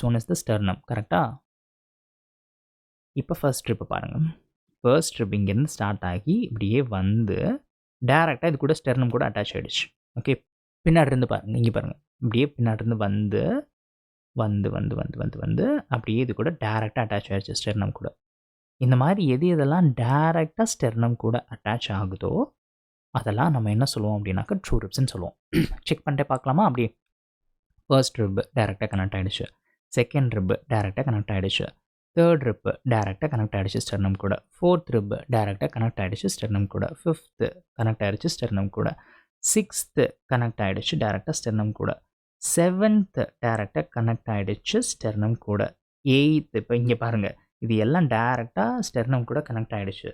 [SPEAKER 1] one is the sternum. கரெக்டா? இப்போ ஃபர்ஸ்ட் ரிப்பை பாருங்கள். ஃபர்ஸ்ட் ரிப் இங்கேருந்து ஸ்டார்ட் ஆகி இப்படியே வந்து டேரெக்டாக இது கூட ஸ்டெர்னம் கூட அட்டாச் ஆகிடுச்சு. ஓகே, பின்னாடி இருந்து பாருங்கள், இங்கே பாருங்கள், இப்படியே பின்னாடி இருந்து வந்து வந்து வந்து வந்து வந்து வந்து அப்படியே இது கூட டேரெக்டாக அட்டாச் ஆகிடுச்சு ஸ்டெர்னம் கூட. இந்த மாதிரி எதெல்லாம் டேரெக்டாக ஸ்டெர்னம் கூட அட்டாச் ஆகுதோ அதெல்லாம் நம்ம என்ன சொல்லுவோம் அப்படின்னாக்கா ட்ரூ ரிப்ஸ்ன்னு சொல்லுவோம். செக் பண்ணிட்டே பார்க்கலாமா? அப்படியே ஃபர்ஸ்ட் ரிப் டேரெக்டாக கனெக்ட் ஆகிடுச்சு, செகண்ட் ரிப் டேரெக்டாக கனெக்ட் ஆகிடுச்சு, தேர்ட் ரிப் டேரெக்டாக கனெக்ட் ஆகிடுச்சு ஸ்டெர்னம் கூட, ஃபோர்த் ரிப் டேரெக்டாக கனெக்ட் ஆகிடுச்சு ஸ்டெர்னம் கூட, ஃபிஃப்த்து கனெக்ட் ஆகிடுச்சு ஸ்டெர்னம் கூட, சிக்ஸ்த்து கனெக்ட் ஆகிடுச்சு டேரெக்டாக ஸ்டெர்னம் கூட, செவன்த்து டேரெக்டாக கனெக்ட் ஆகிடுச்சு ஸ்டெர்னம் கூட, எயித்து இப்போ இங்கே பாருங்கள், இது எல்லாம் டேரெக்டாக ஸ்டெர்னம் கூட கனெக்ட் ஆகிடுச்சு.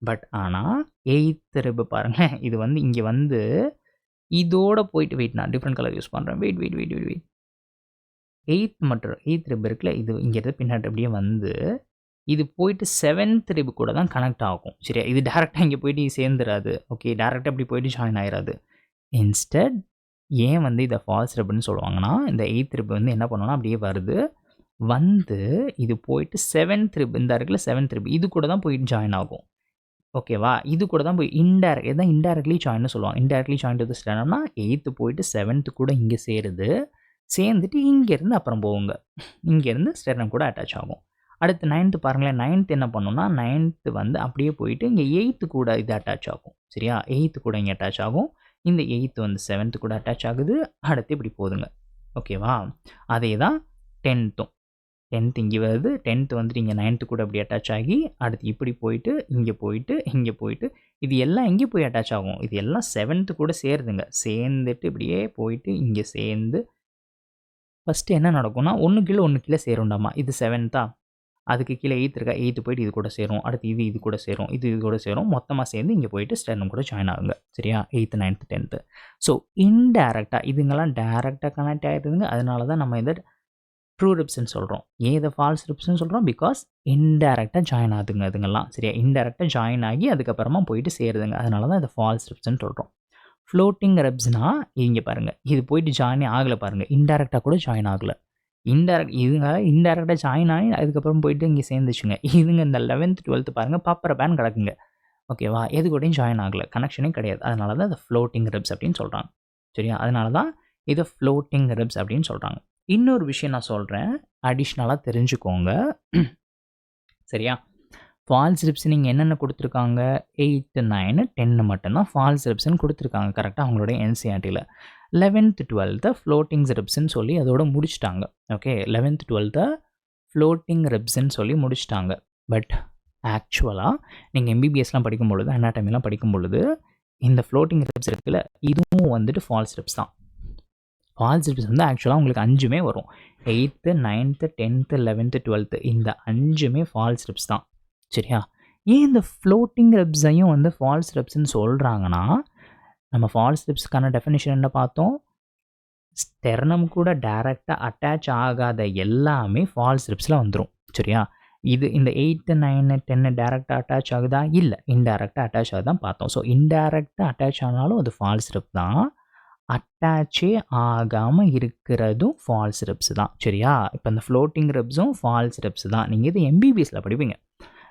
[SPEAKER 1] பட் ஆனால் எயித்து ரிப் பாருங்கள், இது வந்து இங்கே வந்து இதோட போயிட்டு வெயிட், நான் டிஃப்ரெண்ட் கலர் யூஸ் பண்ணுறேன். வெயிட் எயித் ரிப் இருக்குல்ல, இது இங்கே பின்னாடி அப்படியே வந்து இது போயிட்டு 7th ரிப் கூட தான் கனெக்ட் ஆகும். சரியா? இது டேரெக்டாக இங்கே போயிட்டு சேர்ந்துடாது. ஓகே, டேரெக்டாக அப்படி போயிட்டு ஜாயின் ஆகிடாது. இன்ஸ்டெட் ஏன் வந்து இதை ஃபால்ஸ் ரிப்னு சொல்லுவாங்கன்னா, இந்த 8th ரிப் வந்து என்ன பண்ணோன்னா அப்படியே வருது, வந்து இது போயிட்டு 7th ரிப், இந்த இருக்குல்ல 7th ரிப், இது கூட தான் போயிட்டு ஜாயின் ஆகும். ஓகேவா? இது கூட தான் போய் இதான் இன்டைரக்ட்லி ஜாயின்னு சொல்லுவாங்க. இன்டைரக்ட்லி ஜாயின் டு தி ஸ்டெர்னம்னா 8th போயிட்டு 7th கூட இங்கே சேருது, சேர்ந்துட்டு இங்கேருந்து அப்புறம் போகுங்க, இங்கேருந்து ஸ்டெர்னம் கூட அட்டாச் ஆகும். அடுத்து 9th பாருங்களேன், 9th என்ன பண்ணணும்னா 9th வந்து அப்படியே போயிட்டு இங்கே 8th கூட இது அட்டாச் ஆகும். சரியா? 8th கூட இங்கே அட்டாச் ஆகும், இந்த 8th வந்து 7th கூட அட்டாச் ஆகுது, அடுத்து இப்படி போதுங்க. ஓகேவா? அதே தான் 10th இங்கே வருது, 10th வந்துட்டு இங்கே 9th கூட அப்படி அட்டாச் ஆகி அடுத்து இப்படி போயிட்டு இங்கே போயிட்டு இது எல்லாம் எங்கே போய் அட்டாச் ஆகும், இது எல்லாம் 7th கூட சேருதுங்க, சேர்ந்துட்டு இப்படியே போயிட்டு இங்கே சேர்ந்து ஃபஸ்ட்டு என்ன நடக்கும்னா ஒன்று கீழே சேருண்டாமா. இது 7th அதுக்கு கீழே 8 இருக்கா, 8 போயிட்டு இது கூட சேரும், அடுத்து இது கூட சேரும், இது கூட சேரும், மொத்தமாக சேர்ந்து இங்கே போயிட்டு ஸ்டெர்னம் கூட ஜாயின் ஆகுங்க. சரியா? 8th 9th 10th. ஸோ இன்டைரக்டாக இதுங்கெல்லாம் டைரெக்டாக கனெக்ட் ஆகிடுதுங்க. அதனால தான் நம்ம இதை ட்ரூ ரிப்ஸ்ன்னு சொல்கிறோம். ஏன் இதை ஃபால்ஸ் ரிப்ஸ்ன்னு சொல்கிறோம்? பிகாஸ் இன்டைரக்டாக ஜாயின் ஆகுதுங்க அதுங்கெல்லாம். சரியா? இன்டைரக்டாக ஜாயின் ஆகி அதுக்கப்புறமா போயிட்டு சேருதுங்க. அதனால தான் இதை ஃபால்ஸ் ரிப்ஸ்ன்னு சொல்கிறோம். ஃப்ளோட்டிங் ரிப்ஸ்னால் இங்கே பாருங்கள், இது போயிட்டு ஜாயின் ஆகலை பாருங்கள், இன்டைரக்டாக கூட ஜாயின் ஆகலை. இதுங்க இன்டைரக்டாக ஜாயின் ஆகி அதுக்கப்புறம் போயிட்டு இங்கே சேர்ந்துச்சுங்க. இதுங்க இந்த 11th 12th பாருங்கள், பாப்பர பேன் கிடக்குங்க. ஓகேவா? எது கூடயும் ஜாயின் ஆகலை, கனெக்ஷனே கிடையாது. அதனால தான் இதை ஃப்ளோட்டிங் ரிப்ஸ் அப்படின்னு சொல்கிறாங்க. சரியா? அதனால தான் இதை ஃப்ளோட்டிங் ரிப்ஸ் அப்படின்னு சொல்கிறாங்க. இன்னொரு விஷயம் நான் சொல்கிறேன், அடிஷ்னலாக தெரிஞ்சுக்கோங்க. சரியா? ஃபால்ஸ் ரிப்ஸ் நீங்கள் என்னென்ன கொடுத்துருக்காங்க? 8 9 10 மட்டும்தான் ஃபால்ஸ் ரிப்ஸ்ன்னு கொடுத்துருக்காங்க கரெக்டாக அவங்களுடைய என்சிஆர்டியில். 11th 12th ஃப்ளோட்டிங் ரிப்ஸ்ன்னு சொல்லி அதோட முடிச்சிட்டாங்க. ஓகே, 11th 12th ஃப்ளோட்டிங் ரிப்ஸ்ன்னு சொல்லி முடிச்சிட்டாங்க. பட் ஆக்சுவலாக நீங்கள் எம்பிபிஎஸ்லாம் படிக்கும் பொழுது, அனாட்டமிலாம் படிக்கும் பொழுது இந்த ஃப்ளோட்டிங் ரிப்ஸ் இருக்குல்ல, இதுவும் வந்துட்டு ஃபால்ஸ் ரிப்ஸ் தான். ஃபால்ஸ் ரிப்ஸ் வந்து ஆக்சுவலாக உங்களுக்கு 5மே வரும். 8th 9th 10th 11th 12th இந்த 5மே ஃபால்ஸ் ரிப்ஸ் தான். சரியா? ஏன் இந்த ஃப்ளோட்டிங் ரிப்ஸையும் வந்து ஃபால்ஸ் ரிப்ஸ்ன்னு சொல்கிறாங்கன்னா, நம்ம ஃபால்ஸ் ரிப்ஸ்க்கான டெஃபினிஷன் என்ன பார்த்தோம்? ஸ்டெர்னம் கூட டைரெக்டாக அட்டாச் ஆகாத எல்லாமே ஃபால்ஸ் ரிப்ஸில் வந்துடும். சரியா? இந்த 8 9 10 டைரெக்டாக அட்டாச் ஆகுதா? இல்லை, இன்டைரக்டாக அட்டாச் ஆகுதான் பார்த்தோம். ஸோ இன்டைரக்டாக அட்டாச் ஆனாலும் அது ஃபால்ஸ் ரிப் தான். அட்டாச்சே ஆகாமல் இருக்கிறதும் ஃபால்ஸ் ரிப்ஸ் தான். சரியா? இப்போ இந்த ஃப்ளோட்டிங் ரிப்ஸும் ஃபால்ஸ் ரிப்ஸ் தான். நீங்கள் இது எம்பிபிஎஸ்சில் படிப்பீங்க.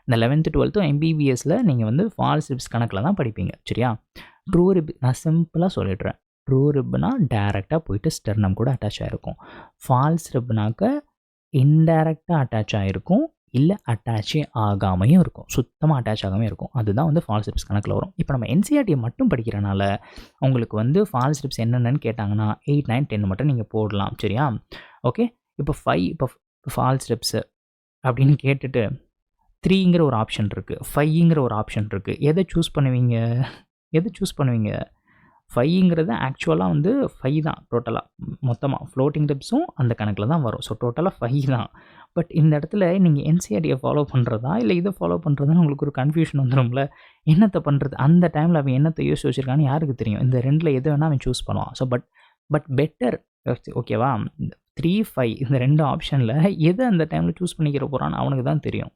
[SPEAKER 1] இந்த 11th 12th எம்பிபிஎஸ்சில் நீங்கள் வந்து ஃபால்ஸ் ரிப்ஸ் கணக்கில் தான் படிப்பீங்க. சரியா? ட்ரூ ரிப் நான் சிம்பிளாக சொல்லிடுறேன். ட்ரூ ரிப்னா டைரெக்டாக போயிட்டு ஸ்டெர்னம் கூட அட்டாச் ஆகிருக்கும். ஃபால்ஸ் ரிப்னாக்க இன்டைரக்டாக அட்டாச் ஆகிருக்கும், இல்லை அட்டாச்சே ஆகாமையும் இருக்கும், சுத்தமாக அட்டாச் ஆகாமல் இருக்கும். அதுதான் வந்து ஃபால்ஸ் ரிப்ஸ் கணக்கில் வரும். இப்போ நம்ம என்சிஆர்டியை மட்டும் படிக்கிறனால உங்களுக்கு வந்து ஃபால்ஸ் ரிப்ஸ் என்னென்னு கேட்டாங்கன்னா 8 9 10 மட்டும் நீங்கள் போடலாம். சரியா? ஓகே, இப்போ 5 இப்போ ஃபால்ஸ் ரிப்ஸு அப்படின்னு கேட்டுட்டு 3ங்கிற ஒரு ஆப்ஷன் இருக்குது, 5ங்கிற ஒரு ஆப்ஷன் இருக்குது. எதை சூஸ் பண்ணுவீங்க? 5ங்கிறது ஆக்சுவலாக வந்து 5 தான் டோட்டலாக, மொத்தமாக ஃப்ளோட்டிங் ரிப்ஸும் அந்த கணக்கில் தான் வரும். ஸோ டோட்டலாக 5 தான். பட் இந்த இடத்துல நீங்கள் என்சிஆர்டியை ஃபாலோ பண்ணுறதா இல்லை இதை ஃபாலோ பண்ணுறதுன்னு உங்களுக்கு ஒரு கன்ஃபியூஷன் வந்துடும்ல. என்னத்தை பண்ணுறது? அந்த டைமில் அவன் என்னத்தை யோசிச்சு வச்சுருக்கான்னு யாருக்கு தெரியும்? இந்த 2ல் எது வேணால் அவன் சூஸ் பண்ணுவான். So but better. ஓகேவா? 3 5 இந்த 2 ஆப்ஷனில் எதை அந்த டைமில் சூஸ் பண்ணிக்கிற போகிறான்னு அவனுக்கு தான் தெரியும்.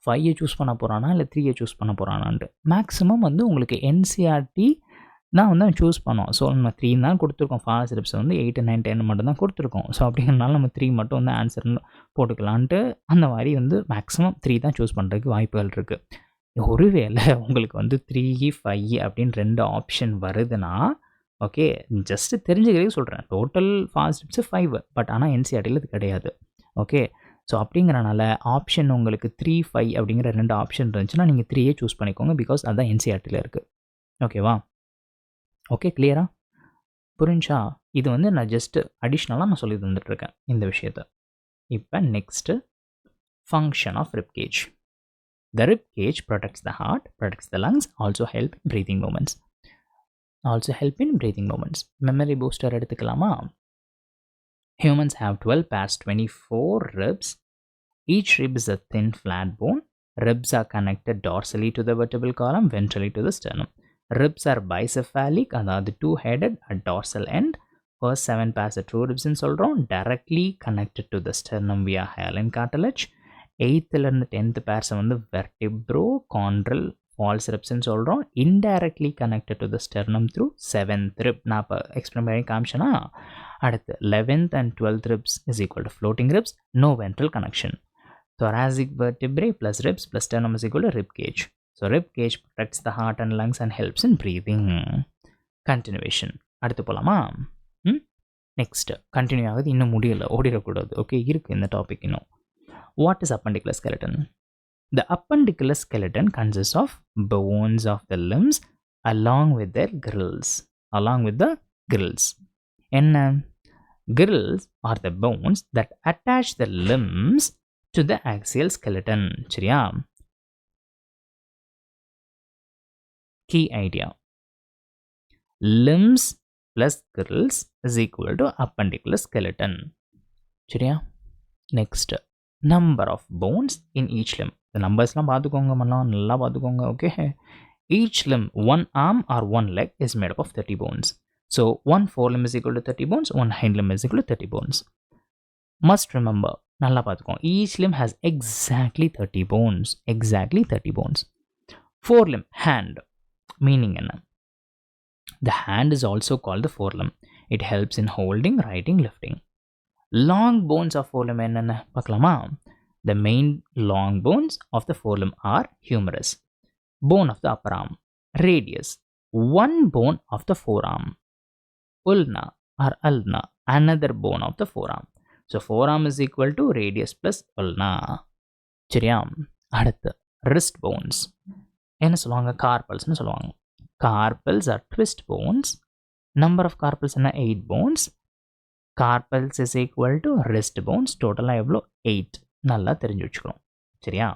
[SPEAKER 1] 5ஐ சூஸ் பண்ண போகிறானா இல்லை 3ஐ சூஸ் பண்ண போகிறானான்ட்டு. மேக்ஸிமம் வந்து உங்களுக்கு என்சிஆர்டி தான் வந்து அவன் சூஸ் பண்ணுவோம். ஸோ நம்ம 3 தான் கொடுத்துருக்கோம். ஃபால்ஸ் ரிப்ஸ் வந்து 8 9 10 மட்டும் தான் கொடுத்துருக்கோம். ஸோ அப்படிங்கிறனால நம்ம 3 மட்டும் வந்து ஆன்சர்னு போட்டுக்கலான்ட்டு அந்த மாதிரி வந்து மேக்ஸிமம் 3 தான் சூஸ் பண்ணுறதுக்கு வாய்ப்புகள் இருக்குது. ஒருவேளை உங்களுக்கு வந்து 3 5 அப்படின்னு 2 ஆப்ஷன் வருதுன்னா, ஓகே, ஜஸ்ட்டு தெரிஞ்சுக்கிறதுக்கு சொல்கிறேன். டோட்டல் ஃபால்ஸ் ரிப்ஸ் 5, பட் ஆனால் என்சிஆர்டியில் இது கிடையாது. ஓகே, ஸோ அப்படிங்கிறனால ஆப்ஷன் உங்களுக்கு 3 5 அப்படிங்கிற 2 ஆப்ஷன் இருந்துச்சுன்னா நீங்கள் 3ஏ சூஸ் பண்ணிக்கோங்க. பிகாஸ் அதுதான் என்சிஆர்டியில் இருக்குது. ஓகேவா? ஓகே, கிளியரா? புரிஞ்சா? இது வந்து நான் ஜஸ்ட்டு அடிஷ்னலாக நான் சொல்லி தந்துட்டுருக்கேன் இந்த விஷயத்தை. இப்போ next function of rib cage. The rib cage protects the heart, protects the lungs, also help in breathing movements. Memory booster எடுத்துக்கலாமா? Humans have 12 pairs, 24 ribs. Each rib is a thin flat bone. Ribs are connected dorsally to the vertebral column, ventrally to the sternum. Ribs are bicephalic, அதாவது 2-headed at dorsal end. First 7 pairs of true ribs ன்னு சொல்கிறோம், directly connected to the sternum via hyaline cartilage. 8th 10th pairs வந்து vertebrochondral false ribs ன்னு சொல்கிறோம், indirectly connected to the sternum through 7th rib. நான் இப்போ explain பண்ணி காமிச்சேன்னா, அடுத்து 11th and 12th ribs is equal to floating ribs, no ventral connection. Thoracic vertebrae plus ribs plus sternum is equal to rib cage. So rib cage protects the heart and lungs and helps in breathing. Continuation. அடுத்து போகலாமா? Next continue ஆகுது, இன்னும் முடியலை, ஓடிடக்கூடாது. Okay, இருக்குது இந்த topic இன்னும். What is appendicular skeleton? The appendicular skeleton consists of bones of the limbs along with their grills. என்ன? Grills are the bones that attach the limbs to the axial skeleton. சரியா? Key idea. Limbs plus grills is equal to appendicular skeleton. சரியா? Next. number of bones in each limb. The numbers நல்லா பார்த்துக்கோங்க. Okay, each limb, one arm or one leg is made up of 30 bones. So one forelimb is equal to 30 bones, one hind limb is equal to 30 bones. Must remember, நல்லா பார்த்துக்கோங்க, each limb has exactly 30 bones. Exactly 30 bones. Forelimb, hand, meaning என்ன? The hand is also called the forelimb. It helps in holding, writing, lifting. Long bones of forelimb என்னென்ன பார்க்கலாமா? The main long bones of the forelimb are humerus, bone of the upper arm, radius, one bone of the forearm, ulna or ulna, another bone of the forearm. So forearm is equal to radius plus ulna. சரியா? அடுத்து wrist bones என்ன சொல்லுவாங்க? carpals சொல்லுவாங்க. Carpals are twist bones. Number of carpals என்ன? 8 bones. Carpals is equal to wrist bones. Total எவ்வளோ? 8. நல்லா தெரிஞ்சு வச்சுக்கணும். சரியா?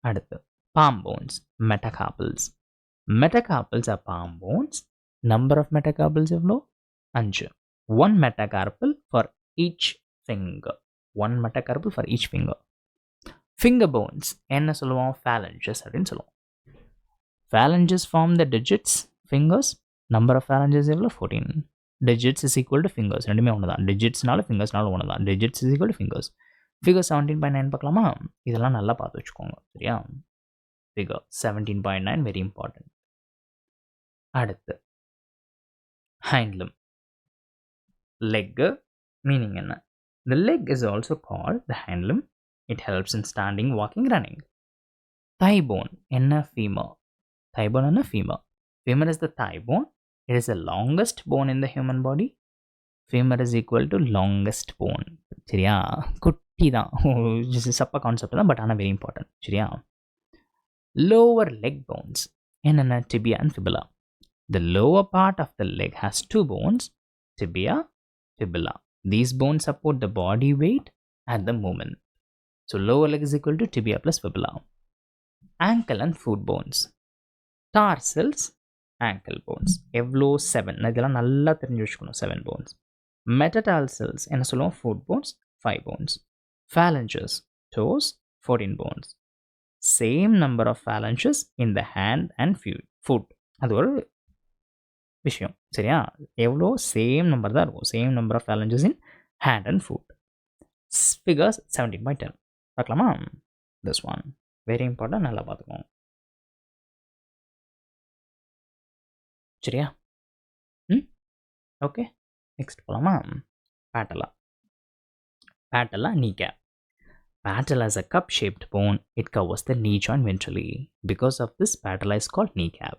[SPEAKER 1] அடுத்து palm bones, metacarpals. Metacarpals are palm bones. Number of metacarpals எவ்வளோ? 5. One metacarpal for each finger. One metacarpal for each finger. Finger bones என்ன சொல்லுவோம்? phalanges அப்படின்னு சொல்லுவோம். Phalanges form the digits, fingers. Number of phalanges எவ்வளோ? 14. Digits is equal to fingers. ரெண்டுமே ஒன்று தான். Digitsனால fingersனால ஒன்று தான். Digits is equal to fingers. Figure 17.9 பார்க்கலாமா? இதெல்லாம் நல்லா பார்த்து வச்சுக்கோங்க. சரியா? Figure 17.9 very important. அடுத்து hind limb, leg, meaning என்ன? The leg is also called the hind limb. It helps in standing, walking, running. Thigh bone என்ன? femur. Thigh bone என்ன? femur. Femur is the thigh bone. It is the longest bone in the human body. Femur is equal to longest bone. சரியா? குட்டி தான், சப்ப concept தான், but ஆனால் very important. சரியா? Lower leg bones என்னென்ன? tibia and fibula. The lower part of the leg has two bones, tibia, fibula. These bones support the body weight and the movement. So lower leg is equal to tibia plus fibula. Ankle and foot bones. Tarsals, ankle bones எவ்வளோ? 7. இதெல்லாம் நல்லா தெரிஞ்சு வச்சுக்கணும். 7 bones. Metatarsals என்ன சொல்லுவோம்? foot bones, 5 bones. Phalanges, toes, 14 bones. Same number of phalanges in the hand and foot. அது ஒரு விஷயம். சரியா? எவ்வளோ? சேம் நம்பர் தான் இருக்கும். Same number of phalanges in hand and foot. Figures 17.10 பார்க்கலாமா? This one very important, நல்லா பார்த்துக்கோங்க. சரியா? ஓகே, நெக்ஸ்ட் போகலாமா? patella. Patella, kneecap. Patella is a cup-shaped bone. It covers the knee joint ventrally. Because of this, patella is called kneecap.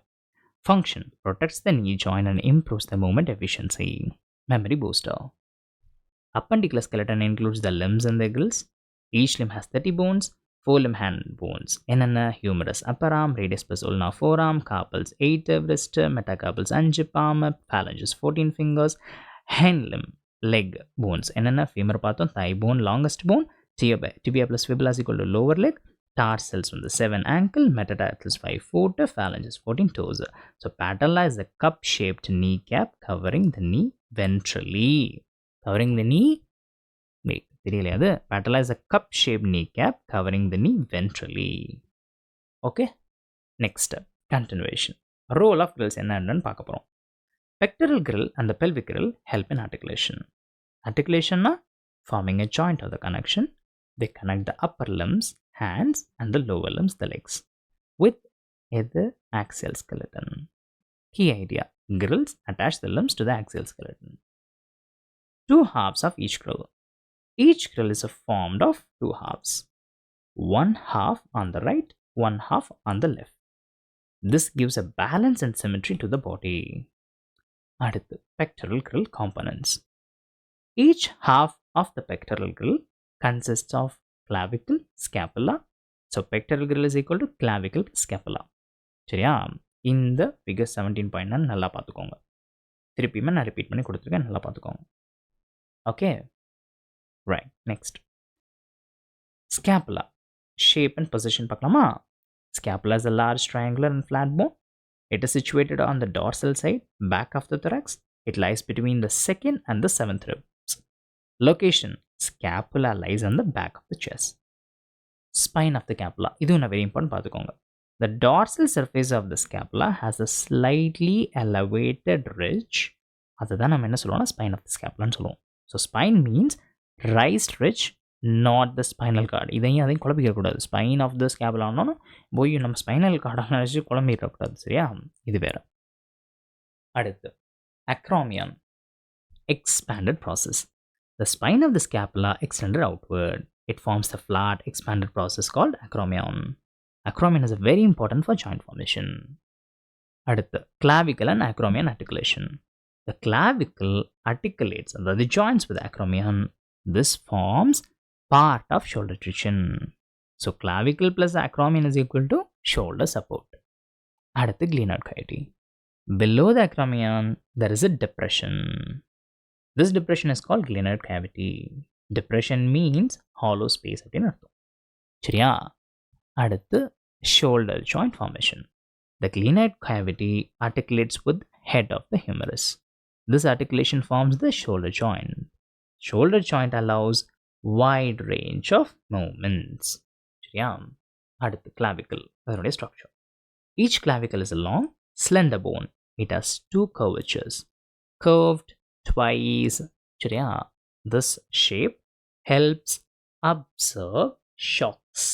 [SPEAKER 1] Function: protects the knee joint and improves the movement efficiency. Memory booster. Appendicular skeleton includes the limbs and the gills. Each limb has 30 bones. Forelimb hand bones என்னென்ன? humerus upper arm, radius plus ulna forearm, carpals 8, wrist, metacarpals 5, palm, phalanges 14 fingers. Hind limb, leg bones என்னென்ன? femur பார்த்தோம், thigh bone longest bone, tibia plus fibula is equal to lower leg, tarsals from the 7 ankle, metatarsals 5 foot, phalanges 14 toes. So patella is a cup-shaped kneecap covering the knee ventrally. Covering the knee, wait, தெரியலையா? அது patella is a cup-shaped kneecap covering the knee ventrally. Okay, next continuation. Role of grills என்னன்னு பார்க்க போகிறோம். Pectoral grill and the pelvic grill help in articulation. Articulation forming a joint or the connection. They connect the upper limbs, hands, and the lower limbs, the legs, with the axial skeleton. Key idea: grills attach the limbs to the axial skeleton. Two halves of each grill. Each grill is formed of two halves. One half on the right, one half on the left. This gives a balance and symmetry to the body. அடுத்து pectoral grill components. Each half of the pectoral grill consists of clavicle, scapula. So pectoral grill is equal to clavicle, scapula. சரியா? இந்த figure 17.9 நல்லா பார்த்துக்கோங்க. திருப்பியுமே நான் repeat பண்ணி கொடுத்துருக்கேன், நல்லா பார்த்துக்கோங்க. Okay, right. Next scapula. Shape and position பார்க்கலாமா? Scapula is a large triangular and flat bone. It is situated on the dorsal side, back of the thorax. It lies between the second and the seventh ribs. Location: Scapula lies on the back of the chest. Spine of the scapula. This is very important. பார்த்துக்கோங்க. The dorsal surface of the scapula has a slightly elevated ridge. அதுதான் நம்ம என்ன சொல்லுவோம்னா spine of the scapula ன்னு சொல்லுவோம். So spine means raised ridge, not the spinal cord. இதையும் அதையும் குழப்பிக்கக்கூடாது. Spine of the scapula ஆனாலும் போய் நம்ம spinal cord நினச்சி குழம்பிடக்கூடாது. சரியா? இது வேற. அடுத்து acromion, expanded process. The spine of the scapula extended outward. It forms the flat expanded process called acromion. Acromion is very important for joint formation. அடுத்து clavicle and acromion articulation. The clavicle articulates the joints with acromion. This forms part of shoulder region. So clavicle plus acromion is equal to shoulder support. அடுத்து glenoid cavity. Below the acromion there is a depression. This depression is called glenoid cavity. Depression means hollow space அப்படின்னு அர்த்தம். சரியா? அடுத்து shoulder joint formation. The glenoid cavity articulates with head of the humerus. This articulation forms the shoulder joint. Shoulder joint allows wide range of movements. சரியா? அடுத்து clavicle. அதனுடைய structure. Each clavicle is a long, slender bone. It has two curvatures. Curved twice. சரியா? This shape helps absorb shocks.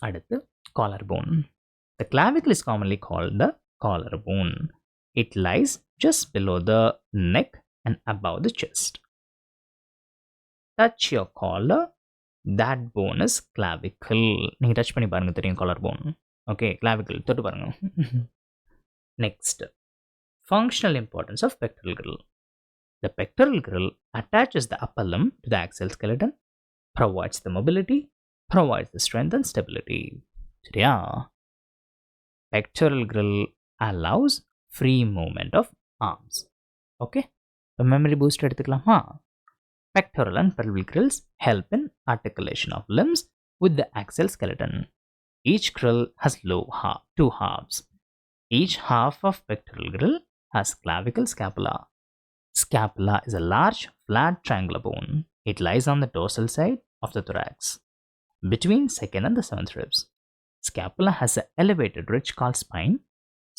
[SPEAKER 1] அடுத்து collarbone. The clavicle is commonly called the collarbone. It lies just below the neck and above the chest. Touch your collar. That bone is clavicle. நீங்க touch பண்ணி பாருங்க தெரியும் collarbone. Okay, clavicle தொட்டு பாருங்க. Next, functional importance of pectoral girdle. The pectoral girdle attaches the upper limb to the axial skeleton, provides the mobility, provides the strength and stability. சரியா? Pectoral girdle allows free movement of arms. Okay? So memory boost எடுத்துக்கலாமா? Pectoral and pelvic girdles help in articulation of limbs with the axial skeleton. Each girdle has two halves. Each half of pectoral girdle has clavicle scapula. Scapula is a large, flat triangular bone. It lies on the dorsal side of the thorax, between second and the seventh ribs. Scapula has an elevated ridge called spine.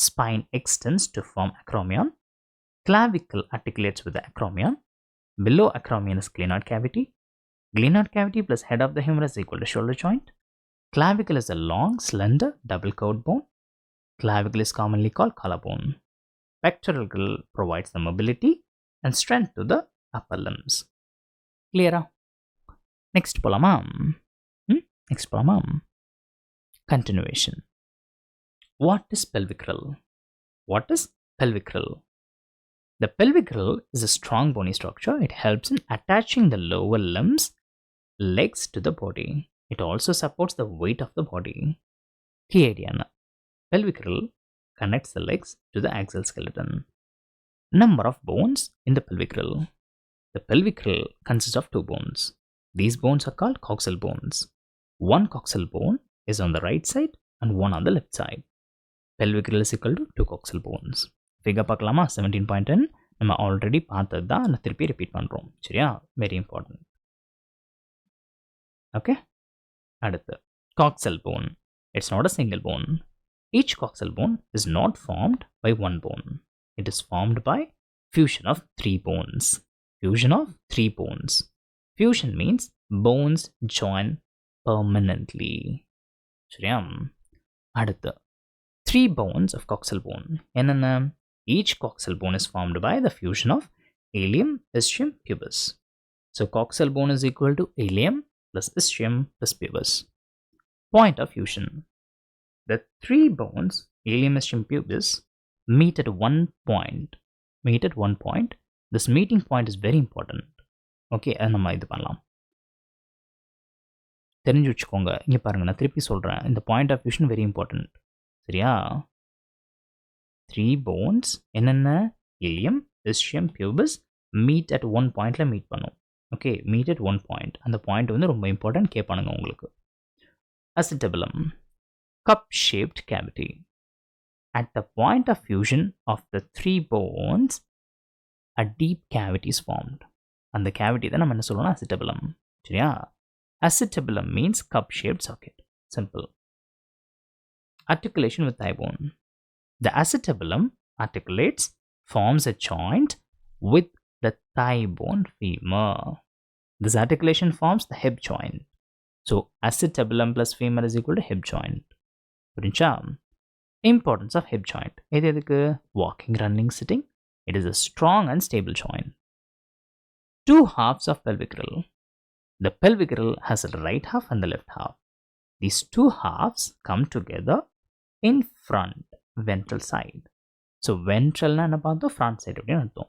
[SPEAKER 1] Spine extends to form acromion. Clavicle articulates with the acromion. Below acromion is glenoid cavity. Glenoid cavity plus head of the humerus is equal to shoulder joint. Clavicle is a long, slender, double-curved bone. Clavicle is commonly called collarbone. Pectoral girdle provides the mobility and strength to the upper limbs. Clear? Next polama. Next polama. Continuation. What is pelvic girdle? What is pelvic girdle? The pelvic girdle is a strong bony structure. It helps in attaching the lower limbs, legs to the body. It also supports the weight of the body. Key idea. Pelvic girdle connects the legs to the axial skeleton. Number of bones in the pelvic girdle. The pelvic girdle consists of two bones. These bones are called coxal bones. One coxal bone is on the right side and one on the left side. Pelvic girdle is equal to two coxal bones. Figure பார்க்கலாமா? 17.10 நம்ம already பார்த்தது தான், நான் திருப்பி repeat பண்ணுறோம். சரியா? Very important. Okay, அடுத்து coxal bone. It's not a single bone. Each coxal bone is not formed by one bone. It is formed by fusion of three bones. Fusion of three bones. Fusion means bones join permanently. சரியா? அடுத்து three bones of coxal bone. என்னென்ன? Each coxal bone is formed by the fusion of ilium, ischium, pubis. So coxal bone is equal to ilium plus ischium plus pubis. Point of fusion. The three bones, ilium, ischium, pubis, meet at one point. Meet at one point. This meeting point is very important. Okay, நம்ம இது பண்ணலாம். தெரிஞ்சு வச்சுக்கோங்க. இங்கே பாருங்க, நான் திருப்பி சொல்கிறேன். இந்த point of fusion very important. சரியா? த்ரீ போன்ஸ் என்னென்ன? Ilium, ischium, pubis meet at one பாயிண்டில் மீட் பண்ணும். Okay, meet at one point. அந்த பாயிண்ட் வந்து ரொம்ப இம்பார்ட்டன்ட், கேட்பானுங்க உங்களுக்கு. Acetabulum, cup-shaped cavity. At the point of fusion of the three bones, a deep cavity is formed. அந்த cavity தான் நம்ம என்ன சொல்லுவோம்னா acetabulum. சரியா? Acetabulum means cup-shaped socket. Simple. Articulation with thigh bone. The acetabulum articulates, forms a joint with the thigh bone femur. This articulation forms the hip joint. So, acetabulum plus femur is equal to hip joint. புரிஞ்சா? Importance of hip joint. எது எதுக்கு? Walking, running, sitting. It is a strong and stable joint. Two halves of pelvic girdle. The pelvic girdle has a right half and the left half. These two halves come together in front ventral side. So ventral na enna paarthom front side appdi atham.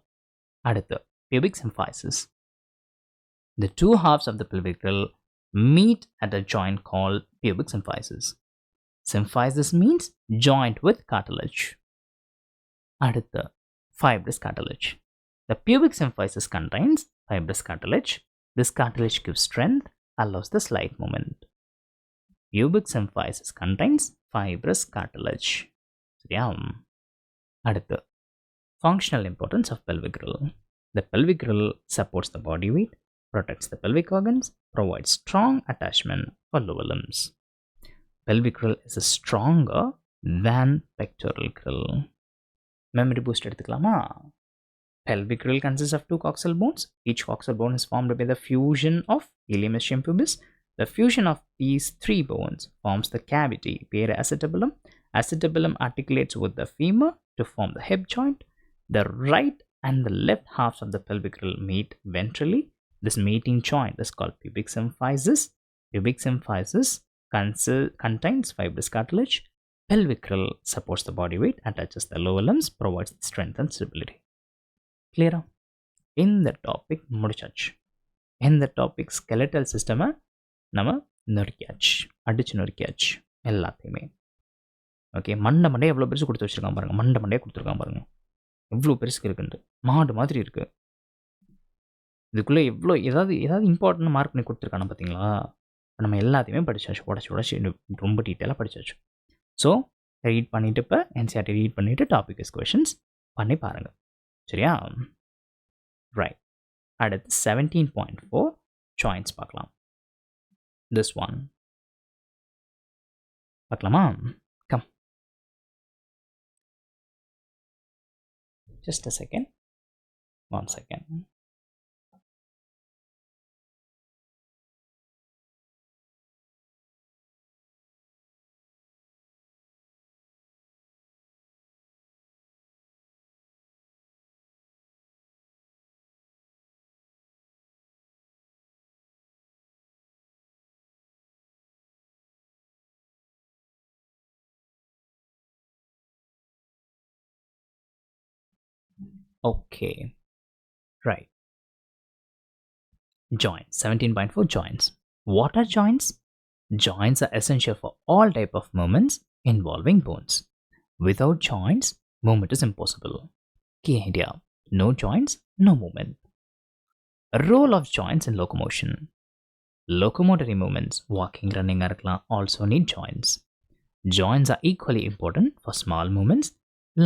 [SPEAKER 1] Adutha pubic symphysis. The two halves of the pelvic girdle meet at a joint called pubic symphysis. Symphysis means joint with cartilage. Adutha fibrous cartilage. The pubic symphysis contains fibrous cartilage. This cartilage gives strength, allows the slight movement. Pubic symphysis contains fibrous cartilage. சரியா? அடுத்து functional importance of pelvic girdle. The pelvic girdle supports the body weight, protects the pelvic organs, provides strong attachment for lower limbs. Pelvic girdle is stronger than pectoral girdle. Memory boost எடுத்துக்கலாமா? Pelvic girdle consists of two coxal bones. Each coxal bone is formed by the fusion of ilium, ischium, pubis. The fusion of these three bones forms the cavity, peri acetabulum. Acetabulum articulates with the femur to form the hip joint. The right and the left halves of the pelvic girdle meet ventrally. This meeting joint is called pubic symphysis. Pubic symphysis contains fibrous cartilage. Pelvic girdle supports the body weight, attaches the lower limbs, provides strength and stability. Clear? இந்த topic முடிச்சாச்சு. இந்த topic skeletal சிஸ்டமை நம்ம நொறுக்கியாச்சு, அடிச்சு நொறுக்கியாச்சு எல்லாத்தையுமே. Okay, மண்டை எவ்வளோ பெருசு கொடுத்து வச்சுருக்கான் பாருங்கள். மண்டையை கொடுத்துருக்கான் பாருங்கள், எவ்வளோ பெருசுக்கு இருக்குன்ட்டு. மாடு மாதிரி இருக்குது. இதுக்குள்ளே எவ்வளோ ஏதாவது இம்பார்ட்டன்ட் மார்க் பண்ணி கொடுத்துருக்கானு பார்த்தீங்களா? நம்ம எல்லாத்தையுமே படித்தாச்சு, உடச்சி ரொம்ப டீட்டெயிலாக படித்தாச்சு. ஸோ ரீட் பண்ணிவிட்டு இப்போ என்சிஆர்டி ரீட் பண்ணிவிட்டு டாபிக் வைஸ் கொஷின்ஸ் பண்ணி பாருங்கள். சரியா? ரைட். அடுத்து 17.4 joints பார்க்கலாம். This one பார்க்கலாமா? Come, just a second, 1 second. Okay, right. Joints, 17.4 joints. What are joints? Joints are essential for all type of movements involving bones. Without joints, movement is impossible. Key idea: no joints, no movement. Role of joints in locomotion. Locomotory movements, walking, running, also need joints. Joints are equally important for small movements,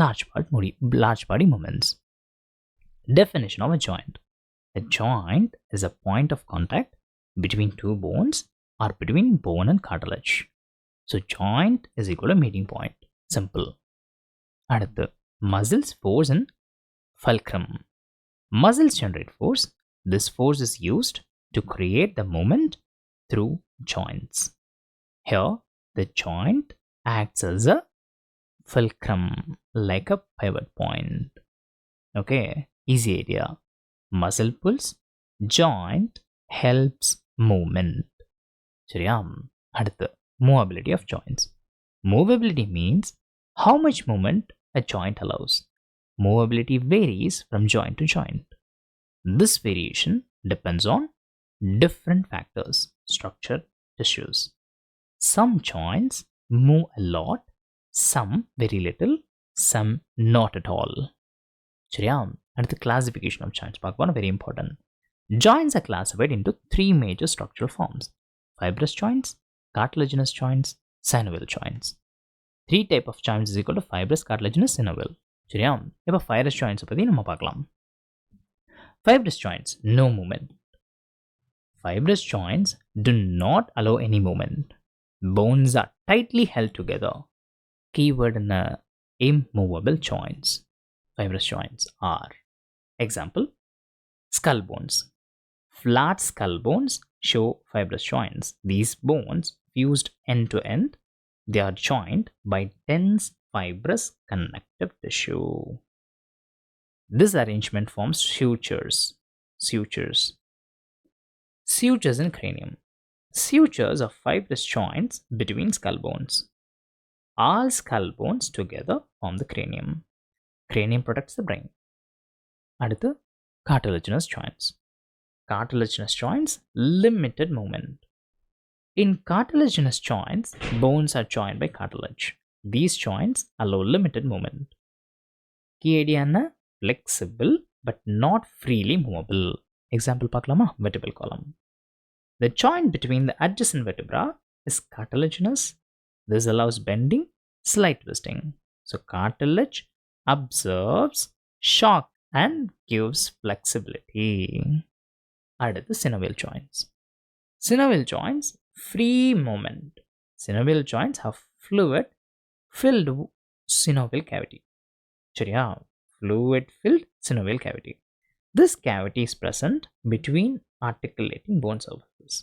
[SPEAKER 1] large body movements. Definition of a joint. A joint is a point of contact between two bones or between bone and cartilage. So joint is equal to meeting point. Simple. அடுத்து muscles force in fulcrum. Muscles generate force. This force is used to create the movement through joints. Here the joint acts as a fulcrum, like a pivot point. Okay, easy idea. Muscle pulls, joint helps movement. சரியா? அடுத்து movability of joints. Movability means how much movement a joint allows. Movability varies from joint to joint. This variation depends on different factors: structure, tissues. Some joints move a lot, some very little, some not at all. சரியா? அடுத்து classification of joints பார்க்க very important. Joints are classified into three major structural forms: fibrous joints, cartilaginous joints, synovial joints. Three type of joints is equal to fibrous, cartilaginous, synovial. சரியா? இப்போ fibrous joints பற்றி நம்ம பார்க்கலாம். Fibrous joints, no movement. Fibrous joints do not allow any movement. Bones are tightly held together. Keyword in the immovable joints. Fibrous joints are example skull bones. Flat skull bones show fibrous joints. These bones fused end to end. They are joined by dense fibrous connective tissue. This arrangement forms sutures. Sutures. Sutures in cranium. Sutures are fibrous joints between skull bones. All skull bones together form the cranium. Cranium protects the brain. அடுத்து cartilaginous joints. Cartilaginous joints, limited movement. In cartilaginous joints, bones are joined by cartilage. These joints allow limited movement. Key idea என்ன? Flexible but not freely movable. Example பார்க்கலாமா? Vertebral column. The joint between the adjacent vertebra is cartilaginous. This allows bending, slight twisting. So cartilage absorbs shock and gives flexibility. அடுத்து synovial joints. Synovial joints, free movement. Synovial joints have fluid filled synovial cavity. சரியா? Fluid filled synovial cavity. This cavity is present between articulating bone surfaces.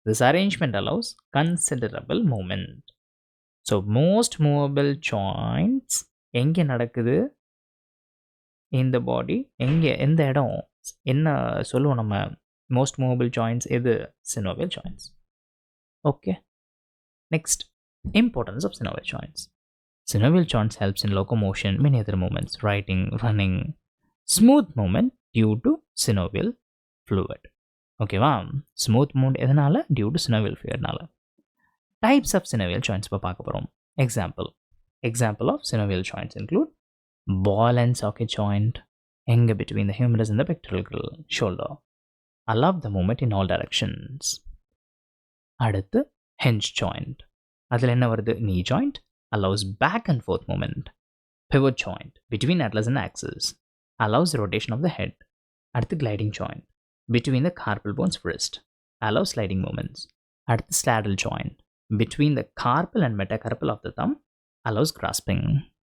[SPEAKER 1] This arrangement allows considerable movement. So most movable joints எங்கே நடக்குது? In the body. எங்கே எந்த இடம் என்ன சொல்லுவோம் நம்ம? Most movable joints எது? Synovial joints. Okay. Next, importance of synovial joints. Synovial joints helps in locomotion, many other movements, writing, running, smooth movement due to synovial fluid. ஓகேவா? ஸ்மூத் மூவ்மெண்ட் எதனால? Due to synovial fluidனால. Types of synovial joints இப்போ பார்க்க போகிறோம். Example of synovial joints include ball and socket joint, எங்க between the humerus and the pectoral shoulder. Allow the movement in all directions. அடுத்து hinge joint. அதில் என்ன வருது? knee joint allows back and forth movement. Pivot joint between atlas and axis allows rotation of the head. அடுத்து gliding joint between the carpal bones wrist allows sliding movements. அடுத்து straddle joint between the carpal and metacarpal of the thumb allows grasping.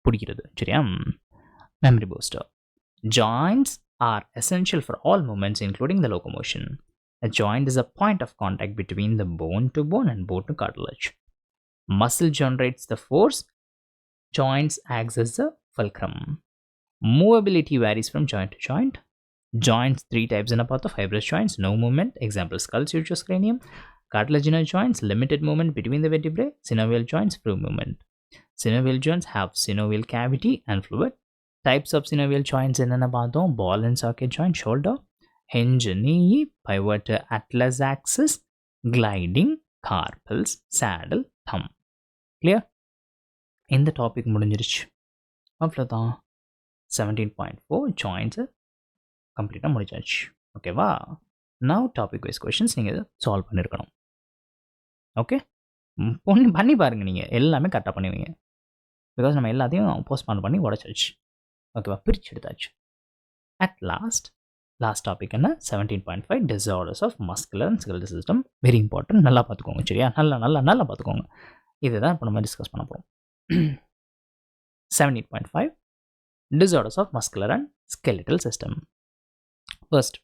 [SPEAKER 1] பிடிக்கிறது. சரியா? Memory booster. Joints are essential for all movements including the locomotion. A joint is a point of contact between the bone to bone and bone to cartilage. Muscle generates the force. Joints acts as the fulcrum. Movability varies from joint to joint. Joints, 3 types in a path of fibrous joints, no movement. Example, skull, sutures, cranium. Cartilaginous joints, limited movement between the vertebrae. Synovial joints, free movement. Synovial joints have synovial cavity and fluid. Types of synovial joints என்னென்ன பார்த்தோம்? ball and socket joint, shoulder, hinge knee, pivot atlas axis, gliding, carpals, saddle, thumb. Clear? இந்த topic முடிஞ்சிருச்சு. அவ்வளோதான். 17.4 joints கம்ப்ளீட்டாக முடிச்சாச்சு. ஓகேவா? now topic wise questions நீங்கள் solve பண்ணியிருக்கணும். ஓகே, பண்ணி பாருங்கள். நீங்கள் எல்லாமே கரெக்டாக பண்ணுவீங்க. பிகாஸ் நம்ம எல்லாத்தையும் போஸ்ட்பான் பண்ணி உடச்சாச்சு. ஓகேவா? பிரித்து எடுத்தாச்சு. அட் லாஸ்ட் டாபிக் என்ன? 17.5 disorders of muscular and skeletal system. Very important. நல்லா பார்த்துக்கோங்க. சரியா? நல்லா பார்த்துக்கோங்க. இதுதான் இப்போ நம்ம டிஸ்கஸ் பண்ண போகிறோம். 17.5 disorders of muscular and skeletal system. First,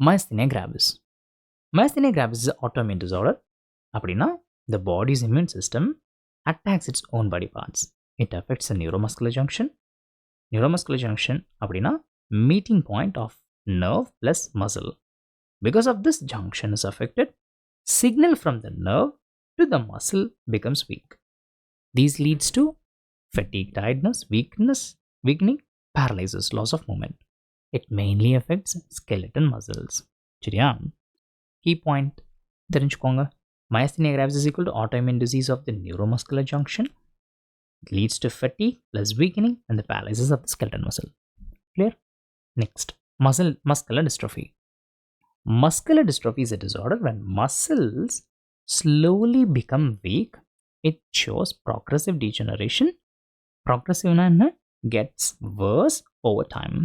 [SPEAKER 1] myasthenia gravis. Myasthenia gravis is an autoimmune disorder. அப்படின்னா the body's immune system attacks its own body parts. It affects the neuromuscular junction. Neuromuscular junction அப்படின்னா meeting point of nerve plus muscle. Because of this junction is affected, signal from the nerve to the muscle becomes weak. These leads to fatigue, tiredness, weakening, paralysis, loss of movement. It mainly affects skeletal muscles. சரியா? Key point தெரிஞ்சுக்கோங்க. Myasthenia gravis is equal to autoimmune disease of the neuromuscular junction. It leads to fatigue plus weakening and the paralysis of the skeletal muscle. Clear? Next, muscular dystrophy. Muscular dystrophy is a disorder when muscles slowly become weak. It shows progressive degeneration. Progressive gets worse over time.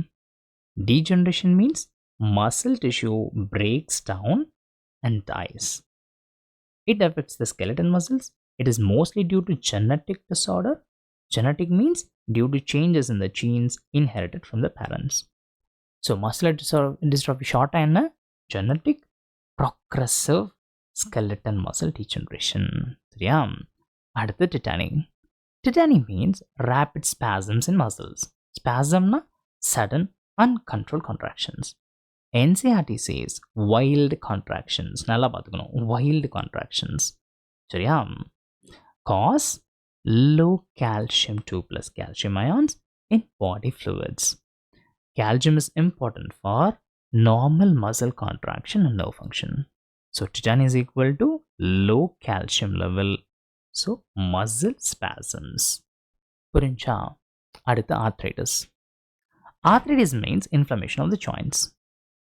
[SPEAKER 1] Degeneration means muscle tissue breaks down and dies. It affects the skeletal muscles. It is mostly due to genetic disorder. Genetic means due to changes in the genes inherited from the parents. So muscular dystrophy short and genetic progressive skeletal muscle degeneration. சரியா? அடுத்து tetany. Tetany means rapid spasms in muscles. Spasmனா sudden uncontrolled contractions. NCERT says wild contractions. நல்லா பார்த்துக்கணும். Wild contractions. சரியா? Cause low calcium 2 plus calcium ions in body fluids. Calcium is important for normal muscle contraction and nerve function. So tetany is equal to low calcium level. So muscle spasms. புரிஞ்சா? அடுத்து arthritis. Arthritis means inflammation of the joints.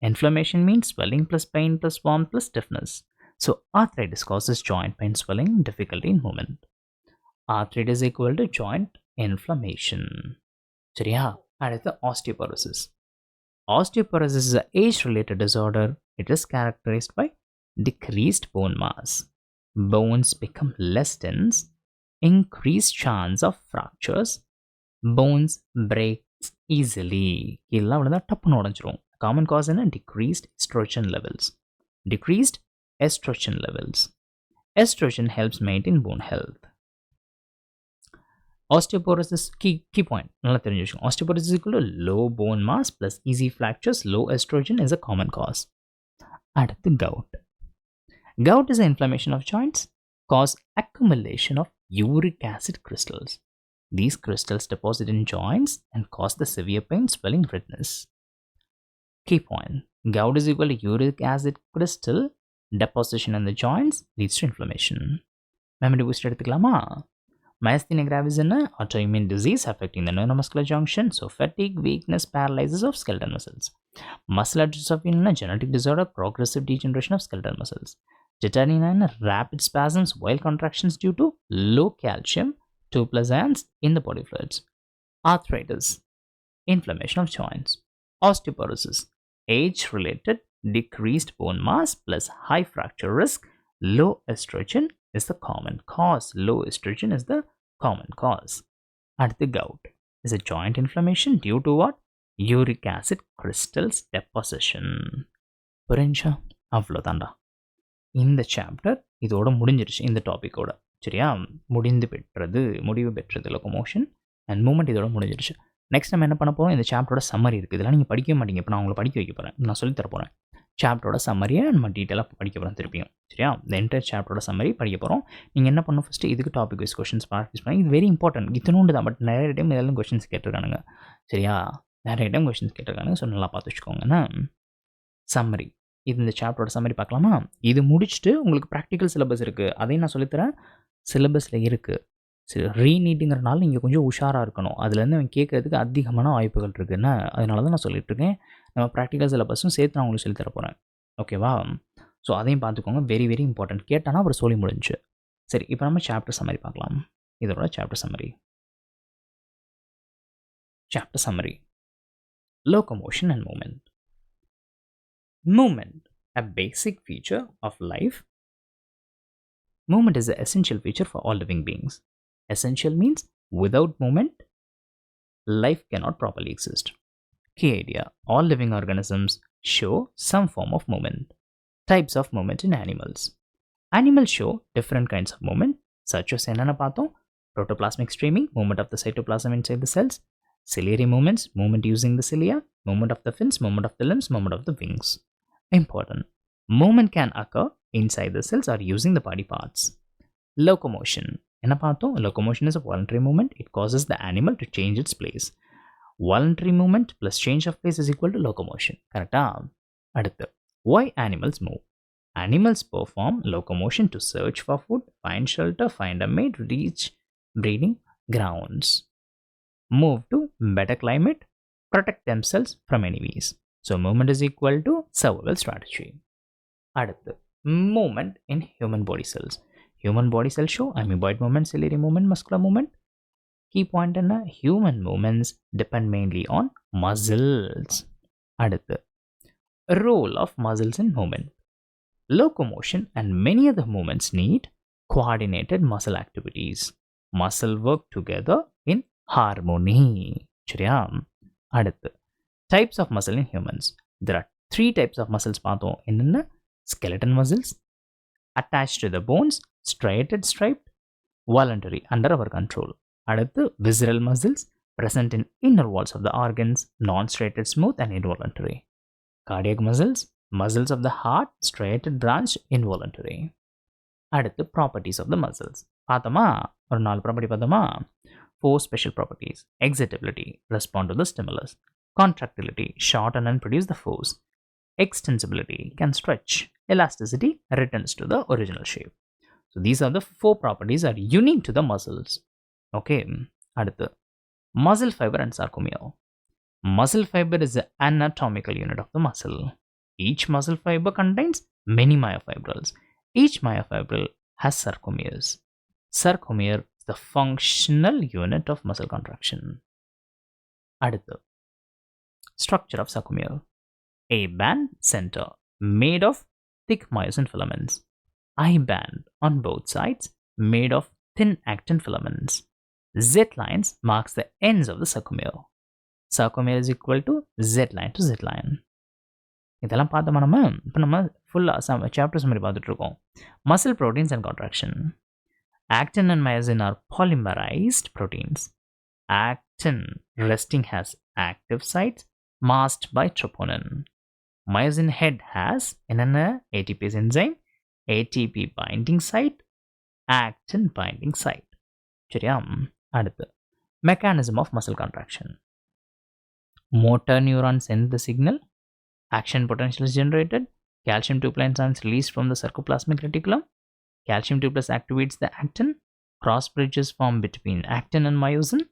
[SPEAKER 1] Inflammation means swelling plus pain plus warmth plus stiffness. So arthritis causes joint pain, swelling, difficulty in movement. Arthritis is equal to joint inflammation. சரியா? அடுத்து osteoporosis. Osteoporosis is an age-related disorder. It is characterized by decreased bone mass. Bones become less dense, increased chance of fractures, bones break easily. கீழே விழுந்தா டப்புன்னு உடைஞ்சிரும். Common cause என்ன? Decreased estrogen levels. Decreased estrogen levels. Estrogen helps maintain bone health. Osteoporosis key point. நல்லா தெரிஞ்சு வச்சுக்கோங்க. Osteoporosis is equal to low bone mass plus easy fractures. Low estrogen is a common cause. அடுத்து gout. Gout is an inflammation of joints, cause accumulation of uric acid crystals. These crystals deposit in joints and cause the severe pain, swelling, redness. Key point. Gout is equal to uric acid crystal deposition in the joints leads to inflammation. Memory boost எடுத்துக்கலாமா? Myasthenia gravis is an autoimmune disease affecting the neuromuscular junction. So fatigue, weakness, paralysis of skeletal muscles. Muscular dystrophy is a genetic disorder, progressive degeneration of skeletal muscles. Tetany is rapid spasms, wild contractions due to low calcium 2 plus ions in the body fluids. Arthritis, inflammation of joints. Osteoporosis, age-related decreased bone mass plus high fracture risk. Low estrogen is the common cause. Low estrogen is the common cause. அடுத்து gout is a joint inflammation due to what? Uric acid crystals deposition. புரிஞ்சா? அவ்வளோதாண்டா. இந்த chapter இதோட முடிஞ்சிருச்சு. இந்த டாப்பிக்கோட. சரியா? முடிவு பெற்றது locomotion and moment இதோட முடிஞ்சிருச்சு. நெக்ஸ்ட் நம்ம என்ன பண்ண போகிறோம்? இந்த சாப்டரோட சம்மரி இருக்குது. இதெல்லாம் நீங்கள் படிக்க மாட்டீங்க. இப்போ நான் உங்களை படிக்க வைக்க போகிறேன். நான் சொல்லித்தர போகிறேன். சாப்டரோட சம்மரியை நம்ம டீட்டெயிலாக படிக்க போகிறோம் திருப்பியும். சரியா? இந்த என்டையர் சாப்டரோட சம்மரி படிக்க போகிறோம். நீங்கள் என்ன பண்ணணும்? ஃபஸ்ட்டு இதுக்கு டாபிக் வைஸ் கொஷின்ஸ் ப்ராக்டிஸ் பண்ணி, இது வெரி இம்பார்ட்டன்ட். இத்தனோண்டு தான், பட் நிறைய டைம் இதெல்லாம் கொஷின்ஸ் கேட்டிருக்கானுங்க. சரியா? நிறைய டைம் கொஷின்ஸ் கேட்டிருக்கானுங்க. ஸோ நல்லா பார்த்து வச்சுக்கோங்கண்ணா. சம்மரி, இது இந்த சாப்டரோட சம்மரி பார்க்கலாமா? இது முடிச்சுட்டு உங்களுக்கு ப்ராக்டிக்கல் சிலபஸ் இருக்குது. அதையும் நான் சொல்லித்தரேன். சிலபஸில் இருக்குது. சரி, ரீநீட்டுங்கிறனால நீங்கள் கொஞ்சம் உஷாராக இருக்கணும். அதுலேருந்து அவன் கேட்கறதுக்கு அதிகமான வாய்ப்புகள் இருக்குதுன்னு அதனால தான் நான் சொல்லிட்டுருக்கேன். நம்ம ப்ராக்டிக்கல் சிலபஸும் சேர்த்து நான் உங்களுக்கு சொல்லித்தர போகிறேன். ஓகேவா? ஸோ அதையும் பார்த்துக்கோங்க. Very very important. கேட்டானா அப்புறம் சொல்லி முடிஞ்சு. சரி, இப்போ நம்ம சாப்டர் சம்மரி பார்க்கலாம். இதோட chapter summary. Chapter summary. Locomotion and movement. Movement, a basic feature of life. Movement is an essential feature for all living beings. Essential means without movement, life cannot properly exist. Key idea: all living organisms show some form of movement. Types of movement in animals. Animals show different kinds of movement, such as protoplasmic streaming, movement of the cytoplasm inside the cells, ciliary movements, movement using the cilia, movement of the fins, movement of the limbs, movement of the wings. Important: movement can occur inside the cells or using the body parts. Locomotion. Locomotion is a voluntary movement. It causes the animal to change its place. Voluntary movement plus change of place is equal to locomotion. Correct? அடுத்து, why animals move? Animals perform locomotion to search for food, find shelter, find a mate, reach breeding grounds, move to better climate, protect themselves from enemies. So movement is equal to survival strategy. அடுத்து, movement in human body cells. Human body cells show amoeboid movement, ciliary movement, muscular movement. Key point in human movements depend mainly on muscles. அடுத்து, Role of muscles in movement. Locomotion and many other movements need coordinated muscle activities. Muscle work together in harmony. சரியா? அடுத்து types of muscle in humans. There are 3 types of muscles பார்த்தோம். என்னென்ன? Skeletal muscles attached to the bones, striated, striped, voluntary, under our control. அடுத்து visceral muscles present in inner walls of the organs, non-striated, smooth and involuntary. Cardiac muscles, muscles of the heart, striated, branched, involuntary. அடுத்து properties of the muscles. பார்த்தோமா? ஒரு 4 property பார்த்தோமா? 4 special properties. Excitability, respond to the stimulus. Contractility, shorten and produce the force. Extensibility, can stretch. Elasticity, returns to the original shape. So these are the 4 properties are unique to the muscles. Okay. அடுத்து muscle fiber and sarcomere. Muscle fiber is the anatomical unit of the muscle. Each muscle fiber contains many myofibrils. Each myofibril has sarcomeres. Sarcomere is the functional unit of muscle contraction. அடுத்து structure of sarcomere. A band center made of thick myosin filaments. I band on both sides made of thin actin filaments. Z lines marks the ends of the sarcomere. Sarcomere is equal to Z line to Z line. இதெல்லாம் பார்த்தோமா நம்ம இப்போ நம்ம ஃபுல்லாக chapters மாதிரி பார்த்துட்டு இருக்கோம். Muscle proteins and contraction. Actin and myosin are polymerized proteins. Actin resting has active sites masked by troponin. Myosin head has என்னென்ன ATPase enzyme, ATP binding site, actin binding site. சரியா? அடுத்து mechanism of muscle contraction. Motor neurons send the signal, action potential is generated, calcium 2+ enzymes released from the sarcoplasmic reticulum, calcium 2+ activates the actin, cross bridges form between actin and myosin,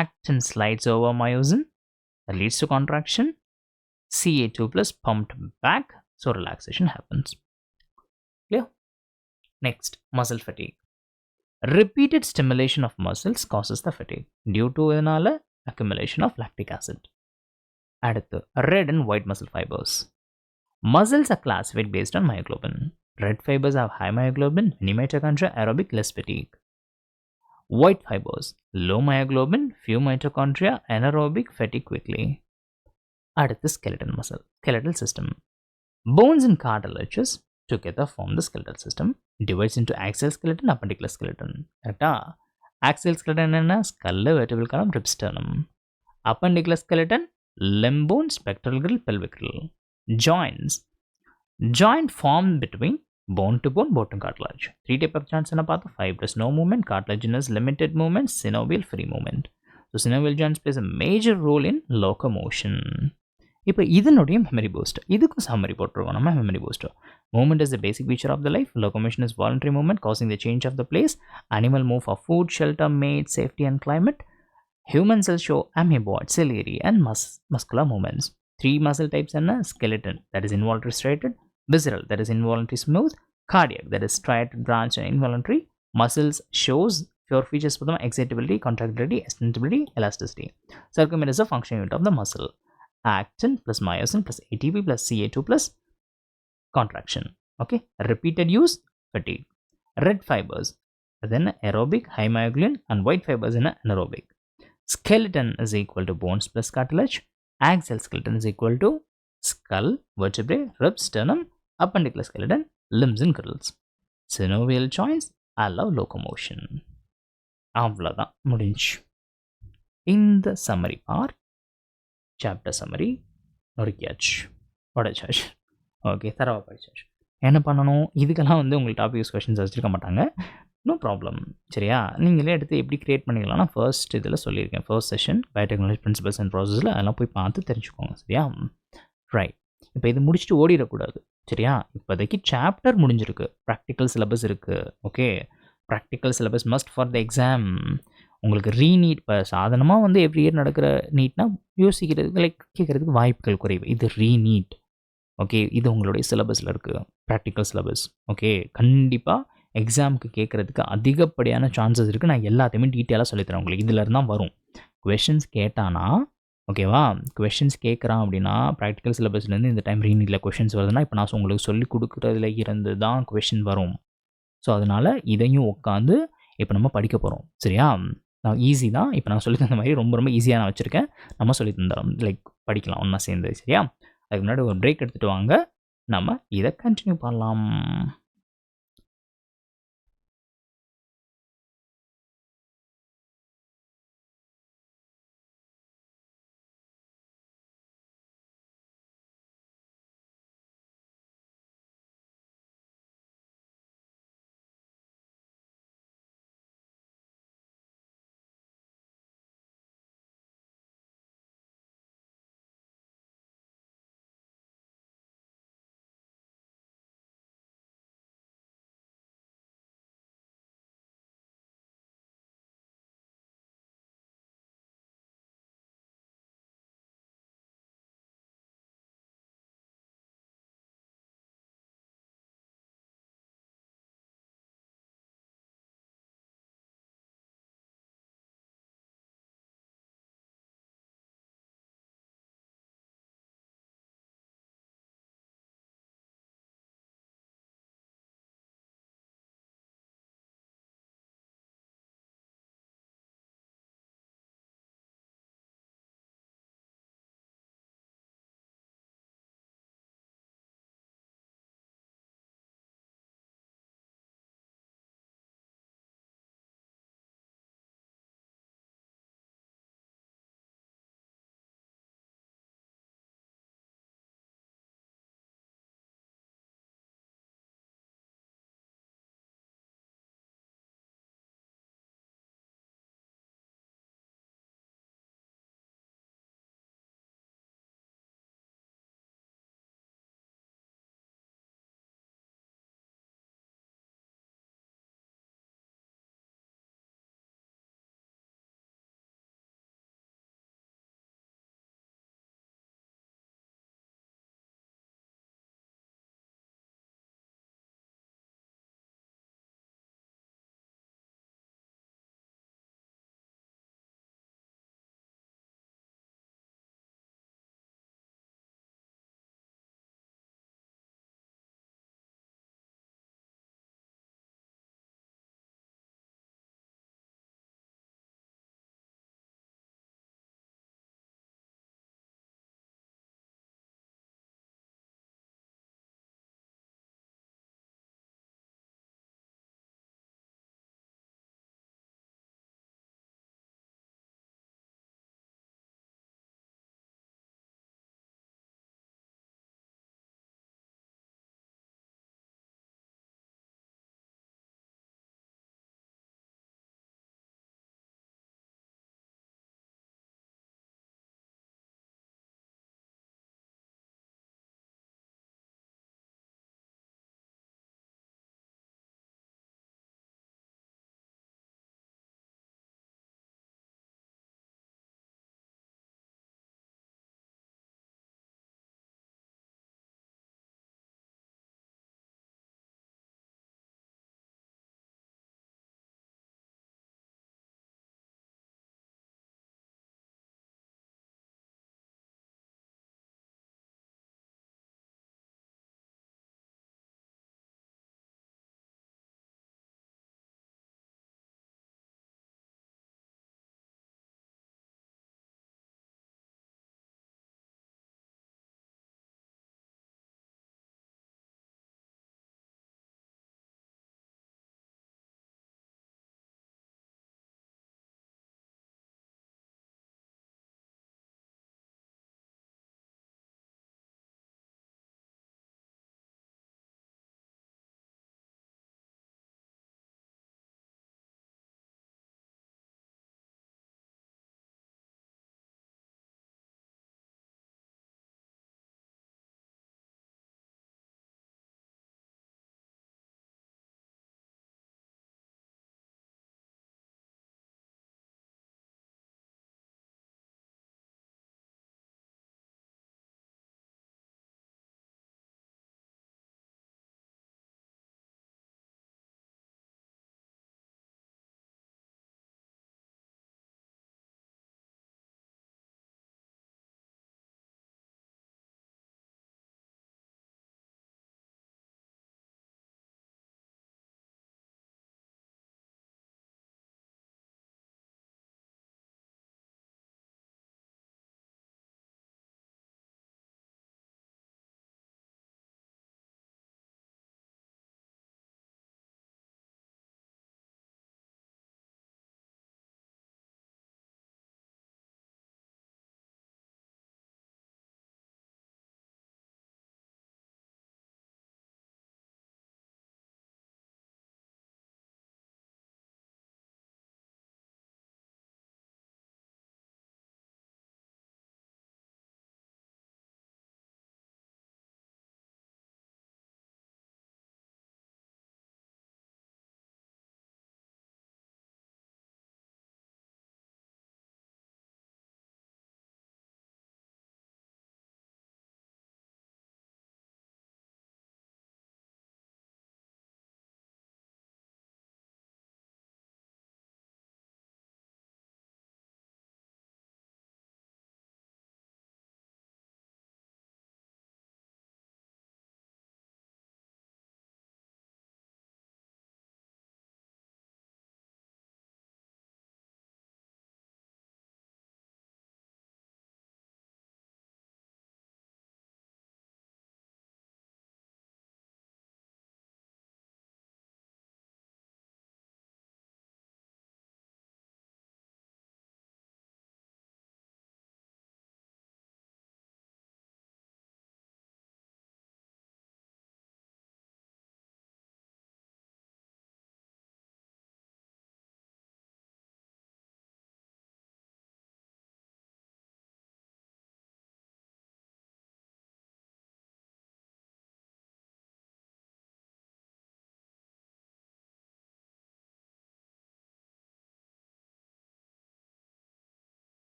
[SPEAKER 1] actin slides over myosin, that leads to contraction, Ca2+ pumped back, so relaxation happens. Clear? Next, muscle fatigue. Repeated stimulation of muscles causes the fatigue due to accumulation of lactic acid. அடுத்து red and white muscle fibers. Muscles are classified based on myoglobin. Red fibers have high myoglobin, many mitochondria, aerobic, less fatigue. White fibers, low myoglobin, few mitochondria, anaerobic, fatigue quickly. அடுத்து skeletal muscle, skeletal system. Bones and cartilages together form the skeletal system. Divides into axial skeleton, appendicular skeleton. கரெக்டா? Axial skeleton என்ன? skull, vertebral column, ribs, sternum. Appendicular skeleton, limb bone, pectoral girdle, pelvic girdle. Joints. Joint formed between bone to bone, bone to cartilage. 3 type of joints என்ன பார்த்தோம்? Fibrous, no movement. Cartilaginous, limited movement. Synovial, free movement. So synovial joints plays a major role in locomotion. இப்போ இதனுடைய memory booster, இதுக்கும் summary போட்டுருவோம் நம்ம. Memory booster. Movement is the basic feature of the life. Locomotion is voluntary movement causing the change of the place. Animal move for food, shelter, mate, safety and climate. Human cells show amoeboid, ciliary and muscular movements. 3 muscle types are skeleton, that is involuntary striated, visceral, that is involuntary smooth, cardiac, that is striated, branched and involuntary. Muscles shows 4 features for them: excitability, contractility, extensibility, elasticity. Sarcomere is a functional unit of the muscle. Actin plus myosin plus ATP plus Ca2 plus contraction. Okay. Repeated use, fatigue. Red fibers, then aerobic, high myoglobin, and white fibers in anaerobic. Skeleton is equal to bones plus cartilage. Axial skeleton is equal to skull, vertebrae, ribs, sternum, appendicular skeleton, limbs and girdles. Synovial joints allow locomotion. அவ்வளோதான், முடிஞ்சு. இந்த summary part, chapter summary நொறுக்கியாச்சு, உடைச்சாச்சு. Okay, தரவாக படிச்சாச்சு. என்ன பண்ணணும்? இதுக்கெல்லாம் உங்களுக்கு டாபிக் யூஸ் கொஷின்ஸ் வச்சுருக்க மாட்டாங்க. No problem. சரியா? நீங்களே எடுத்து எப்படி க்ரியேட் பண்ணிக்கலாம்னா ஃபர்ஸ்ட் இதில் சொல்லியிருக்கேன். First session biotechnology principles and ப்ராசஸில் அதெல்லாம் போய் பார்த்து தெரிஞ்சுக்கோங்க. சரியா? ரைட். இப்போ இது முடிச்சுட்டு ஓடிடக்கூடாது. சரியா? இப்போதைக்கு சாப்டர் முடிஞ்சிருக்கு, ப்ராக்டிக்கல் சிலபஸ் இருக்குது. Okay, practical syllabus must for the exam. உங்களுக்கு ரீநீட் இப்போ சாதாரணமாக எவ்ரி இயர் நடக்கிற நீட்னா யோசிக்கிறதுக்கு கேட்குறதுக்கு வாய்ப்புகள் குறைவு. இது ரீநீட். ஓகே, இது உங்களுடைய சிலபஸில் இருக்குது, ப்ராக்டிக்கல் சிலபஸ். ஓகே, கண்டிப்பாக எக்ஸாமுக்கு கேட்குறதுக்கு அதிகப்படியான சான்சஸ் இருக்குது. நான் எல்லாத்தையுமே டீட்டெயிலாக சொல்லித்தரேன் உங்களுக்கு. இதில் இருந்தால் வரும் கொஷின்ஸ் கேட்டானா ஓகேவா? கொஷின்ஸ் கேட்குறான் அப்படின்னா, ப்ராக்டிகல் சிலபஸ்லேருந்து இந்த டைம் ரீநீட்ல கொஷின்ஸ் வருதுன்னா, இப்போ நான் உங்களுக்கு சொல்லிக் குடுக்குறதுல இருந்து தான் கொஷின் வரும். ஸோ, அதனால இதையும் உட்காந்து இப்போ நம்ம படிக்க போறோம். சரியா? நான் ஈஸி தான். இப்போ நான் சொல்லி தந்த மாரி ரொம்ப ரொம்ப ஈஸியா நான் வச்சிருக்கேன். நம்ம சொல்லி தந்துர்றோம். லைக் படிக்கலாம் ஒண்ணா சேர்ந்து. சரியா? அதுக்கு முன்னாடி ஒரு பிரேக் எடுத்துட்டு வாங்க. நம்ம இத கன்டின்யூ பண்ணலாம்.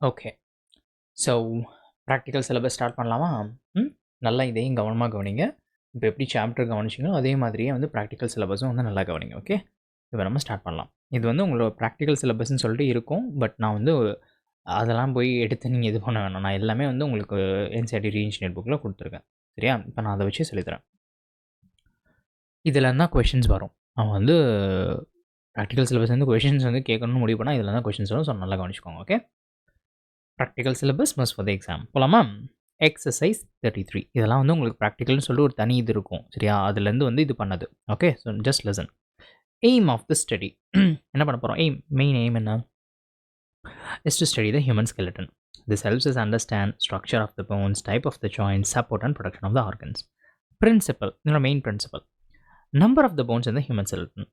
[SPEAKER 1] Okay. So practical syllabus start பண்ணலாமா? நல்லா இதையும் கவனமாக கவனிங்க. இப்போ எப்படி சாப்டர் கவனிச்சிங்களோ அதே மாதிரியே வந்து ப்ராக்டிக்கல் சிலபஸும் வந்து நல்லா கவனிங்க. ஓகே, இப்போ நம்ம ஸ்டார்ட் பண்ணலாம். இது வந்து உங்களோட ப்ராக்டிக்கல் சிலபஸ்ன்னு சொல்லிட்டு இருக்கும். பட் நான் வந்து அதெல்லாம் போய் எடுத்து நீங்கள் இது பண்ண வேணாம். நான் எல்லாமே வந்து உங்களுக்கு என்சிஇஆர்டி ரீஇன்ஜினியர் புக்கில் கொடுத்துருக்கேன். சரியா? இப்போ நான் அதை வச்சு சொல்லித்தரேன். இதில் தான் கொஷின்ஸ் வரும். அவன் வந்து ப்ராக்டிக்கல் சிலபஸ் வந்து கொஷின்ஸ் வந்து கேட்கணும்னு முடிவு பண்ணால் இதில் தான் கொஷின்ஸ் வரும். ஸோ நல்லா கவனிச்சுக்கோங்க. Okay, practical syllabus must for the exam. போகலாமா? எக்ஸசைஸ் 33 இதெல்லாம் வந்து உங்களுக்கு ப்ராக்டிக்கல்னு சொல்லிட்டு ஒரு தனி இது இருக்கும். சரியா? அதுலேருந்து வந்து இது பண்ணது. Okay, so just listen. Aim of the study என்ன பண்ண போகிறோம்? மெயின் எய்ம் என்ன? is to study the human skeleton. This helps us understand structure of the bones, type of the joints, support and protection of the organs. Principle, main principle. Number of the bones in the human skeleton.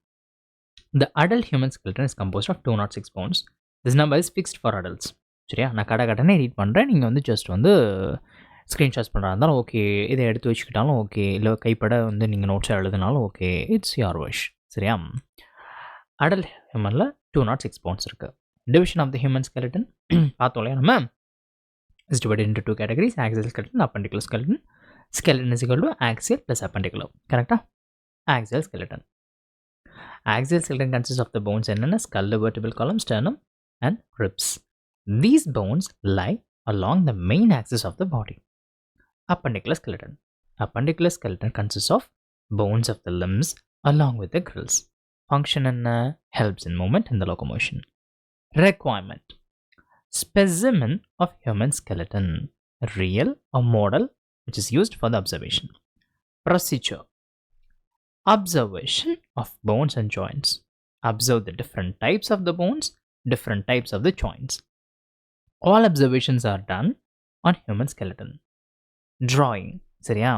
[SPEAKER 1] The adult human skeleton is composed of 206 bones. This number is fixed for adults. சரியா? நான் கடனை read பண்ணுறேன். நீங்கள் வந்து just வந்து screenshots பண்ணுறா இருந்தாலும் okay, இதை எடுத்து வச்சுக்கிட்டாலும் ஓகே, இல்லை கைப்பட வந்து நீங்கள் நோட்ஸாக எழுதினாலும் ஓகே, இட்ஸ் யுவர் விஷ். சரியா? அடல்ட் ஹியூமனில் 206 bones இருக்குது. Division of the human skeleton பார்த்தோம் இல்லையா நம்ம, is divided into two categories, axial skeleton, appendicular skeleton. Skeleton is equal to axial plus appendicular. Correct? Axial skeleton. Axial skeleton consists of the bones in the skull, the vertebral column, sternum and ribs. These bones lie along the main axis of the body. Appendicular skeleton. Appendicular skeleton consists of bones of the limbs along with the grills. Function and helps in movement and the locomotion. Requirement. Specimen of human skeleton, real or model, which is used for the observation. Procedure. Observation of bones and joints. Observe the different types of the bones, different types of the joints. All observations are done on human skeleton. Drawing. சரியா?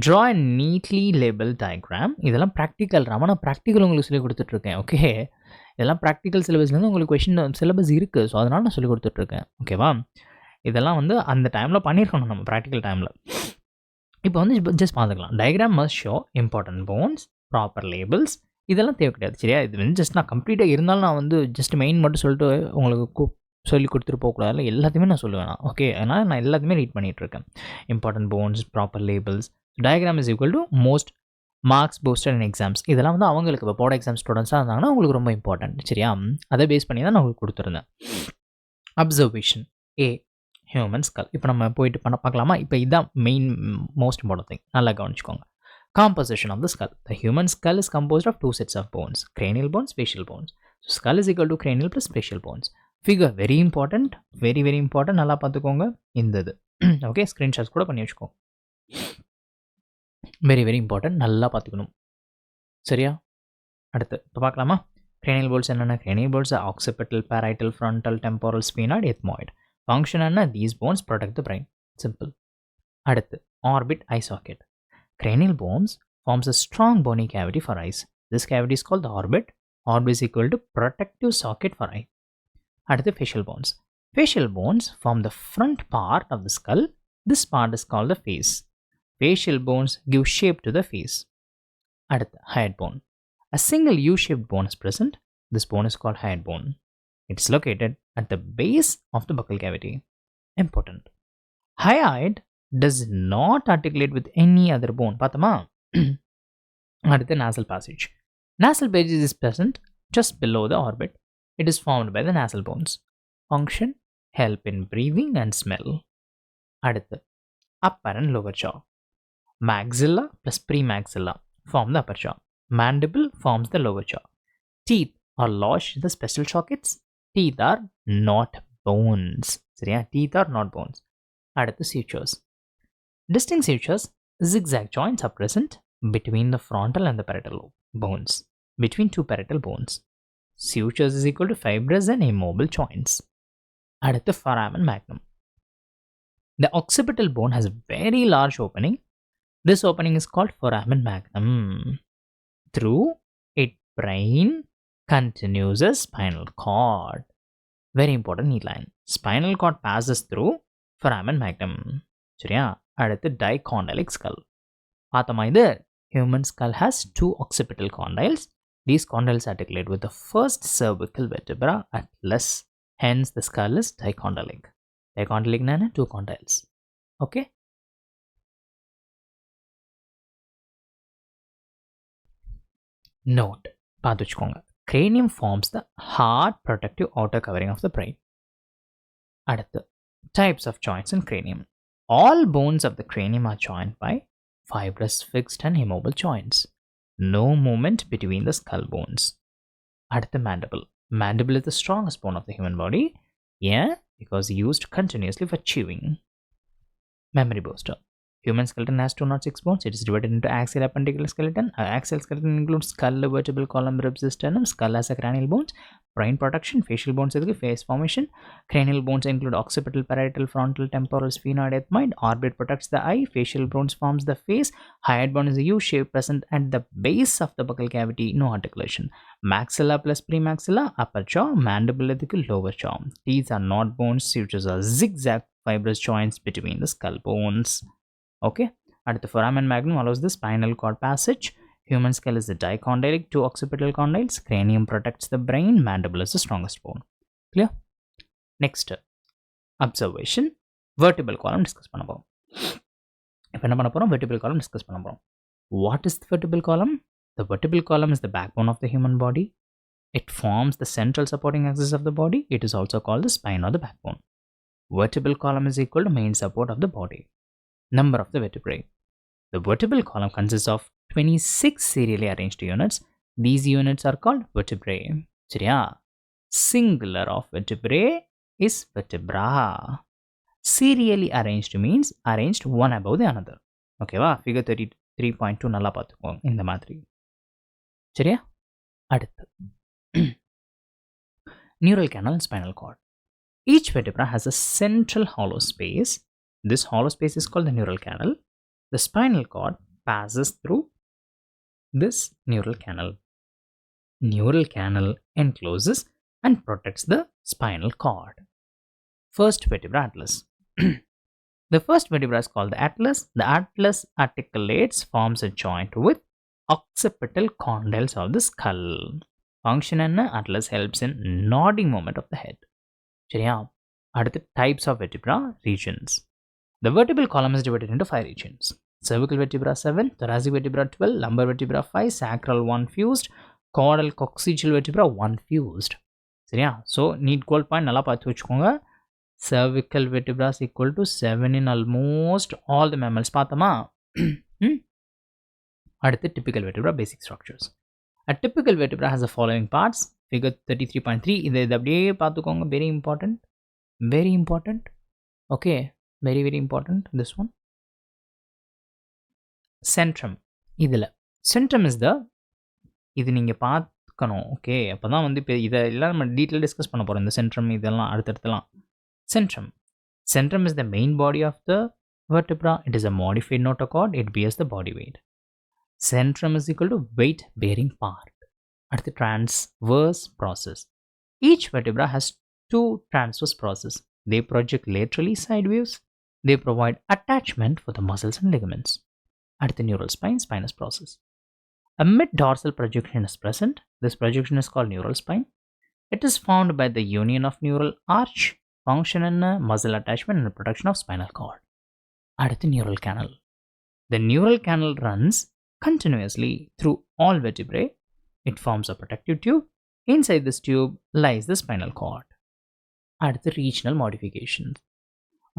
[SPEAKER 1] Draw a neatly labeled diagram. இதெல்லாம் practical. நான் practical உங்களுக்கு சொல்லி கொடுத்துட்ருக்கேன். Okay, இதெல்லாம் practical சிலபஸ்லேருந்து உங்களுக்கு question syllabus இருக்குது. So அதனால் நான் சொல்லி கொடுத்துட்ருக்கேன். ஓகேவா? இதெல்லாம் வந்து அந்த டைமில் பண்ணியிருக்கணும் நம்ம ப்ராக்டிக்கல் டைமில். இப்போ வந்து ஜஸ்ட் பார்த்துக்கலாம். Diagram must show important bones, proper labels, இதெல்லாம் தேவை கிடையாது. சரியா? இது வந்து ஜஸ்ட் நான் கம்ப்ளீட்டாக இருந்தாலும் நான் வந்து ஜஸ்ட் மெயின் மட்டும் சொல்லிட்டு உங்களுக்கு சொல்லி கொடுத்துட்டு போகக்கூடாது. எல்லாத்தையுமே நான் சொல்லுவேன். ஓகே, அதனால் நான் எல்லாத்தையுமே ரீட் பண்ணிகிட்ருக்கேன். Important bones, proper labels, diagram is equal to most marks posted in exams. இதெல்லாம் வந்து அவங்களுக்கு இப்போ போர்ட் எக்ஸாம் ஸ்டூடெண்ட்ஸாக இருந்தாங்கன்னா உங்களுக்கு ரொம்ப இம்பார்ட்டன்ட். சரியா? அதை பேஸ் பண்ணி தான் நான் உங்களுக்கு கொடுத்துருந்தேன். அப்சர்வேஷன் ஏ, ஹியூமன் ஸ்கல். இப்போ நம்ம போயிட்டு பார்க்கலாமா? இப்போ இதுதான் மெயின் மோஸ்ட் இம்பார்ட்டன்ட் திங். நல்லா கவனிச்சுக்கோங்க. Composition of the skull. The human skull is composed of two sets of bones, cranial bones, facial bones. So skull is equal to cranial plus facial bones. Figure very important, very very important. நல்லா பார்த்துக்கோங்க இந்த இது. Okay, screenshots கூட பண்ணி வச்சுக்கோங்க. Very very important, நல்லா பார்த்துக்கணும். சரியா? அடுத்து இப்போ பார்க்கலாமா? கிரேனியல் போல்ஸ் என்னென்ன? Cranial bones occipital, parietal, frontal, temporal, sphenoid, ethmoid. Function என்ன? These bones protect the brain. Simple. அடுத்து orbit, eye socket. Cranial bones forms a strong bony cavity for eyes. This cavity is called the orbit. Orbit is equal to protective socket for eye. அடுத்து facial bones. Facial bones form the front part of the skull. This part is called the face. Facial bones give shape to the face. அடுத்து hyoid bone. A single U-shaped bone is present. This bone is called hyoid bone. It is located at the base of the buccal cavity. Important. Hyoid does not articulate with any other bone. பார்த்தோமா? அடுத்து nasal passage. Nasal passage is present just below the orbit. It is formed by the nasal bones. Function, help in breathing and smell. அடுத்து upper and lower jaw. Maxilla plus premaxilla form the upper jaw. Mandible forms the lower jaw. Teeth are lodged in the special sockets. Teeth are not bones. சரியா? Teeth are not bones. அடுத்து sutures. Distinct sutures, zigzag joints are present between the frontal and the parietal bones, between two parietal bones. Sutures is equal to fibrous and immobile joints. அடுத்து foramen magnum. The occipital bone has a very large opening. This opening is called foramen magnum. Through it, brain continues a spinal cord. Very important neat line. Spinal cord passes through foramen magnum. சரியா? அடுத்து dicondylic skull. பார்த்தோமா? இது human skull has two occipital condyles. These condyles articulate with the first cervical vertebra, atlas, Hence the skull is dicondylic. Dicondylic na two condyles. Okay. Note, பார்த்து வச்சுக்கோங்க. Cranium forms the hard protective outer covering of the brain. அடுத்து, types of joints in cranium. All bones of the cranium are joined by fibrous, fixed and immobile joints. No movement between the skull bones. அடுத்து, mandible. Mandible is the strongest bone of the human body. Yeah, because used continuously for chewing. Memory booster. Human skeleton has 206 bones. It is divided into axial appendicular skeleton. Axial skeleton includes skull, vertebral column, ribs, sternum. Skull has a cranial bones. Brain protection. Facial bones is face formation. Cranial bones include occipital, parietal, frontal, temporal, sphenoid, ethmoid. Orbit protects the eye. Facial bones forms the face. Hyoid bone is a U shape present at the base of the buccal cavity. No articulation. Maxilla plus premaxilla. Upper jaw. Mandible is the lower jaw. Teeth are not bones. Sutures are zigzag fibrous joints between the skull bones. Okay. At the foramen magnum allows the spinal cord passage. Human skull is the dicondylic, two occipital condyles. Cranium protects the brain. Mandible is the strongest bone. Clear? Next, observation. Vertebral column discuss பண்ண போறோம். இப்போ என்ன பண்ண போறோம்? Vertebral column discuss பண்ண போறோம். What is the vertebral column? The vertebral column is the backbone of the human body. It forms the central supporting axis of the body. It is also called the spine or the backbone. Vertebral column is equal to main support of the body. Number of the vertebrae. The vertebral column consists of 26 serially arranged units. These units are called vertebrae. சரியா? Singular of vertebrae is vertebra. Serially arranged means arranged one above the another. ஓகேவா? Figure 33.2 நல்லா பார்த்துக்கோங்க இந்த மாதிரி. சரியா? அடுத்து neural canal and spinal cord. Each vertebra has a central hollow space. This hollow space is called the neural canal. The spinal cord passes through this neural canal. Neural canal encloses and protects the spinal cord. First vertebra, atlas. The first vertebra is called the atlas. The atlas articulates, forms a joint with occipital condyles of the skull. Function and atlas helps in nodding movement of the head. சரியா? அடுத்து types of vertebra, regions. The vertebral column is divided into 5 regions. Cervical vertebra 7, thoracic vertebra 12, lumbar vertebra 5, sacral 1 fused, caudal coccygeal vertebra 1 fused. சரியா? So, need goal point நல்லா பார்த்து வச்சுக்கோங்க. Cervical vertebra is equal to 7 in almost all the mammals. பார்த்தோமா? அடுத்து typical vertebra basic structures. A typical vertebra has the following parts. Figure 33.3. இது அப்படியே பார்த்துக்கோங்க. Very important. Very important. Okay. Very very important, this one. Centrum. இதில் centrum is the இது நீங்கள் பார்க்கணும். Okay, அப்போ தான் வந்து இப்போ இதெல்லாம் நம்ம டீட்டெயில் டிஸ்கஸ் பண்ண போகிறோம். இந்த centrum இதெல்லாம் அடுத்தடுத்துலாம். Centrum is the main body of the vertebra. It is a modified notochord. It bears the body weight. Centrum is equal to weight bearing part. At the transverse process. Each vertebra has 2 transverse processes. They project laterally sideways. They provide attachment for the muscles and ligaments. At the neural spine, spinous process. A mid-dorsal projection is present. This projection is called neural spine. It is formed by the union of neural arch, function and muscle attachment and protection of spinal cord. At the neural canal. The neural canal runs continuously through all vertebrae. It forms a protective tube. Inside this tube lies the spinal cord. At the regional modifications.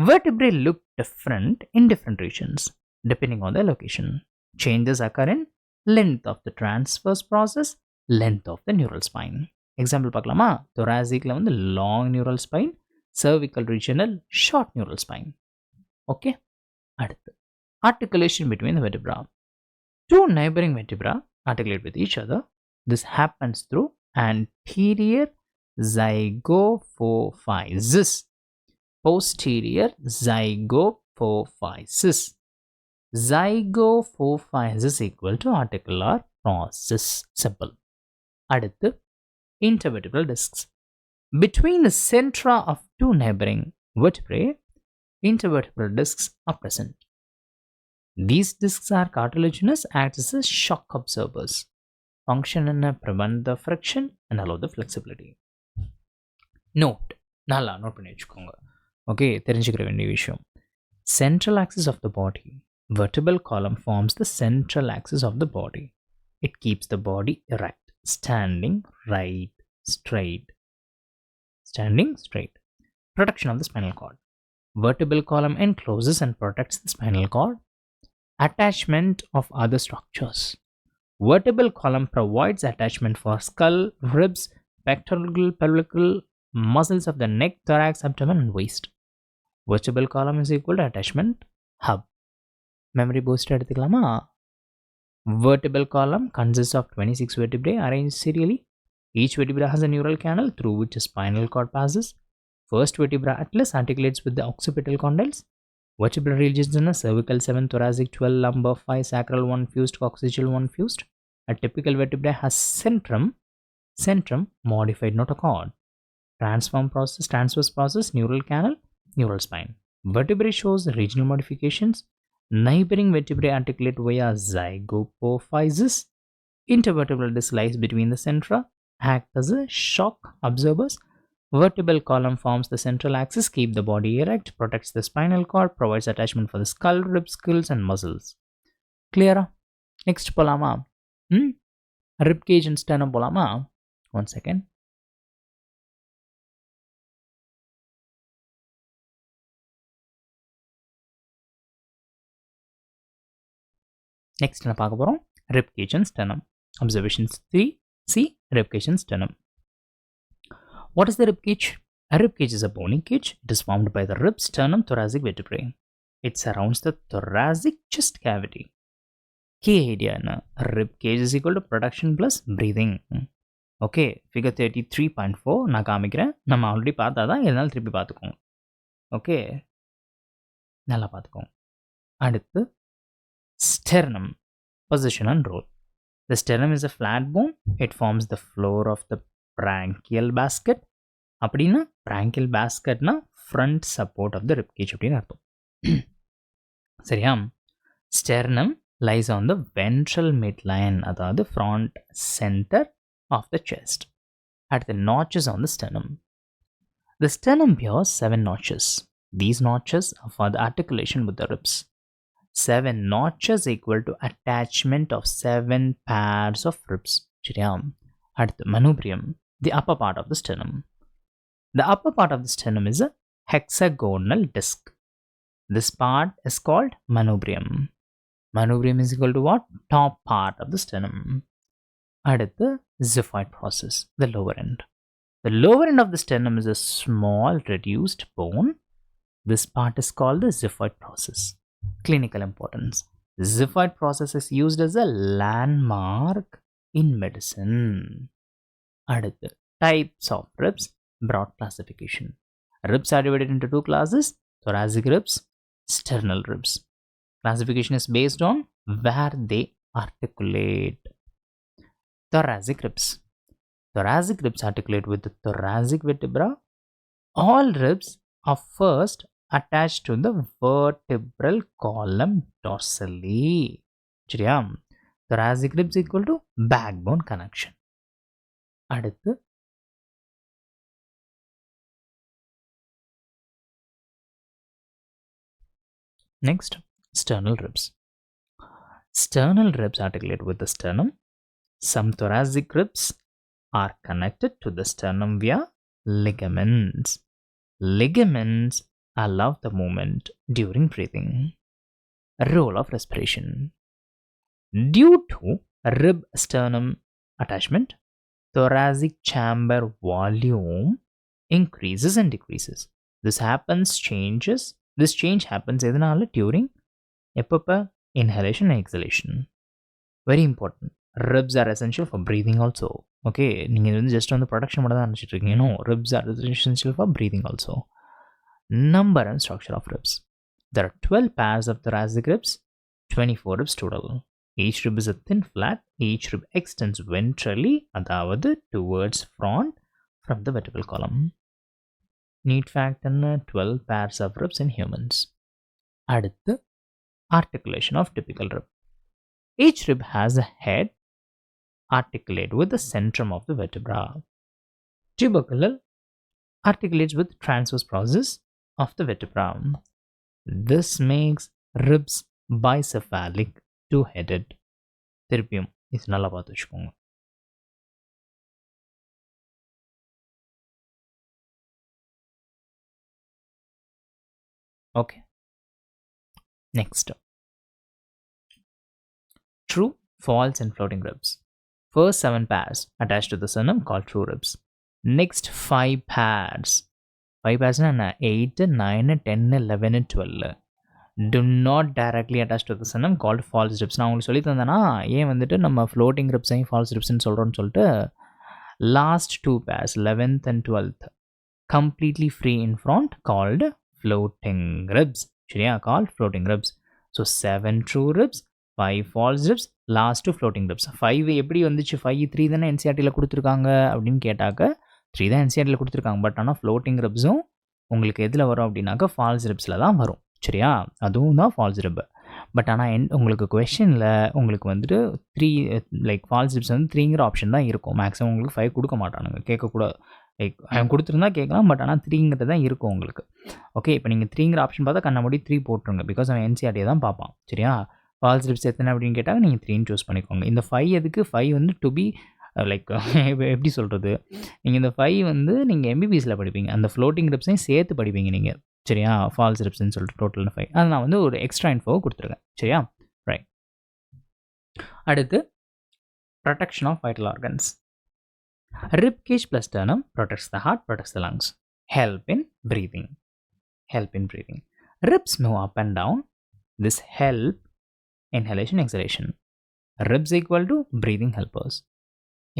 [SPEAKER 1] Vertebrae look different in different regions depending on the location. Changes occur in length of the transverse process, length of the neural spine. Example பார்க்கலாமா? Thoracicல வந்து long neural spine, cervical regional short neural spine. Okay. அடுத்து articulation between the vertebra. 2 neighboring vertebra articulate with each other. This happens through anterior zygophysis. Posterior zygophysis. Zygophysis equal to articular process. Simple. அடுத்து intervertebral discs. Between the centra of 2 neighboring vertebrae, intervertebral discs are present. These discs are cartilaginous, act as shock absorbers. Function and prevent the friction and allow the flexibility. Note, நல்லா note பண்ணி வச்சுக்கோங்க. Okay, தெரிஞ்சுக்கிற வேண்டிய விஷயம். Central axis of the body. Vertebral column forms the central axis of the body. It keeps the body erect, standing right, straight. Standing straight. Protection of the spinal cord. Vertebral column encloses and protects the spinal cord. Attachment of other structures. Vertebral column provides attachment for skull, ribs, pectoral, pelvical muscles of the neck, thorax, abdomen, and waist. Vertebral column is equal to attachment hub. Memory booster எடுத்துக்கலாமா? Vertebral column consists of 26 vertebrae arranged serially. Each vertebra has a neural canal through which a spinal cord passes. First vertebra atlas articulates with the occipital condyles. Vertebral regions in a cervical 7, thoracic 12, lumbar 5, sacral 1 fused, coccygeal 1 fused. A typical vertebra has centrum, modified notochord. Transverse process, neural canal, neural spine. Vertebrae shows regional modifications. Neighboring vertebrae articulate via zygopophysis. Intervertebral disc lies between the centra, act as a shock absorbers. Vertebral column forms the central axis, keep the body erect, protects the spinal cord, provides attachment for the skull, ribs, gills, and muscles. Clear? Next polama. Rib cage and sternum polama. 1 second. Next, rib cage and sternum. Observations 3C. Rib cage and sternum. What is the rib cage? A rib cage is a bony cage. It is formed by the rib, sternum, thoracic vertebrae. It surrounds the thoracic chest cavity. Key idea na rib cage is equal to production plus breathing. Okay, figure 33.4 நான் காமிக்கிறேன். நம்ம already பார்த்தாதான் இதனால திருப்பி பார்த்துக்கோங்க. Okay, நல்லா பார்த்துக்கோங்க. அடுத்து sternum, position and role. The sternum is a flat bone. It forms the floor of the branchial basket. அப்படின்னா branchial basketனா front support of the rib cage அப்படின்னு அர்த்தம். சரியா? Sternum lies on the ventral midline, அதாவது front center of the chest. At the notches on the sternum. The sternum bears 7 notches. These notches are for the articulation with the ribs. 7 notches equal to attachment of 7 pairs of ribs. சரியா? அடுத்து manubrium, the upper part of the sternum. The upper part of the sternum is a hexagonal disc. This part is called manubrium. Manubrium is equal to what? Top part of the sternum. அடுத்து xiphoid process, the lower end. The lower end of the sternum is a small reduced bone. This part is called the xiphoid process. Clinical importance. The xiphoid process is used as a landmark in medicine. அடுத்து types of ribs, broad classification. Ribs are divided into 2 classes: thoracic ribs, sternal ribs. Classification is based on where they articulate. Thoracic ribs. Thoracic ribs articulate with the thoracic vertebra. All ribs are first attached to the vertebral column dorsally. சரியா? Thoracic ribs equal to backbone connection. அடுத்து next, sternal ribs. Sternal ribs articulate with the sternum. Some thoracic ribs are connected to the sternum via ligaments. Ligaments allow the movement during breathing. Role of respiration. Due to rib sternum attachment, thoracic chamber volume increases and decreases. This change happens during inhalation and exhalation. Very important. Ribs are essential for breathing also. Okay, நீங்கள் வந்து just on the production மட்டும் தான் நினச்சிட்டு இருக்கீங்க. No, ribs are essential for breathing also. Number and structure of ribs. There are 12 pairs of thoracic ribs, 24 ribs total. Each rib is a thin flat. Each rib extends ventrally, அதாவது towards front from the vertebral column. Need fact and 12 pairs of ribs in humans. அடுத்து articulation of typical rib. Each rib has a head articulate with the centrum of the vertebra. articulates with transverse process of the vertebra. This makes ribs bicephalic, two-headed. திருப்பியும் இது நல்லா பார்த்து வச்சுக்கோங்க. Okay. Next. True, false, and floating ribs. First 7 pairs attached to the sternum called true ribs. Next 5 pairs. 5 pairs na 8, 9, 10, 11, 12. Do not directly attach to the sternum called false ribs. நான் உங்களுக்கு சொல்லி தந்தேன்னா ஏன் வந்துட்டு நம்ம floating ribs ஐயும் false ribsன்னு சொல்கிறோன்னு சொல்லிட்டு last 2 pairs 11th and 12th completely free in front called floating ribs. சரியா, called floating ribs. So 7 true ribs, 5 false ribs, last 2 floating ribs. 5 எப்படி வந்துச்சு? 5 3 தானே என்சிஆர்டியில் கொடுத்துருக்காங்க அப்படின்னு கேட்டாக்க 3 தான் என்சிஆர்டியில் கொடுத்துருக்காங்க. பட் ஆனால் ஃப்ளோட்டிங் ரிப்ஸும் உங்களுக்கு எதில் வரும் அப்படின்னாக்கா ஃபால்ஸ் ரிப்ஸில் தான் வரும். சரியா, அதுவும் தான் ஃபால்ஸ் ரிப். பட் ஆனால் உங்களுக்கு கொஷனில் உங்களுக்கு வந்துட்டு 3 லைக் ஃபால்ஸ் ரிப்ஸ் வந்து 3ங்கிற ஆப்ஷன் தான் இருக்கும். மேக்ஸிமம் உங்களுக்கு 5 கொடுக்க மாட்டானுங்க, கேட்கக்கூடாது. லைக் அவன் கொடுத்துருந்தா கேட்கலாம், பட் ஆனால் 3ங்கிறது தான் இருக்கும் உங்களுக்கு. ஓகே, இப்போ நீங்கள் 3ங்கிற ஆப்ஷன் பார்த்தா கண்ண மூடி 3 போட்டுருங்க. பிகாஸ் அவன் என்சிஆர்டியை தான் பார்ப்பான். சரியா, ஃபால்ஸ் ரிப்ஸ் எத்தனை அப்படின்னு கேட்டால் நீங்கள் 3ன்னு சூஸ் பண்ணிக்கோங்க. இந்த 5 எதுக்கு? 5 வந்து டு பி லைக் எப்படி சொல்கிறது, நீங்கள் இந்த 5 வந்து நீங்கள் எம்பிபிஎஸ்சில் படிப்பீங்க, அந்த ஃப்ளோட்டிங் ரிப்ஸையும் சேர்த்து படிப்பீங்க நீங்கள். சரியா, ஃபால்ஸ் ரிப்ஸ்ன்னு சொல்லிட்டு டோட்டல் 5. அதை நான் வந்து ஒரு எக்ஸ்ட்ரா இன்ஃபோ கொடுத்துருக்கேன். சரியா, ரைட். அடுத்து protection of vital organs. Rib cage plus sternum protects the heart, protects the lungs. Help in breathing. Ribs move up and down. This help inhalation, exhalation. Ribs equal to breathing helpers.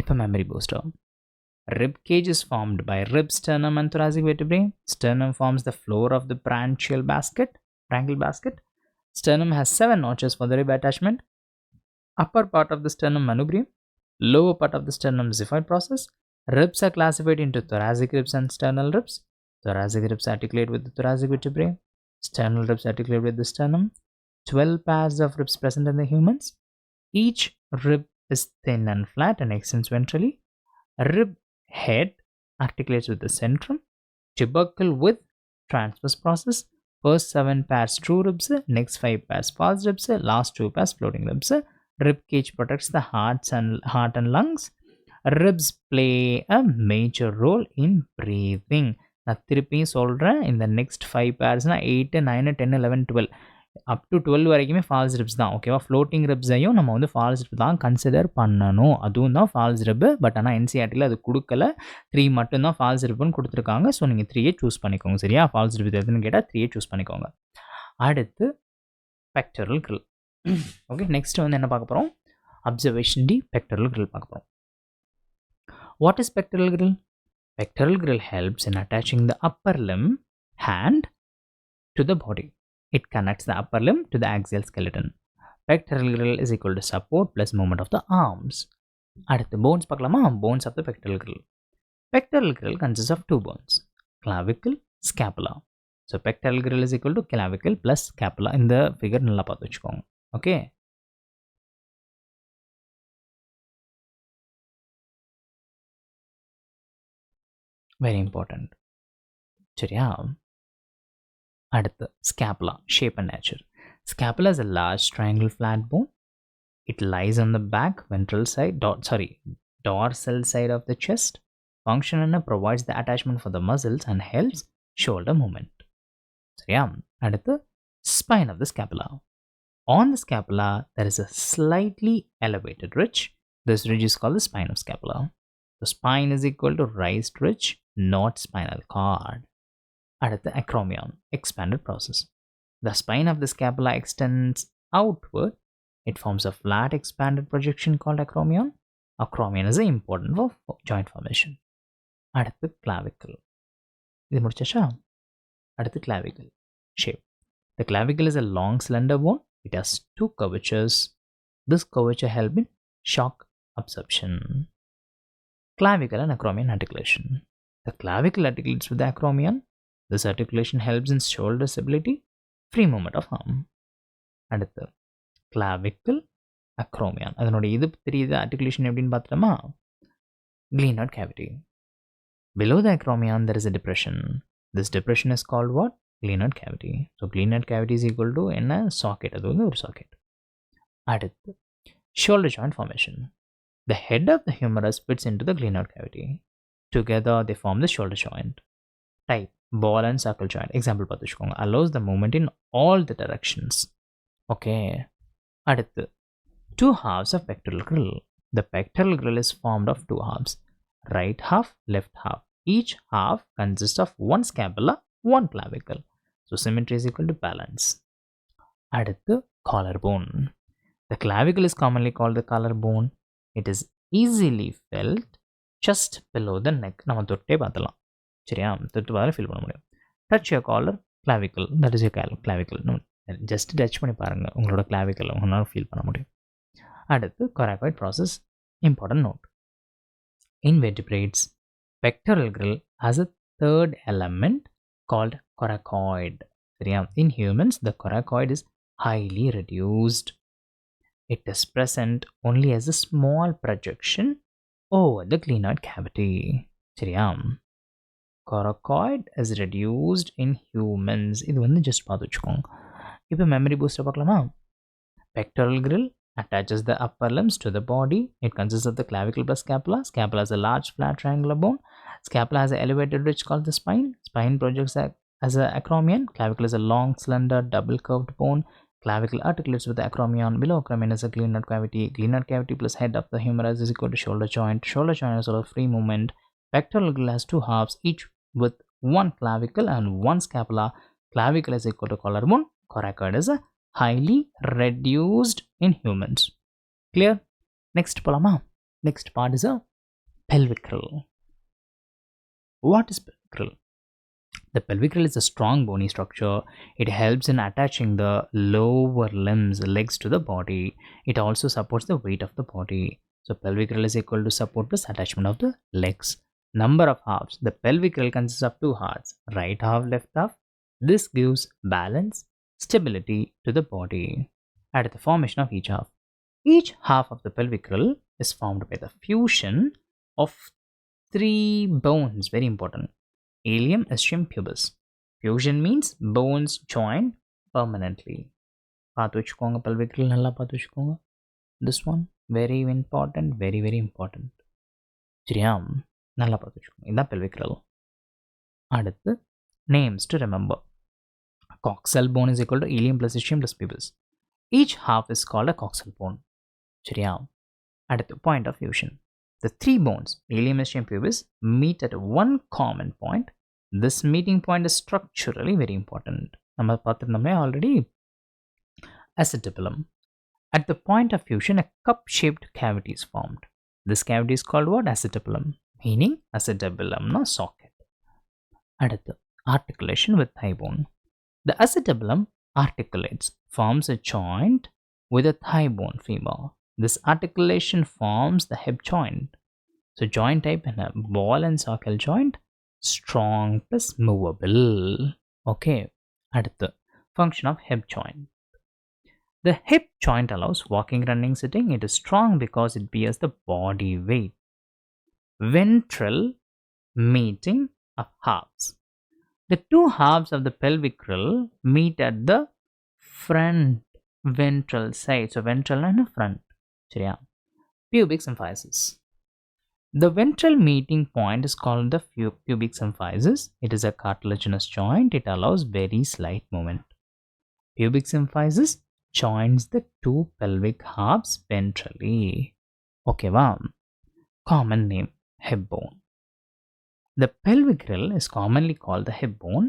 [SPEAKER 1] இப்போ memory booster. Rib cage is formed by rib, sternum and thoracic vertebrae. Sternum forms the floor of the branchial basket. Sternum has 7 notches for the rib attachment. Upper part of the sternum manubrium. Lower part of the sternum xiphoid process. Ribs are classified into thoracic ribs and sternal ribs. Thoracic ribs articulate with the thoracic vertebrae. Sternal ribs articulate with the sternum. 12 pairs of ribs present in the humans. Each rib is thin and flat and extends ventrally. Rib head articulates with the centrum. Tubercle with transverse process. First 7 pairs true ribs, next 5 pairs false ribs, last 2 pairs floating ribs. Rib cage protects the heart and lungs. Ribs play a major role in breathing. நான் திருப்பியும் சொல்கிறேன், இந்த next 5 பேர்ஸ்னால் 8, 9, 10, 11, 12 up to 12 வரைக்குமே falls ribs தான். ஓகேவா, floating ரிப்ஸையும் நம்ம வந்து falls rib தான் கன்சிடர் பண்ணணும். அதுவும் தான் ஃபால்ஸ் ரிப். பட் ஆனால் என்சிஆர்டியில் அது கொடுக்கல. 3 மட்டும்தான் ஃபால்ஸ் ரிப்னு கொடுத்துருக்காங்க. ஸோ நீங்கள் 3யே சூஸ் பண்ணிக்கோங்க. சரியா, ஃபால்ஸ் ரிப் எதுன்னு கேட்டால் 3யே சூஸ் பண்ணிக்கோங்க. அடுத்து பெக்டரல் கிரில். ஓகே, நெக்ஸ்ட் வந்து என்ன பார்க்க போகிறோம்? அப்சர்வேஷன் டி பெக்டரல் கிரில் பார்க்க போகிறோம். வாட் இஸ் பெக்டரல் கிரில்? Pectoral grill helps in attaching the upper limb hand to the body. It connects the upper limb to the axial skeleton. Pectoral grill is equal to support plus movement of the arms. அடுத்து bones பார்க்கலாமா? Bones of the pectoral grill. Pectoral grill consists of 2 bones, clavicle, scapula. So pectoral grill is equal to clavicle plus scapula. இந்த figure நல்லா பார்த்து வச்சுக்கோங்க. Okay, very important. சரியா, அடுத்து scapula, shape and nature. Scapula is a large triangle flat bone. It lies on the back ventral side, dorsal side of the chest. Function and provides the attachment for the muscles and helps shoulder movement. சரியா, அடுத்து spine of the scapula. On the scapula there is a slightly elevated ridge. This ridge is called the spine of scapula. The spine is equal to raised ridge, not spinal cord. அடுத்து acromion, expanded process. The spine of the scapula extends outward. It forms a flat expanded projection called acromion. Acromion is important for joint formation. அடுத்து clavicle. இது முடிச்சாச்சா? அடுத்து clavicle shape. The clavicle is a long slender bone. It has 2 curvatures. This curvature helps in shock absorption. Clavicle and acromion articulation. The clavicle articulates with the acromion. This articulation helps in shoulder stability, free movement of arm. அடுத்து clavicle, acromion. அதனோட இது தெரியுது articulation எப்படின்னு பார்த்துட்டோமா? Glenoid cavity. Below the acromion, there is a depression. This depression is called what? Glenoid cavity. So glenoid cavity is equal to என்ன socket, அது வந்து ஒரு socket. அடுத்து shoulder joint formation. The head of the humerus fits into the glenoid cavity. Together they form the shoulder joint. Type ball and circle joint. Example பார்த்துக்கோங்க. Allows the movement in all the directions. Okay. அடுத்து two halves of pectoral grill. The pectoral grill is formed of two halves. Right half, left half. Each half consists of one scapula, one clavicle. So symmetry is equal to balance. அடுத்து collarbone. The clavicle is commonly called the collarbone. It is easily felt just below the neck. நம்ம தொட்டே பார்த்தலாம். சரியா? தொட்டு பார்த்தாலே feel பண்ண முடியும். Touch your collar, clavicle. That is your clavicle. Just touch பண்ணி பாருங்க. உங்களோட clavicle உங்களால ஃபீல் பண்ண முடியும். அடுத்து coracoid process. Important note. In vertebrates, pectoral grill has a third element called coracoid. In humans, the coracoid is highly reduced. It is present only as a small projection over the glenoid cavity. Coracoid is reduced in humans. இது வந்து just பார்த்து வச்சுக்கோங்க. இப்போ memory booster பார்க்கலாமா? Pectoral grill attaches the upper limbs to the body. It consists of the clavicle plus scapula. Scapula is a large flat triangular bone. Scapula has an elevated ridge called the spine. Spine projects as an acromion. Clavicle is a long, slender, double curved bone. Clavicle articulates with the acromion. Below acromion is a glenoid cavity. Glenoid cavity plus head of the humerus is equal to shoulder joint. Shoulder joint is a free movement. Pectoral grill has two halves, each with one clavicle and one scapula. Clavicle is equal to collarbone. Coracoid is a highly reduced in humans. Clear? Next polama. Next part is a pelvic grill. What is pelvic grill? The pelvic grill is a strong bony structure. It helps in attaching the lower limbs, legs to the body. It also supports the weight of the body. So pelvic grill is equal to support plus attachment of the legs. Number of halves. The pelvic grill consists of two halves, right half, left half. This gives balance, stability to the body. At the formation of each half. Each half of the pelvic grill is formed by the fusion of three bones. Very important. Ilium, ischium, pubis. Fusion means bones join permanently. பார்த்து வச்சுக்கோங்க, pelvic grill நல்லா பார்த்து வச்சுக்கோங்க. This one very important, very very important. சரியா? நல்லா பார்த்து வச்சுக்கோங்க. இதுதான் pelvic grill. அடுத்து names to remember. Coxal bone is equal to ilium plus ischium plus pubis. Each half is called a coxal bone. சரியா? அடுத்து point of fusion. The three bones, ilium, ischium, pubis, meet at one common point. This meeting point is structurally very important. நம்ம பார்த்திருந்தோமே already. Acetabulum. At the point of fusion, a cup-shaped cavity is formed. This cavity is called what? Acetabulum. Meaning acetabulum, no socket. அடுத்து articulation with thigh bone. The acetabulum articulates, forms a joint with a thigh bone femur. This articulation forms the hip joint. So joint type in a ball and socket joint, strong plus movable. Okay. அடுத்து function of hip joint. The hip joint allows walking, running, sitting. It is strong because it bears the body weight. Ventral meeting of halves. The two halves of the pelvic grill meet at the front ventral side. So ventral and front. சரியா? Pubic symphysis. The ventral meeting point is called the pubic symphysis. It is a cartilaginous joint. It allows very slight movement. Pubic symphysis joins the two pelvic halves ventrally. Okay, wow. Common name, hip bone. The pelvic grill is commonly called the hip bone.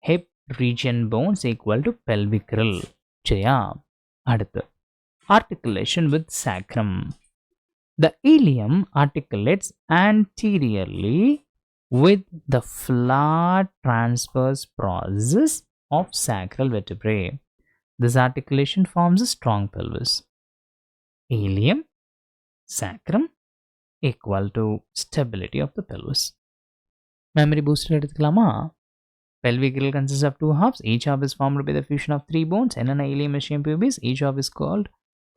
[SPEAKER 1] Hip region bones equal to pelvic grill. சரியா? அடுத்து articulation with sacrum. The ilium articulates anteriorly with the flat transverse process of sacral vertebrae. This articulation forms a strong pelvis. Ilium, sacrum equal to stability of the pelvis. Memory booster எடுத்துக்கலாமா? Pelvic grill consists of two halves. Each half is formed by the fusion of three bones. Enana, ilium, ischium, pubis. Each half is called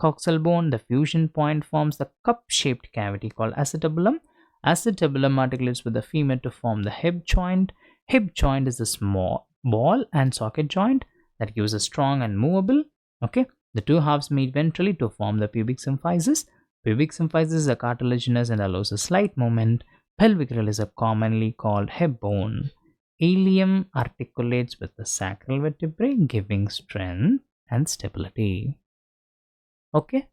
[SPEAKER 1] coxal bone. The fusion point forms the cup-shaped cavity called acetabulum. Acetabulum articulates with the femur to form the hip joint. Hip joint is a small ball and socket joint that gives a strong and movable. Okay, the two halves meet ventrally to form the pubic symphysis. Pubic symphysis is a cartilaginous and allows a slight movement. Pelvic rib is a commonly called hip bone. Ilium articulates with the sacral vertebrae, giving strength and stability. Okay,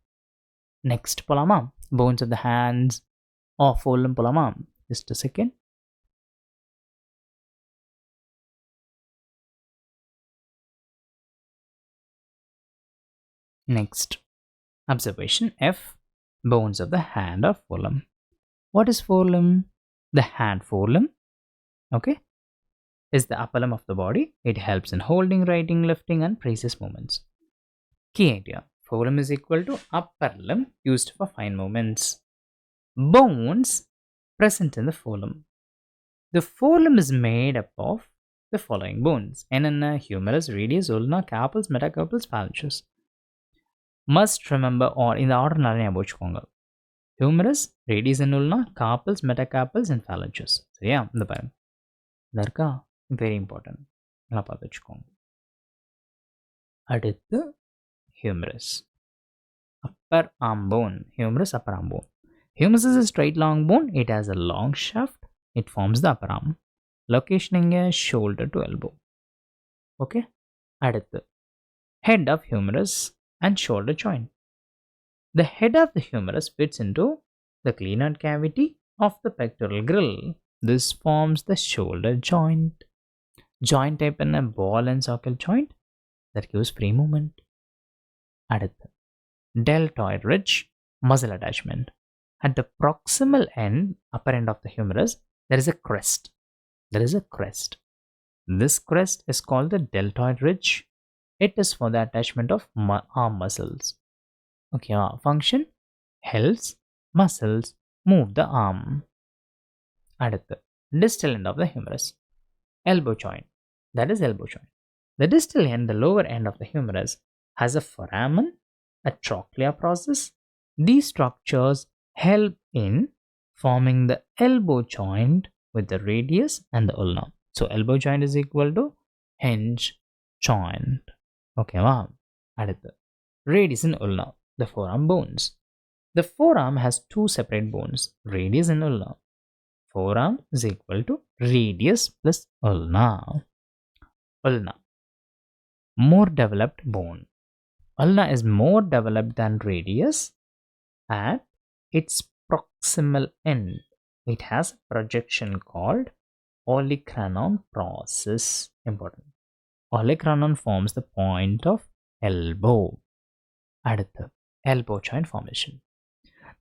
[SPEAKER 1] next polama, bones of the hands or forelimb polama. Just a second. Next observation F, bones of the hand or forelimb. What is forelimb? The hand forelimb, okay, is the upper limb of the body. It helps in holding, writing, lifting, and precious movements. Key idea: forelimb is equal to upper limb used for fine movements. Bones present in the forelimb. The forelimb is made up of the following bones: antenna, humerus, radius, ulna, carpals, metacarpals, phalanges. Must remember or in the order ஞாபகம் வச்சுக்கோங்க. Humerus, radius and ulna, carpals, metacarpals and phalanges. சரியா? இந்த பாருங்க. இந்த இருக்கா? Very important. நல்லா பார்த்து வச்சுக்கோங்க. அடுத்து humerus. Upper arm bone. Humerus, upper arm bone. Humerus is a straight long bone. It has a long shaft. It forms the upper arm. Location இங்க shoulder to elbow. Okay? அடுத்து head of humerus and shoulder joint. The head of the humerus fits into the glenoid cavity of the pectoral gill. This forms the shoulder joint. Joint type in a ball and socket joint that gives free movement. அடுத்து deltoid ridge muscle attachment. At the proximal end, upper end of the humerus, there is a crest. This crest is called the deltoid ridge. It is for the attachment of arm muscles. Okay, function helps muscles move the arm. அடுத்து distal end of the humerus, elbow joint. That is elbow joint. The distal end, the lower end of the humerus, has a foramen, a trochlea process. These structures help in forming the elbow joint with the radius and the ulna. So elbow joint is equal to hinge joint. Okay, wow. அடுத்து radius and ulna, the forearm bones. The forearm has two separate bones, radius and ulna. Forearm is equal to radius plus ulna. Ulna, more developed bone. Ulna is more developed than radius at its proximal end. It has a projection called olecranon process. Important. Olecranon forms the point of elbow. அடுத்து elbow joint formation.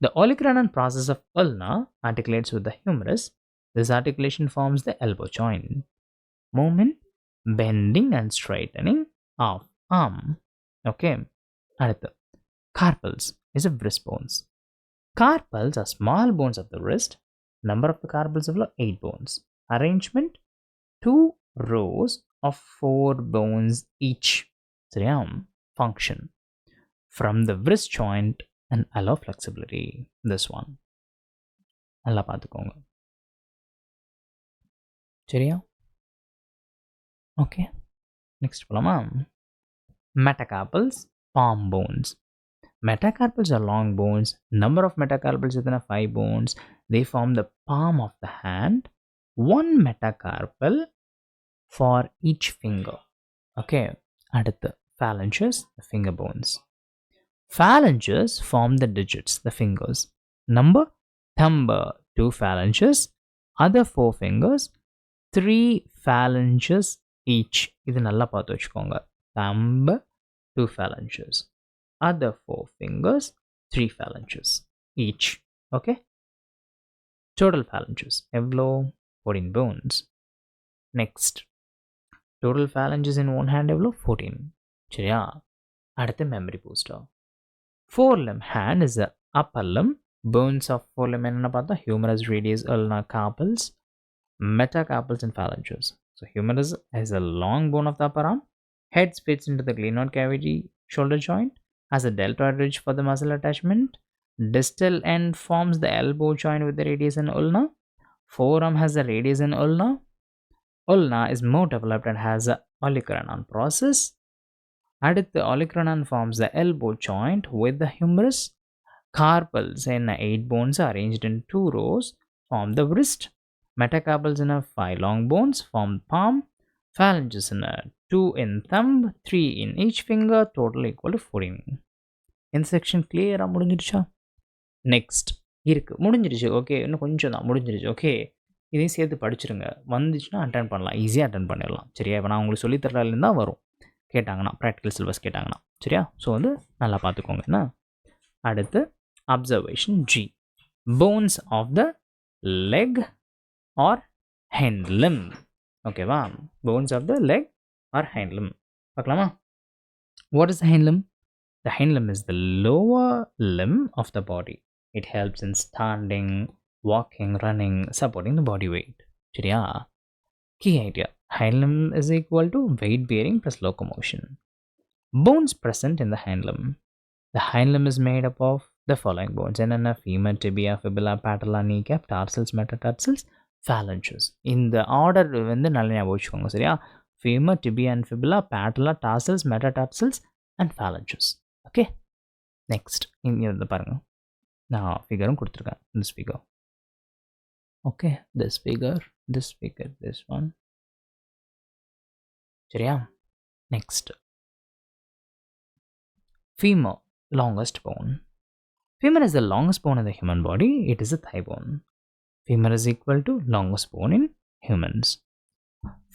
[SPEAKER 1] The olecranon process of ulna articulates with the humerus. This articulation forms the elbow joint. Movement, bending and straightening of arm. Okay. அடுத்து carpals is a wrist bones. Carpals are small bones of the wrist. Number of the carpals are 8 bones. Arrangement, 2 rows of 4 bones each. சரியா? Function, from the wrist joint and allow flexibility. This one நல்லா பார்த்துக்கோங்க. சரியா? Okay, next போலாமா? Metacarpals, palm bones. Metacarpals are long bones. Number of metacarpals is 5 bones. They form the palm of the hand. One metacarpal for each finger. Okay, அடுத்து phalanges, the finger bones. Phalanges form the digits, the fingers. Number, thumb 2 phalanges, other 4 fingers, 3 phalanges each. இது நல்லா பார்த்து வச்சுக்கோங்க. Thumb 2 phalanges, other 4 fingers, 3 phalanges each. Okay, total phalanges எவ்வளோ? 14 bones. Next, total phalanges in one hand எவ்வளோ? 14. சரியா? அடுத்து memory booster. Forelimb hand is the upper limb. Bones of forelimb என்னென்ன பார்த்தா humerus, radius, ulna, carpals, metacarpals and phalanges. So humerus is a long bone of the upper arm. Head fits into the glenoid cavity shoulder joint, has a deltoid ridge for the muscle attachment. Distal end forms the elbow joint with the radius and ulna. Forearm has the radius and ulna. Ulna is more developed and has a olecranon process. Added the olecranon forms the elbow joint with the humerus. Carpals in 8 bones arranged in 2 rows form the wrist. Metacarpals in 5 long bones form palm. Phalanges in 2 in thumb, 3 in each finger, total equal to 14. இந்த section கிளியராக முடிஞ்சிருச்சா? Next இருக்குது, முடிஞ்சிருச்சு. Okay, இன்னும் கொஞ்சம் தான் முடிஞ்சிருச்சு. Okay, இதையும் சேர்த்து படிச்சிருங்க. வந்துச்சுன்னா அட்டன் பண்ணலாம், ஈஸியாக அட்டன் பண்ணிடலாம். சரியா? இப்போ நான் உங்களுக்கு சொல்லித்தரலேருந்து தான் வரும் கேட்டாங்கன்னா, ப்ராக்டிக்கல் சிலபஸ் கேட்டாங்கன்னா. சரியா? ஸோ வந்து நல்லா பார்த்துக்கோங்க. என்ன அடுத்து அப்சர்வேஷன் ஜி, bones of the leg or hind limb. ஓகேவா? Bones of the leg or hind limb பார்க்கலாமா? What is the hind limb? The hind limb is the lower limb of the body. It helps in standing, walking, running, supporting the body weight. சரியா? Key idea. Hind limb is equal to weight bearing plus locomotion. Bones present in the hind limb. The hind limb is made up of the following bones: என்னென்ன? femur, tibia, fibula, patella, kneecap, tarsals, metatarsals, phalanges. இந்த order வந்து நல்லா ஞாபகம் வச்சுக்கோங்க. சரியா? femur, tibia and fibula, patella, tarsals, metatarsals and phalanges. Okay, next இங்கே வந்து பாருங்கள், நான் ஃபிகரும் கொடுத்துருக்கேன். This figure, okay, this figure, this figure, this one. சரியா? Next femur, longest bone. Femur is the longest bone in the human body. It is a thigh bone. Femur is equal to longest bone in humans.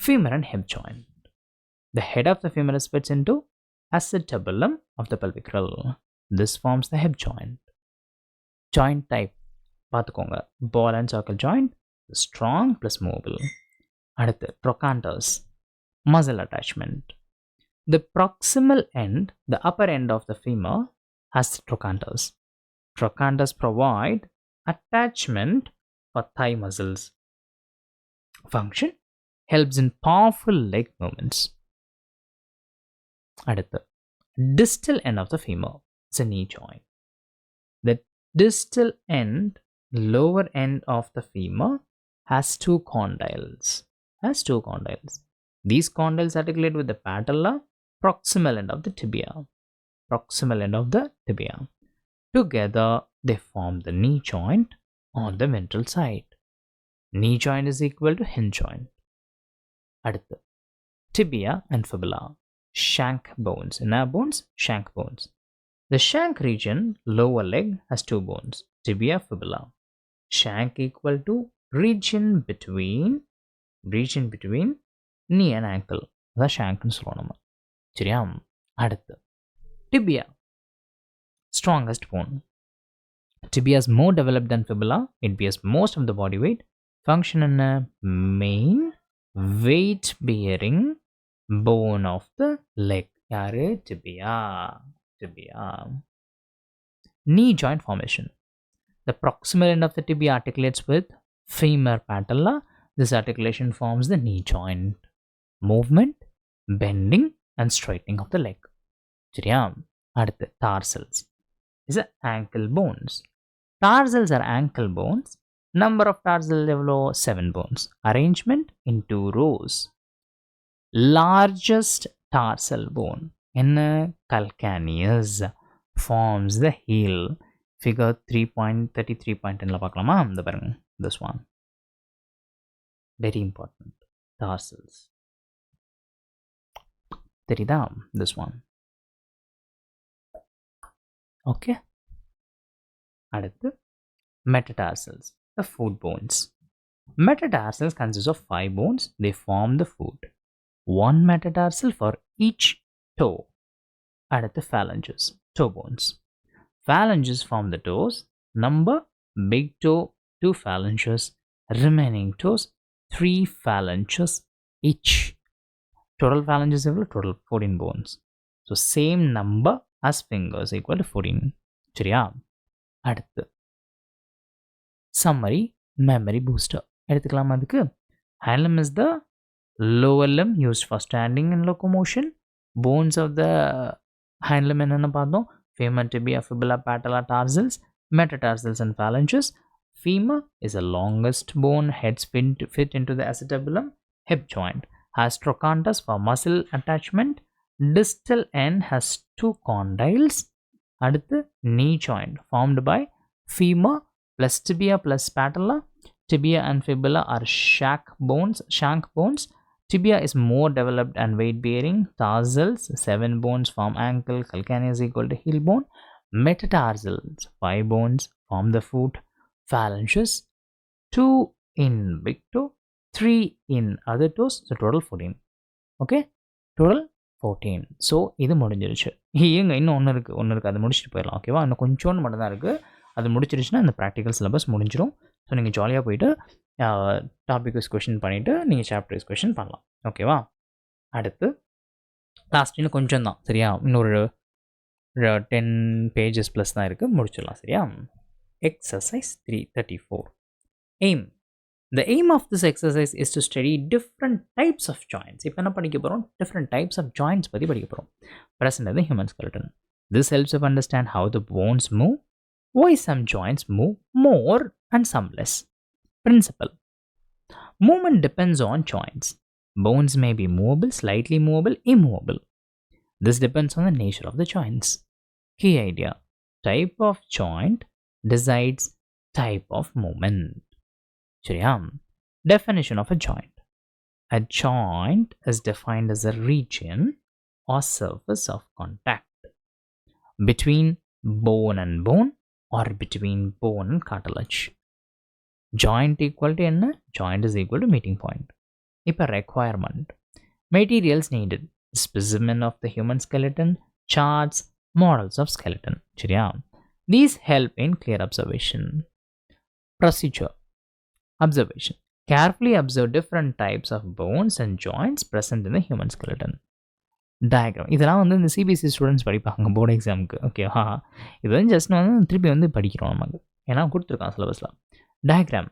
[SPEAKER 1] Femur and hip joint. The head of the femur is fits into acetabulum of the pelvic roll. This forms the hip joint. Joint type பார்த்துக்கோங்க, ball and circle joint, strong plus mobile. அடுத்து trochanterus, muscle attachment. The proximal end, the upper end of the femur has trochanterus. Trochanterus provide attachment for thigh muscles. Function helps in powerful leg movements. அடுத்து distal end of the femur is a knee joint. The distal end, lower end of the femur has two condyles. These condyles articulate with the patella, proximal end of the tibia. Together they form the knee joint on the ventral side. Knee joint is equal to hinge joint. அடுத்து tibia and fibula, shank bones. Inner bones, shank bones. The shank region, lower leg, has two bones, tibia, fibula. Shank equal to region between knee and ankle. That's shank னு சொல்றோம். சரியா? அடுத்து tibia, strongest bone. Tibia is more developed than fibula. It bears most of the body weight. Function in a main weight bearing bone of the leg. யாரு? tibia. Knee joint formation. The proximal end of the tibia articulates with femur patella. This articulation forms the knee joint. Movement, bending and straightening of the leg. சரியா? அடுத்து tarsals is ankle bones. Tarsals are ankle bones. Number of tarsals எவ்வளோ? 7 bones. Arrangement in 2 rows. Largest tarsal bone என்ன? calcaneus, forms the heel. Figure 3.33.10 பார்க்கலாமா? இந்த பாருங்க, this one very important. tarsals தெரியுதா? this one. okay, அடுத்து metatarsals, the foot bones. Metatarsals consist of 5 bones. They form the foot. 1 metatarsal for each toe. அடுத்து phalanges, toe bones. Phalanges form the toes. Number: big toe 2 phalanges, remaining toes 3 phalanges each. Total phalanges equal total 14 bones. So same number as fingers equal to 14. சரியா? அடுத்து summary, memory booster எடுத்துக்கலாம். அதுக்கு hand limb is the lower limb used for standing and locomotion. Bones of the hind limb என்னென்ன பார்த்தோம்? femur, tibia, fibula, patella, tarsals. metatarsals and phalanges. Femur is the longest bone, heads fit into the acetabulum. Hip joint has trochanterus for muscle attachment. Distal end has two condyles. அடுத்து knee joint formed by femur plus tibia plus patella. Tibia and fibula are shank bones. Tibia is more developed and weight bearing. Tarsals, 7 bones form ankle. Calcaneus equal to heel bone. Metatarsals, 5 bones form the foot. Phalanges, 2 in big toe, 3 in other toes, so total 14. Okay, total 14. So இது முடிஞ்சிருச்சு. இங்கே இன்னும் ஒன்று இருக்குது, அது முடிச்சுட்டு போயிடலாம். ஓகேவா, இன்னும் கொஞ்சோண்டு மட்டும் தான் இருக்குது. அது முடிச்சிருச்சுன்னா அந்த ப்ராக்டிக்கல் சிலபஸ் முடிஞ்சிடும். ஸோ நீங்கள் ஜாலியாக போயிட்டு டாபிக் வைஸ் கொஷின் பண்ணிவிட்டு நீங்கள் சாப்டர் வைஸ் கொஷின் பண்ணலாம். ஓகேவா, அடுத்து லாஸ்ட் இன்னும் கொஞ்சம் தான், சரியா? இன்னொரு 10 பேஜஸ் ப்ளஸ் தான் இருக்குது, முடிச்சிடலாம். சரியா? Exercise 334. Aim. The aim of this exercise is to study different types of joints. இப்போ என்ன படிக்க போகிறோம்? Different types of joints பற்றி படிக்க போகிறோம். Present in the human skeleton. This helps us understand how the bones move, why some joints move more and some less. Principle. Movement depends on joints. Bones may be movable, slightly movable, immovable. This depends on the nature of the joints. Key idea. Type of joint decides type of movement. சரியா? Definition of a joint. A joint is defined as a region or surface of contact between bone and bone or between bone and cartilage. Joint equal to என்ன? Joint is equal to meeting point. இப்போ requirement. Materials needed. Specimen of the human skeleton, charts, models of skeleton. சரியா? These help in clear observation. Procedure. Observation. Carefully observe different types of bones and joints present in the human skeleton. Diagram. இதெல்லாம் வந்து இந்த CBSE students படிப்பாங்க board எக்ஸாமுக்கு. ஓகேவா, இது வந்து just வந்து திருப்பி வந்து படிக்கிறோம் நமக்கு, ஏன்னா கொடுத்துருக்கான் சிலபஸில். Diagram.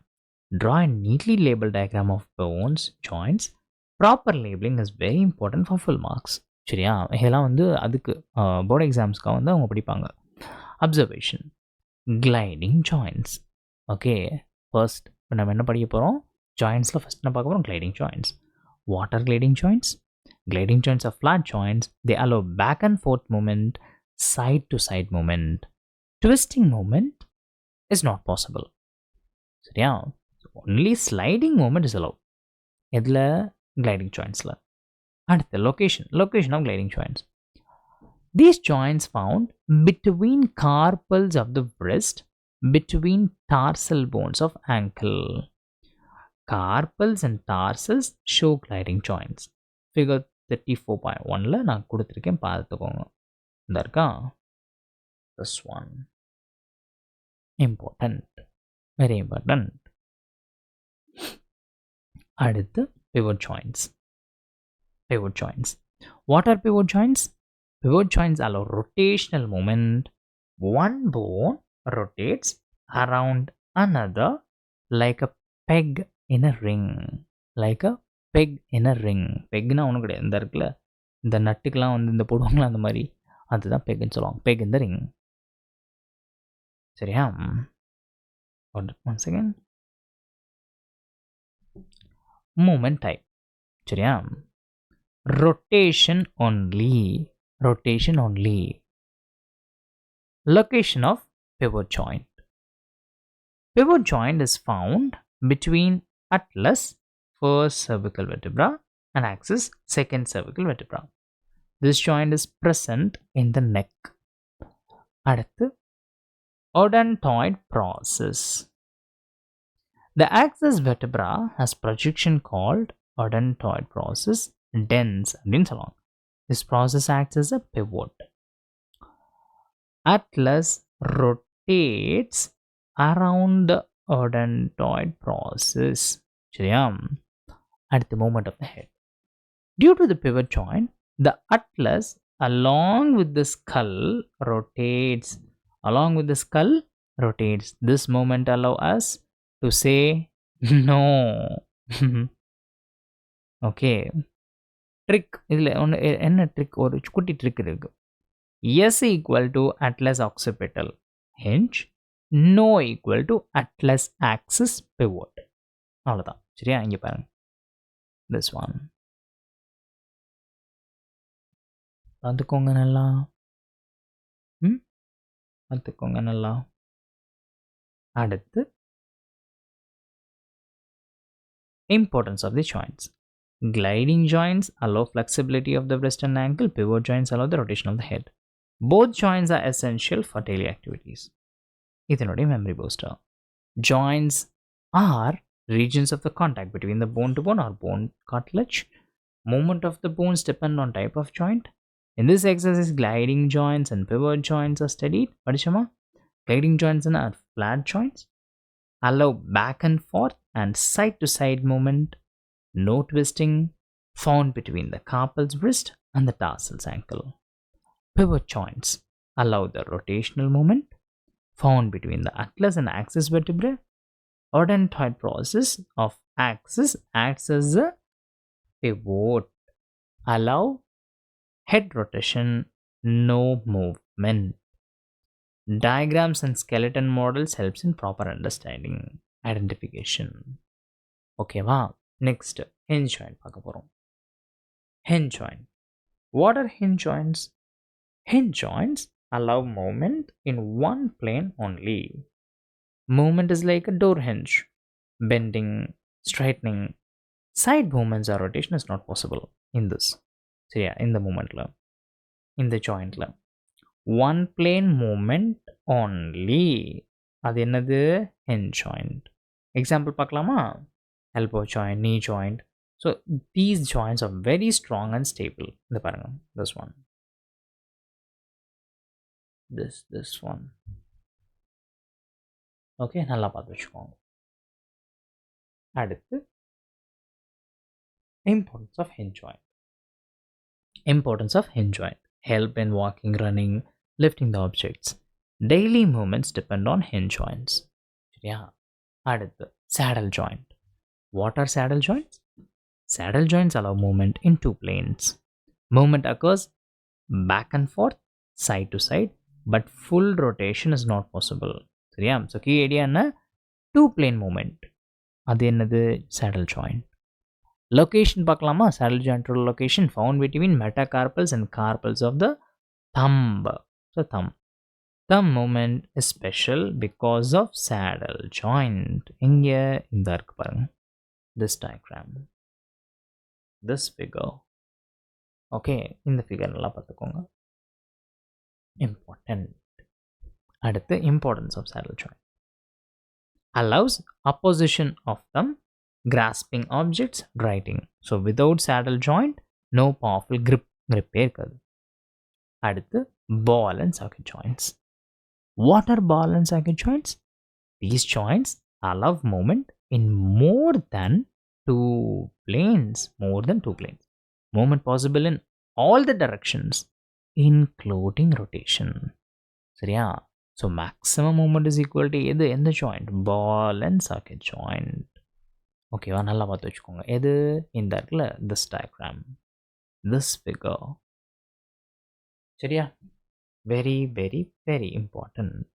[SPEAKER 1] Draw a neatly labeled diagram of bones, joints. Proper labeling is very important for full marks. சரியா? இதெல்லாம் வந்து அதுக்கு போர்டு எக்ஸாம்ஸ்க்காக வந்து அவங்க படிப்பாங்க. Observation. Gliding joints. Okay, first இப்போ நம்ம என்ன படிக்க போகிறோம்? ஜாயின்ஸில் ஃபஸ்ட் என்ன பார்க்க போகிறோம்? gliding joints. What are gliding joints? Gliding joints are flat joints. They allow back and forth movement, side to side movement. Twisting movement is not possible. சரியா? Only sliding movement is allowed. இதில் gliding jointsல. அடுத்து location of gliding joints. These joints found between carpals of the wrist, between tarsal bones of ankle. Carpals and tarsals show gliding joints. Figure 34.1ல நான் கொடுத்துருக்கேன், பார்த்துக்கோங்க. இந்த இருக்கா? This one. Important. Very important. அடுத்து pivot joints. Pivot joints. What are pivot joints? Pivot joints allow rotational movement. One bone rotates around another like a peg in a ring. Like a peg in a ring. பெக்னா ஒன்றும் கிடையாது, இந்த இருக்குல்ல, இந்த நட்டுக்கெலாம் வந்து இந்த போடுவாங்களா அந்த மாதிரி, அதுதான் பெக்னு சொல்லுவாங்க. பெக் இந்த ரிங். சரியா? One second. Movement type. சரியா? Rotation only. Location of pivot joint. Pivot joint is found between atlas, first cervical vertebra, and axis, second cervical vertebra. This joint is present in the neck. அடுத்து odontoid process. The axis vertebra has projection called odontoid process. Dense அப்படின்னு சொல்லுவாங்க. This process acts as a pivot. Atlas rotates around the odontoid process. சரியா? அடுத்து movement of the head. Due to the pivot joint, the atlas along with the skull rotates. This movement allows us to say no. Okay, trick. இதில் ஒன்று என்ன trick? ஒரு குட்டி trick இருக்குது. S equal to atlas occipital hinge. no equal to atlas axis pivot. அவ்வளோதான். சரியா? இங்கே பாருங்க. This one. பார்த்துக்கோங்க நல்லா. பார்த்துக்கோங்க நல்லா. அடுத்து importance of the joints. Gliding joints allow flexibility of the wrist and ankle. Pivot joints allow the rotation of the head. Both joints are essential for daily activities. இதனுடைய memory booster. Joints are regions of the contact between the bone to bone or bone cartilage. Movement of the bones depend on type of joint. In this exercise, gliding joints and pivot joints are studied. படிச்சோமா? Gliding joints are flat joints. Allow back and forth and side to side movement. No twisting found between the carpal's wrist and the tarsal's ankle. Pivot joints allow the rotational movement found between the atlas and axis vertebrae. Odontoid process of axis acts as a pivot. Allow head rotation, no movement. Diagrams and skeleton models helps in proper understanding, identification. Okay, wow. Next, hinge joint பார்க்க போறோம். Hinge joint. What are hinge joints? Hinge joints allow movement in one plane only. Movement is like a door hinge. Bending, straightening, side movements or rotation is not possible in this. So yeah, in the movement la, in the joint la. One plane movement only. அது என்னது? Hinge joint. Example பார்க்கலாமா? Elbow joint, knee joint. So these joints are very strong and stable. இந்த பாருங்க, this one, this one. Okay, நல்லா பார்த்து வச்சுக்கோங்க. அடுத்து importance of hinge joint. Importance of hinge joint. Help in walking, running, lifting the objects. Daily movements depend on hinge joints. சரியா? அடுத்து saddle joint. What are saddle joints? Saddle joints allow movement in two planes. Movement occurs back and forth, side to side, but full rotation is not possible. சரியா? So key idea என்ன? Two plane movement. அது என்னது? Saddle joint. Location பார்க்கலாமா? Saddle joint location found between metacarpals and carpals of the thumb. So thumb. Thumb movement is special because of saddle joint. இங்க இந்த இருக்கு பாருங்க. This diagram. This figure. Okay, இந்த figure நல்லா பார்த்துக்கோங்க. Important. அடுத்து importance of saddle joint. Allows opposition of thumb, grasping objects, writing. So without saddle joint, no powerful grip இருக்காது. அடுத்து ball and socket joints. What are ball and socket joints? These joints allow movement in more than two planes. Movement possible in all the directions, including rotation. சரியா? So maximum movement is equal to எது? எந்த joint? Ball and socket joint. ஓகேவா? நல்லா பார்த்து வச்சுக்கோங்க. எது? இந்த இருக்குல்ல, this diagram, this figure. சரியா? Very very very important.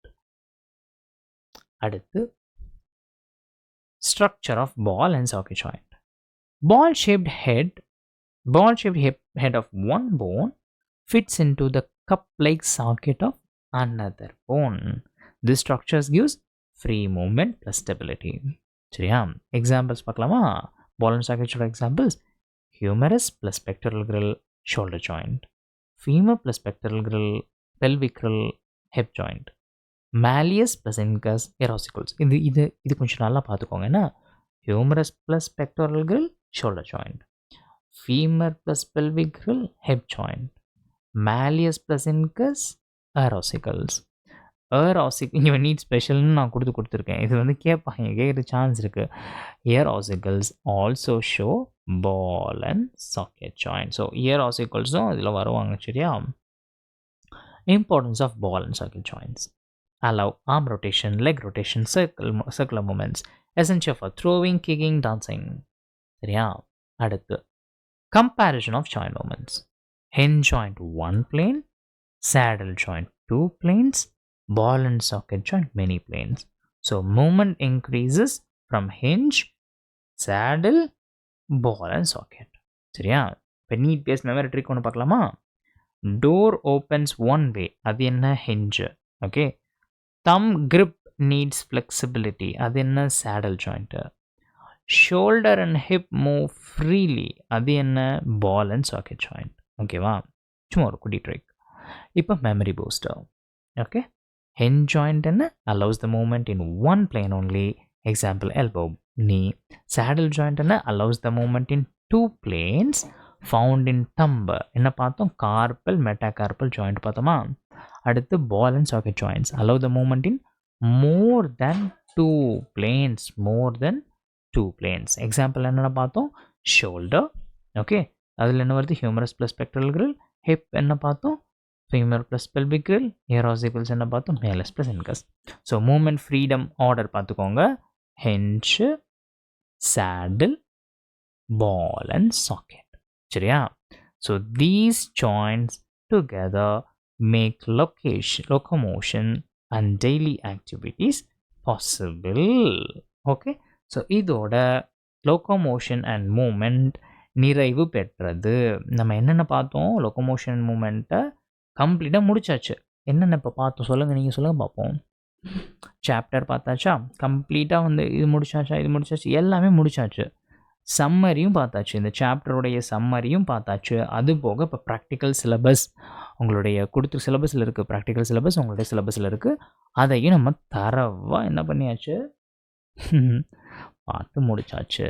[SPEAKER 1] அடுத்து structure of ball and socket joint. Ball shaped head of one bone fits into the cup like socket of another bone. This structure gives free movement plus stability. சரியா? Examples பார்க்கலாமா? Ball and socket joint examples: humerus plus pectoral grill, shoulder joint. Femur plus pectoral grill, pelvic grill, hip joint. Malleus plus incus, eroticals. இது கொஞ்சம் நல்லா பார்த்துக்கோங்க. என்ன? Humerus plus pectoral grill, shoulder joint. Femur plus pelvic grill, hip joint. Malleus plus incus, eroticals. இங்கே NEET ஸ்பெஷல்னு நான் கொடுத்துருக்கேன். இது வந்து கேட்குற சான்ஸ் இருக்குது. Eroticals also show ball and socket joint. So eroticalsம் இதில் வருவாங்க. சரியா? Importance of ball and socket joints. Allow arm rotation, leg rotation, circular movements. Essential for throwing, kicking, dancing. சரியா? அடுத்து comparison of joint movements. Hinge joint one plane, saddle joint two planes, ball and socket joint, many planes. So movement increases from hinge, saddle, ball and socket. சரியா? இப்போ NEET base memory trick ஒன்று பார்க்கலாமா? Door opens one way, அது என்ன? ஹிஞ்சு. Okay. தம் grip needs flexibility, அது என்ன? saddle joint. shoulder and hip move freely, அது என்ன? ball and socket joint. ஓகேவா? சும்மா ஒரு குட்டி ட்ரிக். இப்போ memory booster. Okay. hinge joint என்ன? allows the movement in one plane only, example elbow, knee. saddle joint என்ன? allows the movement in two planes found in thumb. என்ன பார்த்தோம்? carpal metacarpal joint பார்த்தோமா? அடுத்து ball and socket joints allow the movement in more than two planes, more than two planes. example என்னென்ன பார்த்தோம்? shoulder. Okay. அதில் என்ன வருது? humerus plus pectoral grill. hip என்ன பார்த்தோம்? femur plus pelvic grill. aerosicles என்ன பார்த்தோம்? malleus plus incus. So movement freedom order பார்த்துக்கோங்க. hinge, saddle, ball and socket. சரியா? So these joints together make locomotion and daily activities possible. Okay. So இதோட locomotion and moment நிறைவு பெற்றது. நம்ம என்னென்ன பார்த்தோம்? லோக்கோமோஷன் அண்ட் மூமெண்ட்டை கம்ப்ளீட்டாக முடிச்சாச்சு. என்னென்ன இப்போ பார்த்தோம் சொல்லுங்கள், நீங்கள் சொல்லுங்கள் பார்ப்போம். சாப்டர் பார்த்தாச்சா? கம்ப்ளீட்டாக வந்து இது முடிச்சாச்சா? இது முடிச்சாச்சு, எல்லாமே முடிச்சாச்சு. சம்மரியும் பார்த்தாச்சு, இந்த சாப்டருடைய சம்மரியும் பார்த்தாச்சு. அது போக இப்போ ப்ராக்டிக்கல் சிலபஸ் உங்களுடைய கொடுத்து சிலபஸில் இருக்குது, ப்ராக்டிக்கல் சிலபஸ் உங்களுடைய சிலபஸில் இருக்குது. அதையும் நம்ம தரவாக என்ன பண்ணியாச்சு? பார்த்து முடிச்சாச்சு.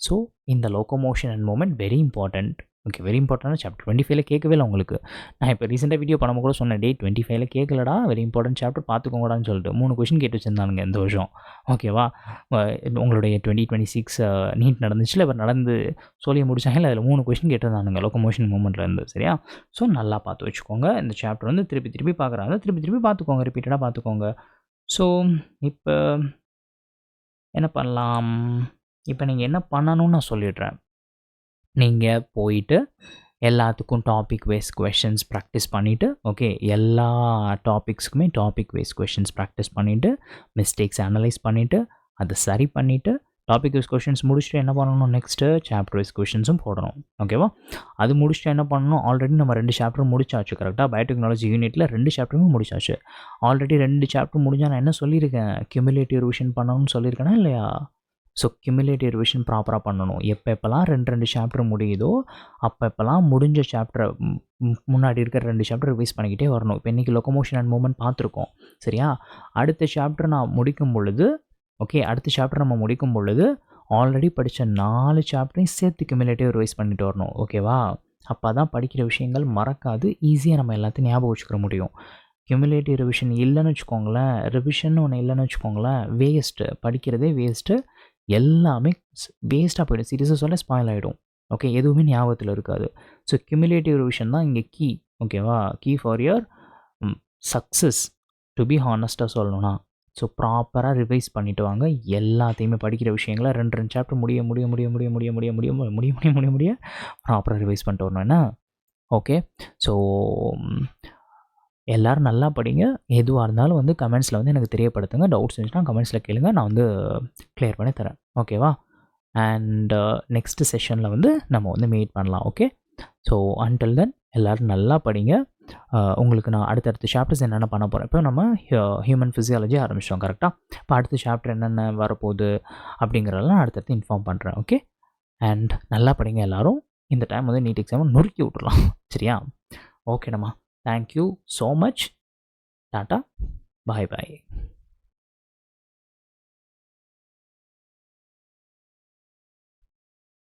[SPEAKER 1] ஸோ இந்த locomotion and movement very important. Okay, very important. Chapter 25ல கேட்கவே இல்லை உங்களுக்கு. நான் இப்போ ரீசெண்டாக வீடியோ பண்ணும்போது கூட சொன்னேன், 25ல கேட்கலடா, வெரி இம்பார்ட்டன்ட் சாப்டர் பார்த்துக்கோங்கடான்னு சொல்லிட்டு 3 கொஷின் கேட்டு வச்சுருந்தானுங்க இந்த வருஷம். ஓகேவா? உங்களுடைய 2026 நீட் நடந்துச்சுல, இப்போ நடந்து சொல்லி முடிச்சாங்க, அதில் 3 கொஷின் கேட்டிருந்தானுங்க லோக்கோமோஷன் மூமெண்ட்லேருந்து. சரியா? ஸோ நல்லா பார்த்து வச்சுக்கோங்க. இந்த சாப்டர் வந்து திருப்பி பார்க்குறாங்க, திருப்பி பார்த்துக்கோங்க, ரிப்பீட்டடாக பார்த்துக்கோங்க. ஸோ இப்போ என்ன பண்ணலாம்? இப்போ நீங்கள் என்ன பண்ணணும்னு நான் சொல்லிடுறேன். நீங்கள் போயிட்டு எல்லாத்துக்கும் டாபிக் வைஸ் கொஷின்ஸ் ப்ராக்டிஸ் பண்ணிவிட்டு, ஓகே, எல்லா டாபிக்ஸ்க்குமே டாபிக் வைஸ் கொஷின்ஸ் ப்ராக்டிஸ் பண்ணிவிட்டு, மிஸ்டேக்ஸ் அனலைஸ் பண்ணிவிட்டு, அதை சரி பண்ணிவிட்டு, டாபிக் வைஸ் கொஷின்ஸ் முடிச்சுட்டு என்ன பண்ணணும்? நெக்ஸ்ட்டு சாப்டர் வைஸ் கொஷின்ஸும் போடணும். ஓகேவா? அது முடிச்சுட்டு என்ன பண்ணணும்? ஆல்ரெடி நம்ம 2 சாப்டர் முடிச்சாச்சு. கரெக்டாக? பயோடெக்னாலஜி யூனிட்டில் 2 சாப்டருமே முடிச்சாச்சு. ஆல்ரெடி 2 சாப்டர் முடிஞ்சால் நான் என்ன சொல்லியிருக்கேன்? கியூமுலேட்டிவ் ரிவிஷன் பண்ணணும்னு சொல்லியிருக்கேனா இல்லையா? ஸோ கியூமுலேட்டிவ் ரிவிஷன் ப்ராப்பராக பண்ணணும். எப்போலாம் 2 சாப்டர் முடியுதோ அப்போலாம் முடிஞ்ச சாப்டரை முன்னாடி இருக்கிற 2 சாப்டர் ரிவைஸ் பண்ணிக்கிட்டே வரணும். இப்போ இன்றைக்கி லோக்கோமோஷன் அண்ட் மூமெண்ட் பார்த்துருக்கோம். சரியா? அடுத்த சாப்டர் நான் முடிக்கும் பொழுது, ஓகே, அடுத்த சாப்டர் நம்ம முடிக்கும் பொழுது ஆல்ரெடி படித்த 4 சாப்டரையும் சேர்த்து கியூமுலேட்டிவ் ரிவைஸ் பண்ணிட்டு வரணும். ஓகேவா? அப்போ தான் படிக்கிற விஷயங்கள் மறக்காது, ஈஸியாக நம்ம எல்லாத்தையும் ஞாபகம் வச்சுக்கிற முடியும். கியூமுலேட்டிவ் ரிவிஷன் இல்லைன்னு வச்சுக்கோங்களேன், ரிவிஷன் ஒன்று இல்லைன்னு வச்சுக்கோங்களேன், வேஸ்ட்டு, படிக்கிறதே வேஸ்ட்டு, எல்லாமே வேஸ்ட்டாக போய்டும். சீரியஸாக சொல்ல ஸ்பாயில் ஆகிடும். ஓகே, எதுவுமே ஞாபகத்தில் இருக்காது. ஸோ கியூமுலேட்டிவ் ரிவிஷன் தான் இங்கே கீ. ஓகேவா? Key for your success, to be ஹானஸ்ட்டாக சொல்லணும்னா. ஸோ ப்ராப்பராக ரிவைஸ் பண்ணிவிட்டு வாங்க. எல்லாத்தையுமே படிக்கிற விஷயங்களை 2 சாப்டர் முடிய ப்ராப்பராக ரிவைஸ் பண்ணிட்டு வரணும். என்ன? ஓகே. ஸோ எல்லோரும் நல்லா படிங்க. எதுவாக இருந்தாலும் வந்து கமெண்ட்ஸில் வந்து எனக்கு தெரியப்படுத்துங்க. டவுட்ஸ் இருந்துச்சுன்னா கமெண்ட்ஸில் கேளுங்க, நான் வந்து கிளியர் பண்ணி தரேன். ஓகேவா? அண்ட் நெக்ஸ்ட்டு செஷனில் வந்து நம்ம வந்து மீட் பண்ணலாம். ஓகே. ஸோ அன்டில் தென் எல்லோரும் நல்லா படிங்க. உங்களுக்கு நான் அடுத்தடுத்த சாப்டர்ஸ் என்னென்ன பண்ண போகிறேன். இப்போ நம்ம ஹியூமன் ஃபிசியாலஜி ஆரம்பிச்சிட்டோம். கரெக்டாக? இப்போ அடுத்த சாப்டர் என்னென்ன வரப்போகுது அப்படிங்கிறதெல்லாம் அடுத்தடுத்து இன்ஃபார்ம் பண்ணுறேன். ஓகே. அண்ட் நல்லா படிங்க எல்லோரும். இந்த டைம் வந்து நீட் எக்ஸாமை நொறுக்கி விட்டுறலாம். சரியா? ஓகேடம்மா. Thank you so much. Tata. Bye bye.